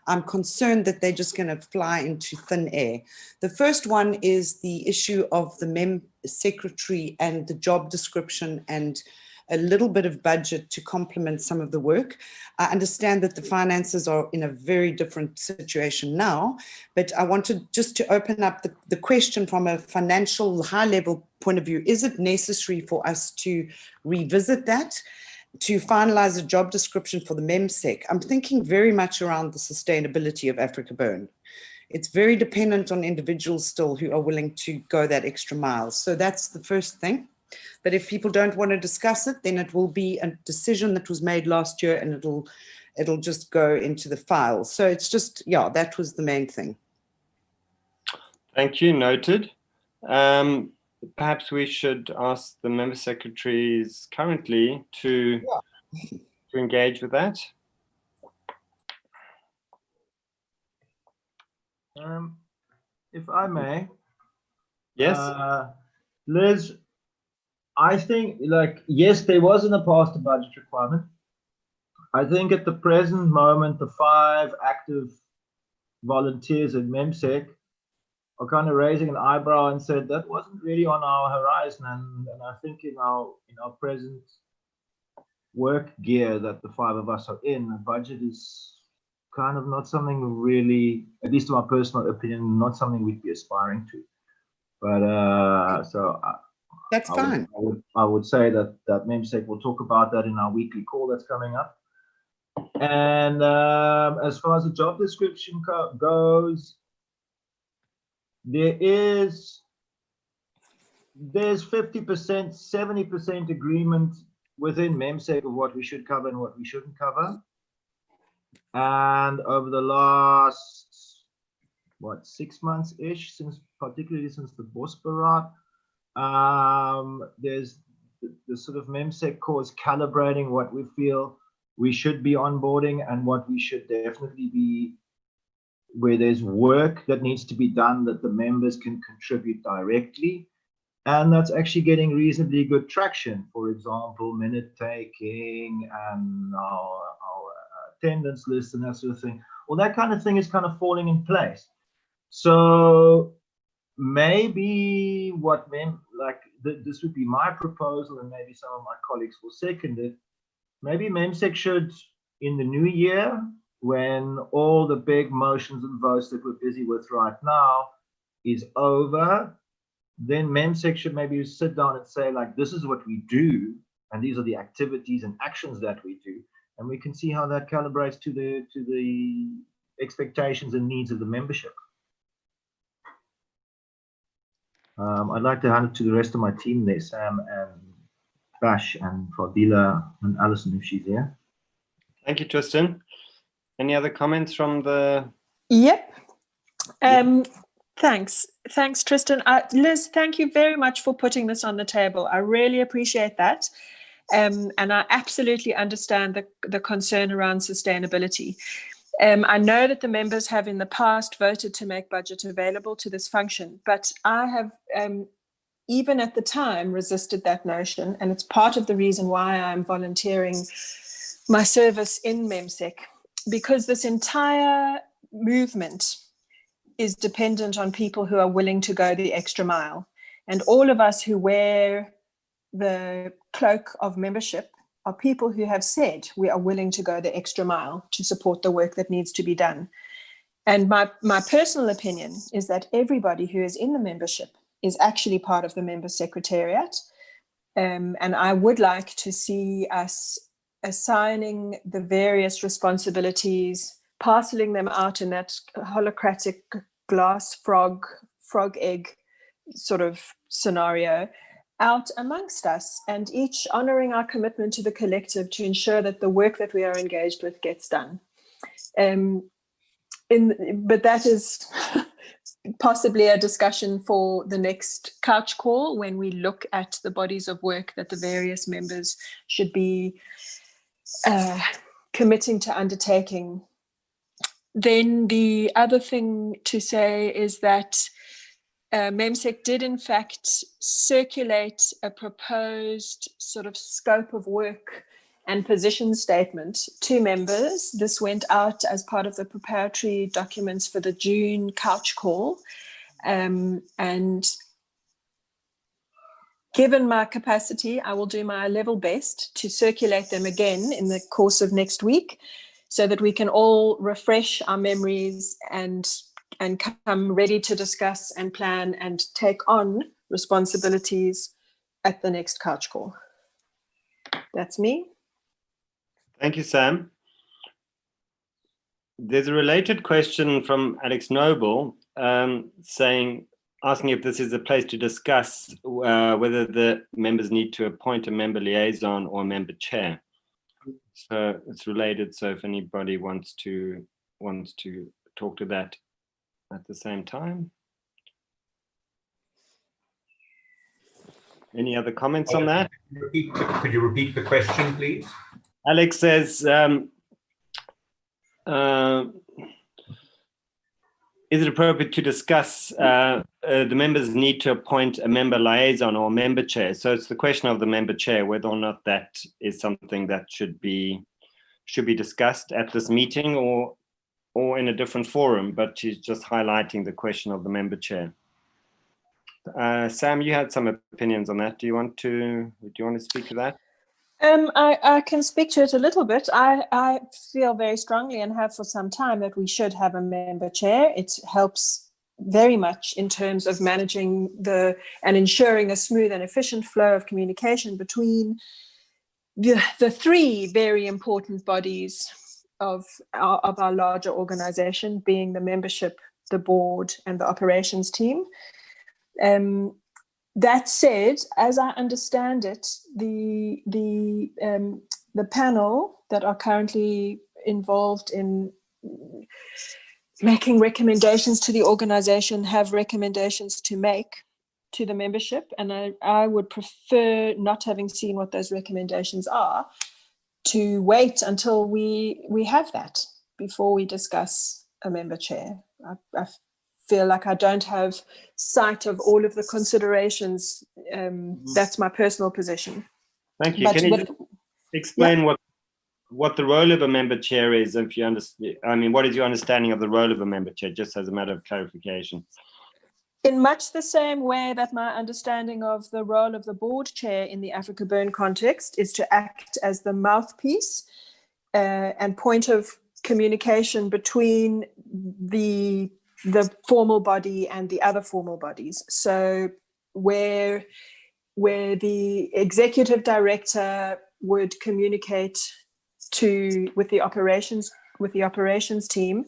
I'm concerned that they're just going to fly into thin air. The first one is the issue of the MEM secretary and the job description and a little bit of budget to complement some of the work. I understand that the finances are in a very different situation now, but I wanted just to open up the question from a financial high-level point of view. Is it necessary for us to revisit that, to finalize a job description for the MEMSEC? I'm thinking very much around the sustainability of AfrikaBurn. It's very dependent on individuals still who are willing to go that extra mile. So that's the first thing. But if people don't want to discuss it, then it will be a decision that was made last year and it'll just go into the file. So it's just, yeah, that was the main thing. Thank you, noted. Perhaps we should ask the member secretaries currently to engage with that. If I may. Yes. Liz, I think, like, yes, there was in the past a budget requirement. I think at the present moment, the 5 active volunteers at MEMSEC are kind of raising an eyebrow and said that wasn't really on our horizon. And I think in our present work gear that the 5 of us are in, the budget is kind of not something really, at least in my personal opinion, not something we'd be aspiring to. But so that's fine. I would say that MEMSEC will talk about that in our weekly call that's coming up. And as far as the job description goes, there's 50%, 70% agreement within MEMSEC of what we should cover and what we shouldn't cover. And over the last, what, 6 months-ish, particularly since the Bosberaad, there's the sort of MEMSEC course calibrating what we feel we should be onboarding and what we should definitely be, where there's work that needs to be done that the members can contribute directly. And that's actually getting reasonably good traction. For example, minute taking and our attendance list and that sort of thing. Well, that kind of thing is kind of falling in place. So maybe this would be my proposal, and maybe some of my colleagues will second it. Maybe MEMSEC should, in the new year, when all the big motions and votes that we're busy with right now is over, then MEMSEC should maybe sit down and say, like, this is what we do, and these are the activities and actions that we do, and we can see how that calibrates to the expectations and needs of the membership. I'd like to hand it to the rest of my team there, Sam and Bash and Fadila and Alison, if she's here. Thank you, Tristan. Any other comments from the... Yep. Thanks, Tristan. Liz, thank you very much for putting this on the table. I really appreciate that. And I absolutely understand the concern around sustainability. I know that the members have in the past voted to make budget available to this function, but I have, even at the time, resisted that notion. And it's part of the reason why I'm volunteering my service in MEMSEC, because this entire movement is dependent on people who are willing to go the extra mile. And all of us who wear the cloak of membership are people who have said we are willing to go the extra mile to support the work that needs to be done. And my personal opinion is that everybody who is in the membership is actually part of the member secretariat. And I would like to see us assigning the various responsibilities, parceling them out in that holocratic glass frog egg sort of scenario out amongst us, and each honoring our commitment to the collective to ensure that the work that we are engaged with gets done. But that is possibly a discussion for the next couch call, when we look at the bodies of work that the various members should be committing to undertaking. Then the other thing to say is that MEMSEC did in fact circulate a proposed sort of scope of work and position statement to members. This went out as part of the preparatory documents for the June couch call. And given my capacity, I will do my level best to circulate them again in the course of next week so that we can all refresh our memories and come ready to discuss and plan and take on responsibilities at the next couch call. That's me. Thank you, Sam. There's a related question from Alex Noble asking if this is a place to discuss whether the members need to appoint a member liaison or a member chair. So it's related. So if anybody wants to talk to that at the same time. Any other comments on that? Could you repeat the question, please? Alex says, is it appropriate to discuss the members need to appoint a member liaison or member chair? So it's the question of the member chair, whether or not that is something that should be discussed at this meeting or in a different forum, but she's just highlighting the question of the member chair. Sam, you had some opinions on that. Do you want to speak to that? I can speak to it a little bit. I feel very strongly and have for some time that we should have a member chair. It helps very much in terms of managing and ensuring a smooth and efficient flow of communication between the three very important bodies of our larger organization, being the membership, the board, and the operations team. That said, as I understand it, the panel that are currently involved in making recommendations to the organization have recommendations to make to the membership, and I would prefer, not having seen what those recommendations are, to wait until we have that before we discuss a member chair. I feel like I don't have sight of all of the considerations. That's my personal position. Thank you. Can you explain what the role of a member chair is? If you understand, I mean, what is your understanding of the role of a member chair, just as a matter of clarification? In much the same way that my understanding of the role of the board chair in the AfrikaBurn context is to act as the mouthpiece and point of communication between the formal body and the other formal bodies. So where the executive director would communicate with the operations team,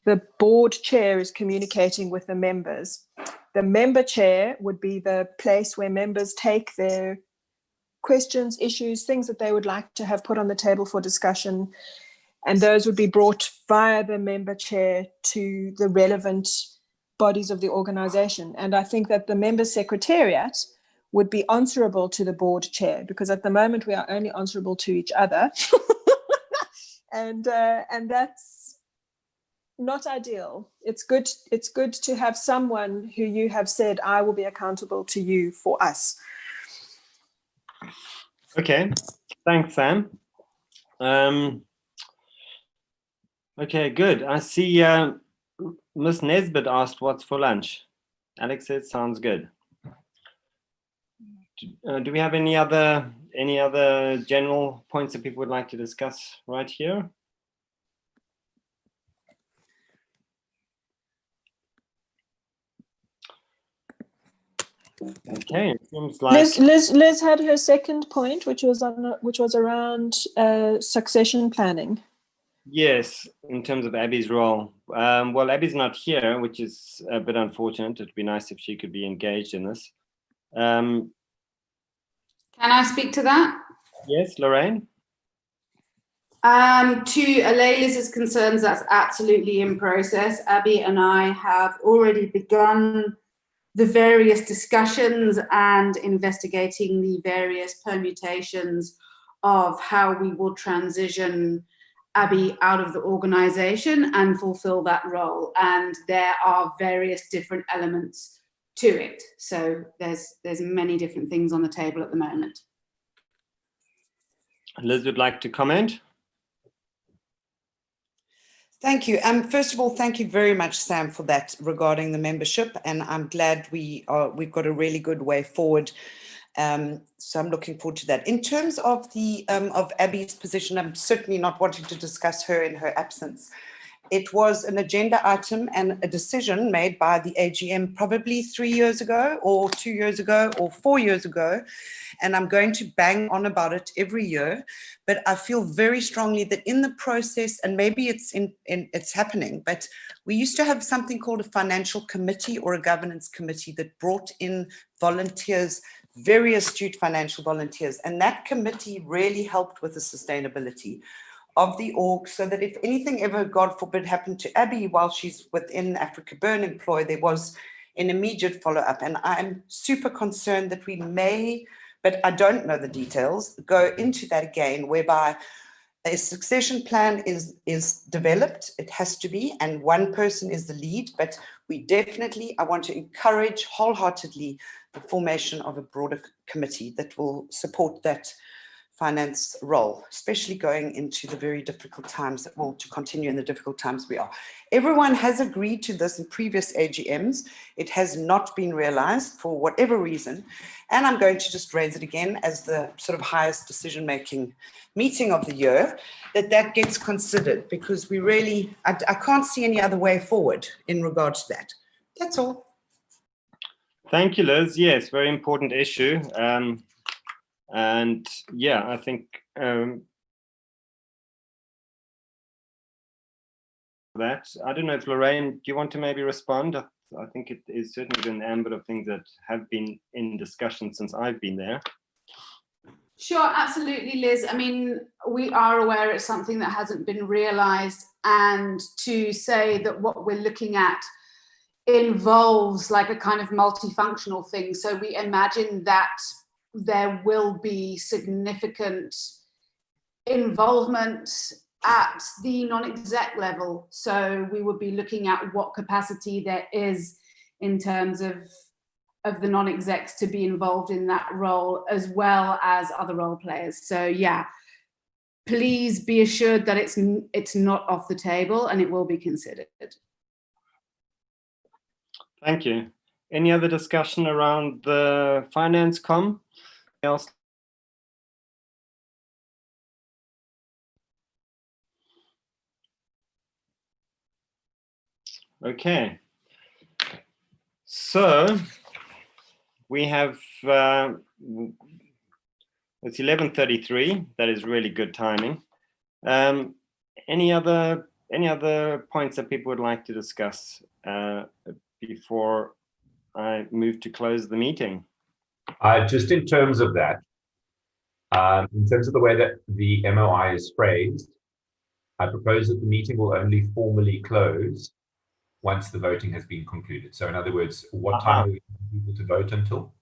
the board chair is communicating with the members. The member chair would be the place where members take their questions, issues, things that they would like to have put on the table for discussion, and those would be brought via the member chair to the relevant bodies of the organization. And I think that the member secretariat would be answerable to the board chair, because at the moment we are only answerable to each other. and that's not ideal. It's good to have someone who you have said, I will be accountable to you for us. Okay, thanks, Sam. Okay, good. I see Miss Nesbitt asked what's for lunch. Alex said sounds good. Do we have any other general points that people would like to discuss right here? Okay, it seems like Liz had her second point, which was around succession planning. Yes, in terms of Abby's role. Well, Abby's not here, which is a bit unfortunate. It'd be nice if she could be engaged in this. Can I speak to that? Yes, Lorraine? To allay Liz's concerns, that's absolutely in process. Abby and I have already begun the various discussions and investigating the various permutations of how we will transition Abby out of the organization and fulfill that role. And there are various different elements to it. So there's many different things on the table at the moment. Liz would like to comment. Thank you. First of all, thank you very much, Sam, for that regarding the membership. And I'm glad we've got a really good way forward. So I'm looking forward to that. In terms of of Abby's position, I'm certainly not wanting to discuss her in her absence. It was an agenda item and a decision made by the AGM probably 3 years ago or 2 years ago or 4 years ago. And I'm going to bang on about it every year. But I feel very strongly that in the process, and maybe it's happening, but we used to have something called a financial committee or a governance committee that brought in volunteers, very astute financial volunteers. And that committee really helped with the sustainability of the org, so that if anything ever, God forbid, happened to Abby while she's within AfrikaBurn employ, there was an immediate follow-up. And I'm super concerned that we may, but I don't know the details, go into that again, whereby a succession plan is developed. It has to be, and one person is the lead, but we definitely, I want to encourage wholeheartedly the formation of a broader committee that will support that finance role, especially going into the very difficult times, well, to continue in the difficult times we are. Everyone has agreed to this in previous AGMs. It has not been realized for whatever reason. And I'm going to just raise it again as the sort of highest decision-making meeting of the year, that gets considered, because we really, I can't see any other way forward in regards to that. That's all. Thank you, Liz. Yes, very important issue. And yeah, I think that, I don't know if Lorraine, do you want to maybe respond? I think it is certainly an ambit of things that have been in discussion since I've been there. Sure, absolutely, Liz. I mean, we are aware it's something that hasn't been realised, and to say that what we're looking at involves like a kind of multifunctional thing. So we imagine that there will be significant involvement at the non-exec level. So we would be looking at what capacity there is in terms of the non-execs to be involved in that role, as well as other role players. So yeah, please be assured that it's not off the table and it will be considered. Thank you. Any other discussion around the finance com? Else? Okay. So we have it's 11:33. That is really good timing. Any other points that people would like to discuss before I move to close the meeting? Just in terms of that, in terms of the way that the MOI is phrased, I propose that the meeting will only formally close once the voting has been concluded. So in other words, what time are we people to vote until?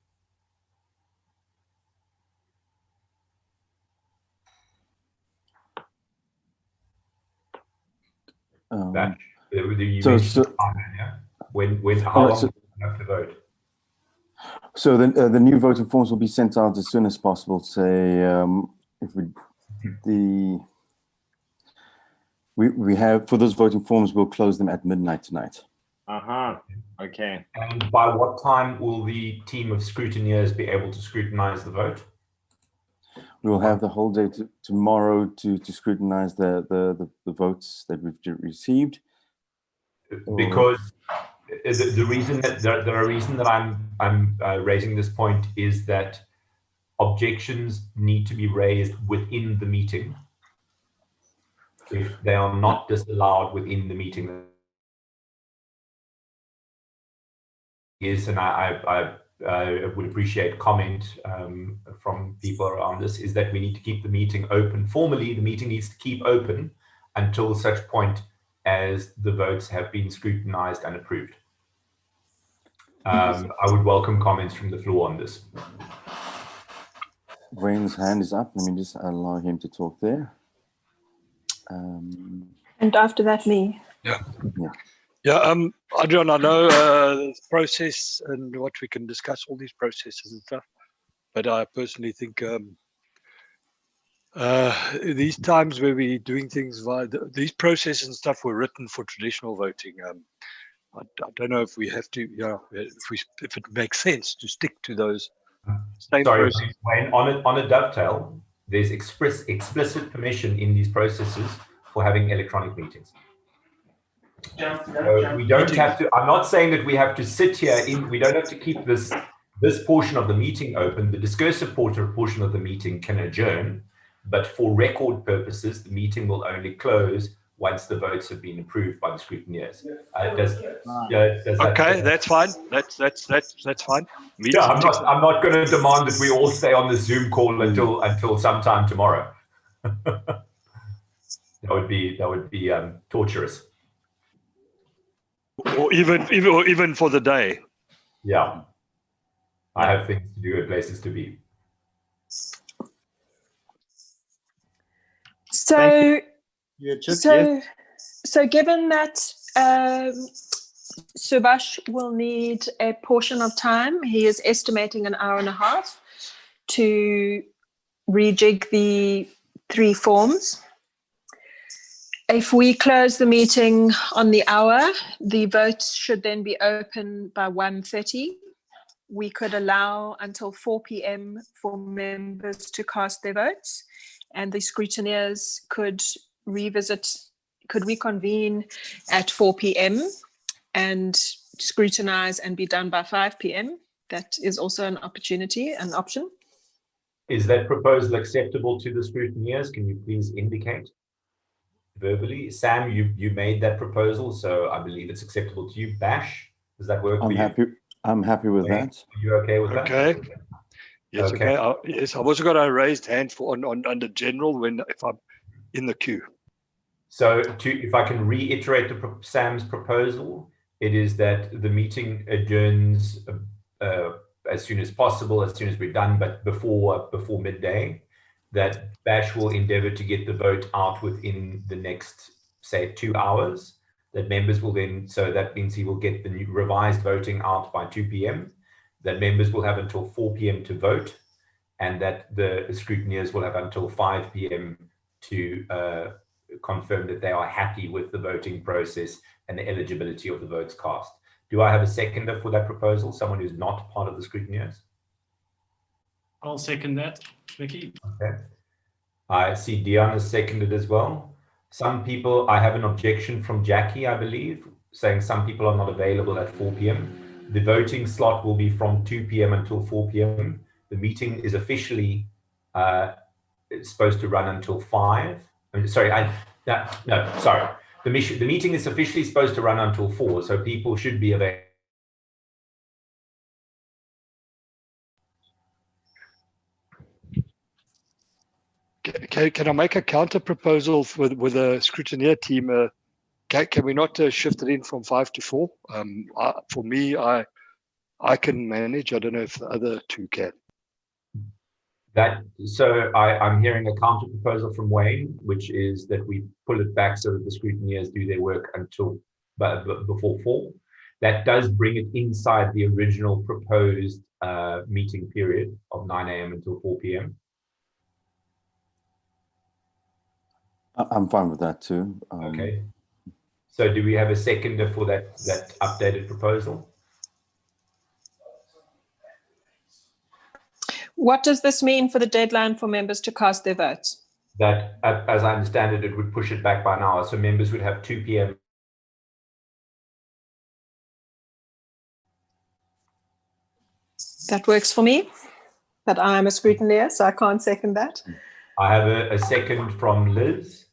That you mentioned time, yeah? How long do you have to vote? So the new voting forms will be sent out as soon as possible. Say if we have, for those voting forms, we'll close them at midnight tonight. Okay. And by what time will the team of scrutineers be able to scrutinize the vote? We will have the whole day tomorrow to scrutinize the votes that we've received. Because the reason that I'm raising this point is that objections need to be raised within the meeting. If they are not disallowed within the meeting, and I would appreciate comment from people around this, is that we need to keep the meeting open. Formally, the meeting needs to keep open until such point as the votes have been scrutinized and approved. I would welcome comments from the floor on this. Wayne's hand is up. Let me just allow him to talk there. And after that, me. Yeah. Yeah, Adrian, I know the process and what we can discuss, all these processes and stuff, but I personally think these times where we're doing things via these processes and stuff were written for traditional voting. I don't know if we have to, if it makes sense to stick to those same Sorry, processes. Wayne, on a dovetail, there's explicit permission in these processes for having electronic meetings. So we don't have to, I'm not saying that we have to sit here we don't have to keep this portion of the meeting open. The discursive portion of the meeting can adjourn, but for record purposes, the meeting will only close once the votes have been approved by the scrutineers. Okay, that's fine. That's fine. Yeah, I'm not going to demand that we all stay on the Zoom call until sometime tomorrow. That would be torturous. Or even for the day. Yeah, I have things to do and places to be. So, yes. so given that Subhash will need a portion of time, he is estimating an hour and a half to rejig the 3 forms. If we close the meeting on the hour, the votes should then be open by 1:30. We could allow until 4 p.m. for members to cast their votes, and the scrutineers could reconvene at 4 p.m. and scrutinize and be done by 5 p.m. That is also an option. Is that proposal acceptable to the scrutineers? Can you please indicate verbally? Sam, you made that proposal, so I believe it's acceptable to you. Bash, does that work for you? I'm happy with that. Are you okay with that? Okay. Yes, okay. Yes, I also got a raised hand for under general if I'm in the queue. So if I can reiterate Sam's proposal, it is that the meeting adjourns as soon as possible, as soon as we're done, but before midday, that Bash will endeavor to get the vote out within the next, say, 2 hours, that members will then, so that means he will get the new revised voting out by 2 p.m., that members will have until 4 p.m. to vote, and that the scrutineers will have until 5 p.m. to confirm that they are happy with the voting process and the eligibility of the votes cast. Do I have a seconder for that proposal? Someone who's not part of the scrutineers? I'll second that, Vicky. Okay. I see Dion has seconded as well. Some people, I have an objection from Jackie, I believe, saying some people are not available at 4 p.m. The voting slot will be from 2 p.m. until 4 p.m. The meeting is officially it's supposed to run until 5. Sorry. The meeting is officially supposed to run until 4, so people should be available. Can I make a counter proposal with a scrutineer team? Can we not shift it in from 5 to 4? For me, I can manage. I don't know if the other two can. So I'm hearing a counter proposal from Wayne, which is that we pull it back so that the scrutineers do their work until before 4. That does bring it inside the original proposed meeting period of 9 a.m. until 4 p.m. I'm fine with that too. Okay. So do we have a seconder for that updated proposal? What does this mean for the deadline for members to cast their votes? That, as I understand it, it would push it back by an hour. So members would have 2 p.m. That works for me, but I'm a scrutineer, so I can't second that. I have a second from Liz.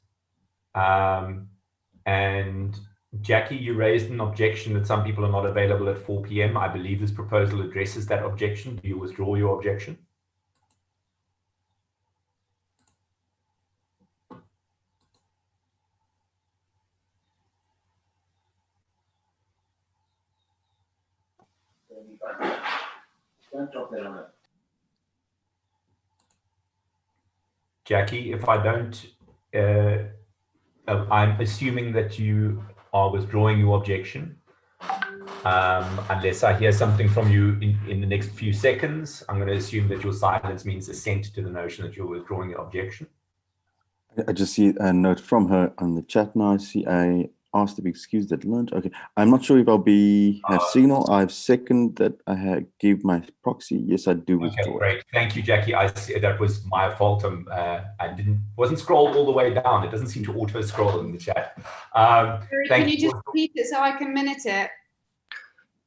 And Jackie, you raised an objection that some people are not available at 4 p.m. I believe this proposal addresses that objection. Do you withdraw your objection? Jackie, if I don't, I'm assuming that you are withdrawing your objection. Unless I hear something from you in the next few seconds, I'm going to assume that your silence means assent to the notion that you're withdrawing your objection. I just see a note from her on the chat now. I see I asked to be excused at lunch. Okay, I'm not sure if I'll be have signal. I've seconded that I gave my proxy. Yes, I do withdraw. Okay, great. Thank you, Jackie. I see that was my fault. I wasn't scrolled all the way down. It doesn't seem to auto scroll in the chat. Can you just repeat it so I can minute it?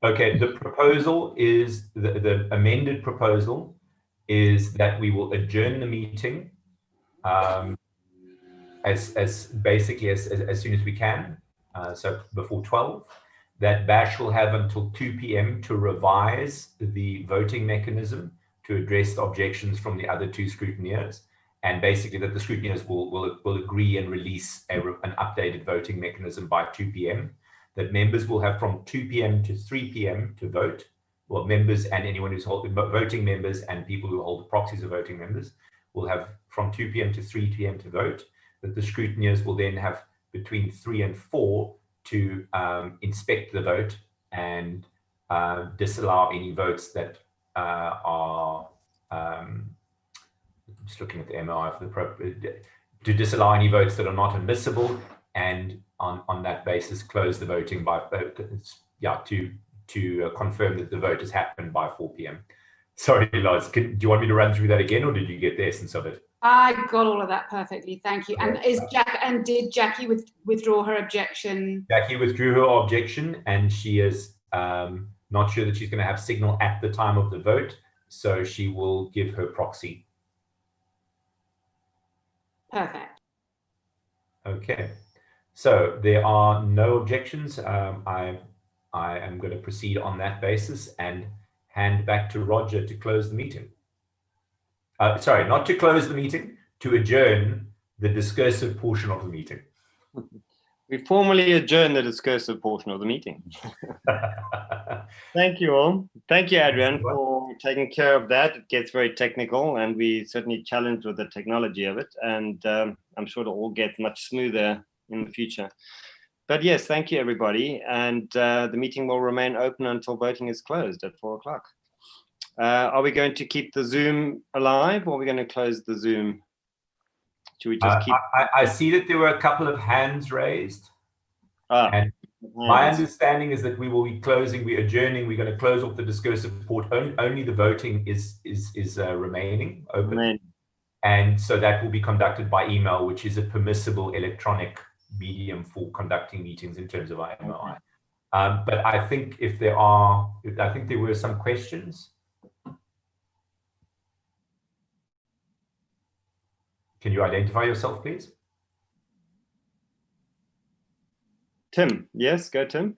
Okay, the proposal is the amended proposal is that we will adjourn the meeting as basically as soon as we can, so before 12. That Bash will have until 2 p.m. to revise the voting mechanism to address the objections from the other two scrutineers, and basically that the scrutineers will agree and release an updated voting mechanism by 2 p.m. That members will have from 2 p.m. to 3 p.m. to vote. Well, members and anyone who's holding voting members and people who hold proxies of voting members will have from 2 p.m. to 3 p.m. to vote. That the scrutineers will then have between 3 and 4 to inspect the vote and disallow any votes that are just looking at the MOI for the to disallow any votes that are not admissible, and on that basis close the voting by to confirm that the vote has happened by 4 p.m. Sorry, Lars, do you want me to run through that again, or did you get the essence of it? I got all of that perfectly, thank you. And did Jackie withdraw her objection? Jackie withdrew her objection, and she is not sure that she's going to have signal at the time of the vote, so she will give her proxy. Perfect. Okay, so there are no objections. I am going to proceed on that basis and hand back to Roger to close the meeting. Sorry, not to close the meeting, to adjourn the discursive portion of the meeting. We formally adjourn the discursive portion of the meeting. Thank you all. Thank you, Adrian, for taking care of that. It gets very technical, and we certainly challenged with the technology of it. And I'm sure it'll all get much smoother in the future. But yes, thank you, everybody. And the meeting will remain open until voting is closed at 4 o'clock. Are we going to keep the Zoom alive, or are we going to close the Zoom? Should we just keep? I see that there were a couple of hands raised. And my understanding is that we will be closing, we're adjourning, we're going to close off the discursive report. Only the voting is remaining open. And so that will be conducted by email, which is a permissible electronic medium for conducting meetings in terms of our MOI. But I think if there are, I think there were some questions. Can you identify yourself, please? Tim, yes, go Tim.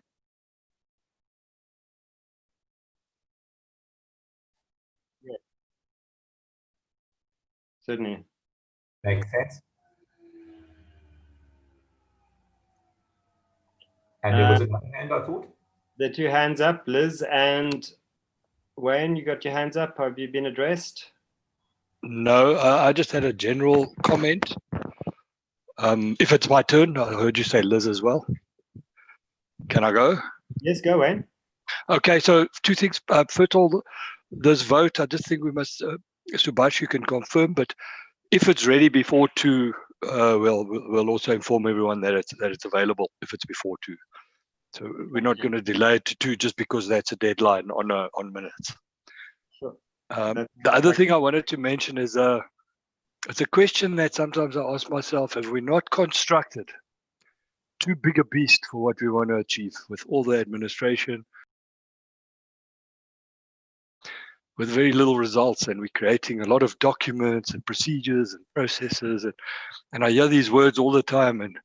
Yeah. Certainly. Makes sense. And there was another hand, I thought. The two hands up, Liz and Wayne, you got your hands up. Have you been addressed? No, I just had a general comment. If it's my turn, I heard you say Liz as well. Can I go? Yes, go, Wayne. Okay, so two things. First of all, this vote, I just think we must, Subhash, you can confirm, but if it's ready before 2, we'll also inform everyone that it's available if it's before 2. So we're not going to delay it to 2 just because that's a deadline on minutes. Sure. The other thing I wanted to mention is it's a question that sometimes I ask myself: have we not constructed too big a beast for what we want to achieve with all the administration, with very little results, and we're creating a lot of documents and procedures and processes, and I hear these words all the time, and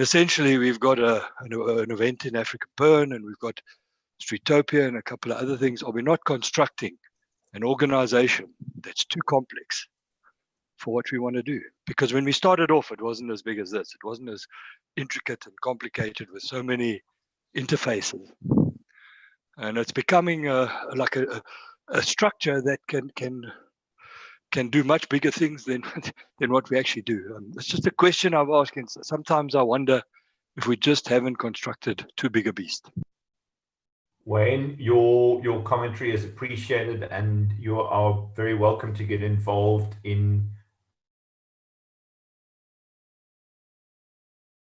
essentially we've got an event in AfrikaBurn, and we've got Streetopia and a couple of other things. Are we not constructing an organization that's too complex for what we want to do? Because when we started off, it wasn't as big as this. It wasn't as intricate and complicated with so many interfaces. And it's becoming like a structure that can do much bigger things than what we actually do. It's just a question I'm asking. Sometimes I wonder if we just haven't constructed too big a beast. Wayne, your commentary is appreciated, and you are very welcome to get involved in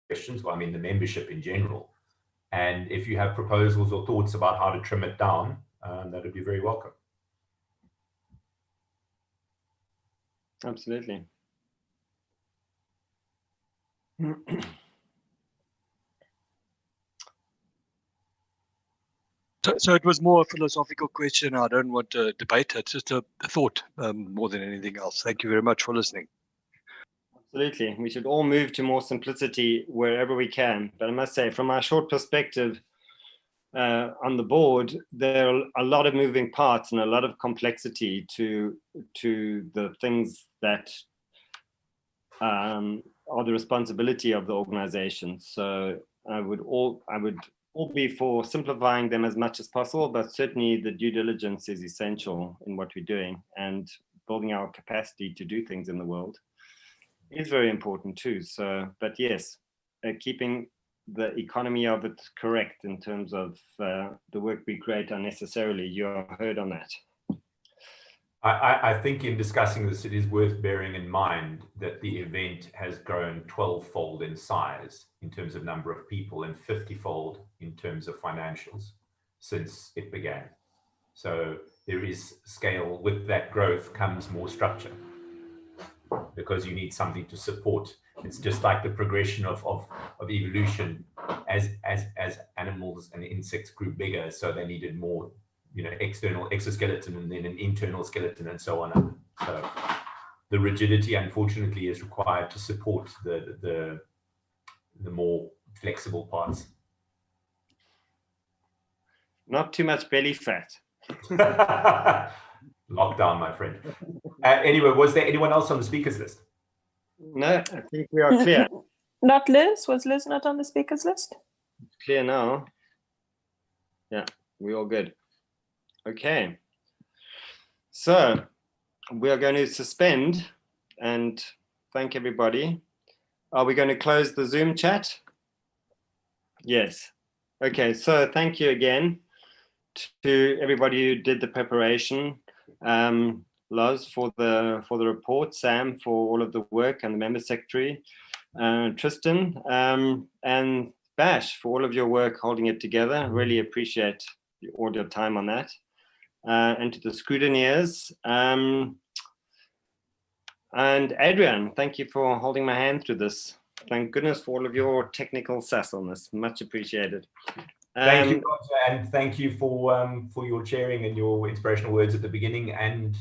questions. Well, I mean, the membership in general. And if you have proposals or thoughts about how to trim it down, that would be very welcome. Absolutely. So it was more a philosophical question. I don't want to debate. It's just a thought more than anything else. Thank you very much for listening. Absolutely. We should all move to more simplicity wherever we can. But I must say, from our short perspective on the board, there are a lot of moving parts and a lot of complexity to the things that are the responsibility of the organization. So I would all be for simplifying them as much as possible, but certainly the due diligence is essential in what we're doing, and building our capacity to do things in the world is very important too. So, but yes, keeping the economy of it correct in terms of the work we create unnecessarily. You are heard on that. I think in discussing this, it is worth bearing in mind that the event has grown 12-fold in size in terms of number of people and 50-fold in terms of financials since it began. So there is scale. With that growth comes more structure, because you need something to support. It's just like the progression of evolution. As animals and insects grew bigger, so they needed more, external exoskeleton and then an internal skeleton and so on. So the rigidity, unfortunately, is required to support the more flexible parts. Not too much belly fat. Lockdown, my friend. Anyway, was there anyone else on the speakers list? No, I think we are clear. Not Liz. Was Liz not on the speakers list? Clear now. Yeah, we're all good. Okay. So we are going to suspend and thank everybody. Are we going to close the Zoom chat? Yes. Okay, so thank you again to everybody who did the preparation. Loz for the report, Sam for all of the work, and the member secretary, Tristan, and Bash for all of your work holding it together. Really appreciate all your time on that. And to the scrutineers, and Adrian, thank you for holding my hand through this. Thank goodness for all of your technical sassleness. Much appreciated. Thank you, Roger, and thank you for your sharing and your inspirational words at the beginning. And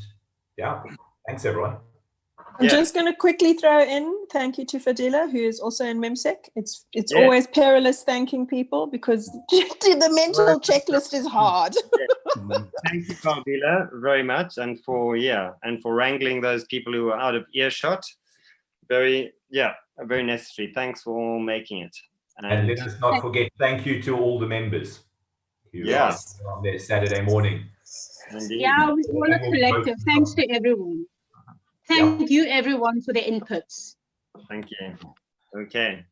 yeah, thanks everyone. I'm just going to quickly throw in thank you to Fadila, who is also in MEMSEC. It's always perilous thanking people because the mental checklist is hard. Thank you, Fadila, very much, and for wrangling those people who are out of earshot. Very necessary. Thanks for all making it. And let us not forget, thank you to all the members who are on their Saturday morning. Indeed. Yeah, we all a collective. Thanks to everyone. Thank you, everyone, for their inputs. Thank you. Okay.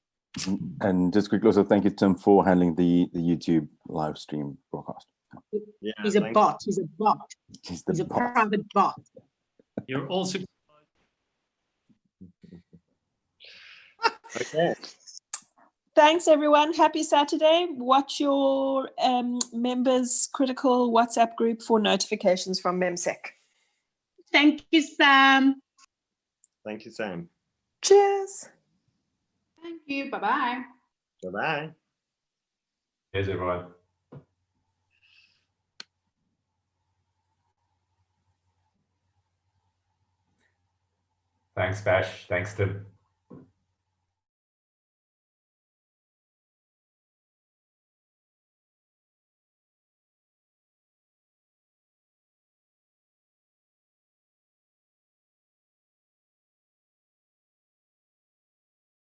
And just quickly also thank you, Tim, for handling the YouTube live stream broadcast. Yeah, he's a bot. He's a bot. He's a private bot. You're also. Okay. Thanks, everyone. Happy Saturday. Watch your members' critical WhatsApp group for notifications from MEMSEC. Thank you, Sam. Thank you, Sam. Cheers. Thank you. Bye-bye. Bye-bye. Cheers, everyone. Thanks, Bash. Thanks, Tim.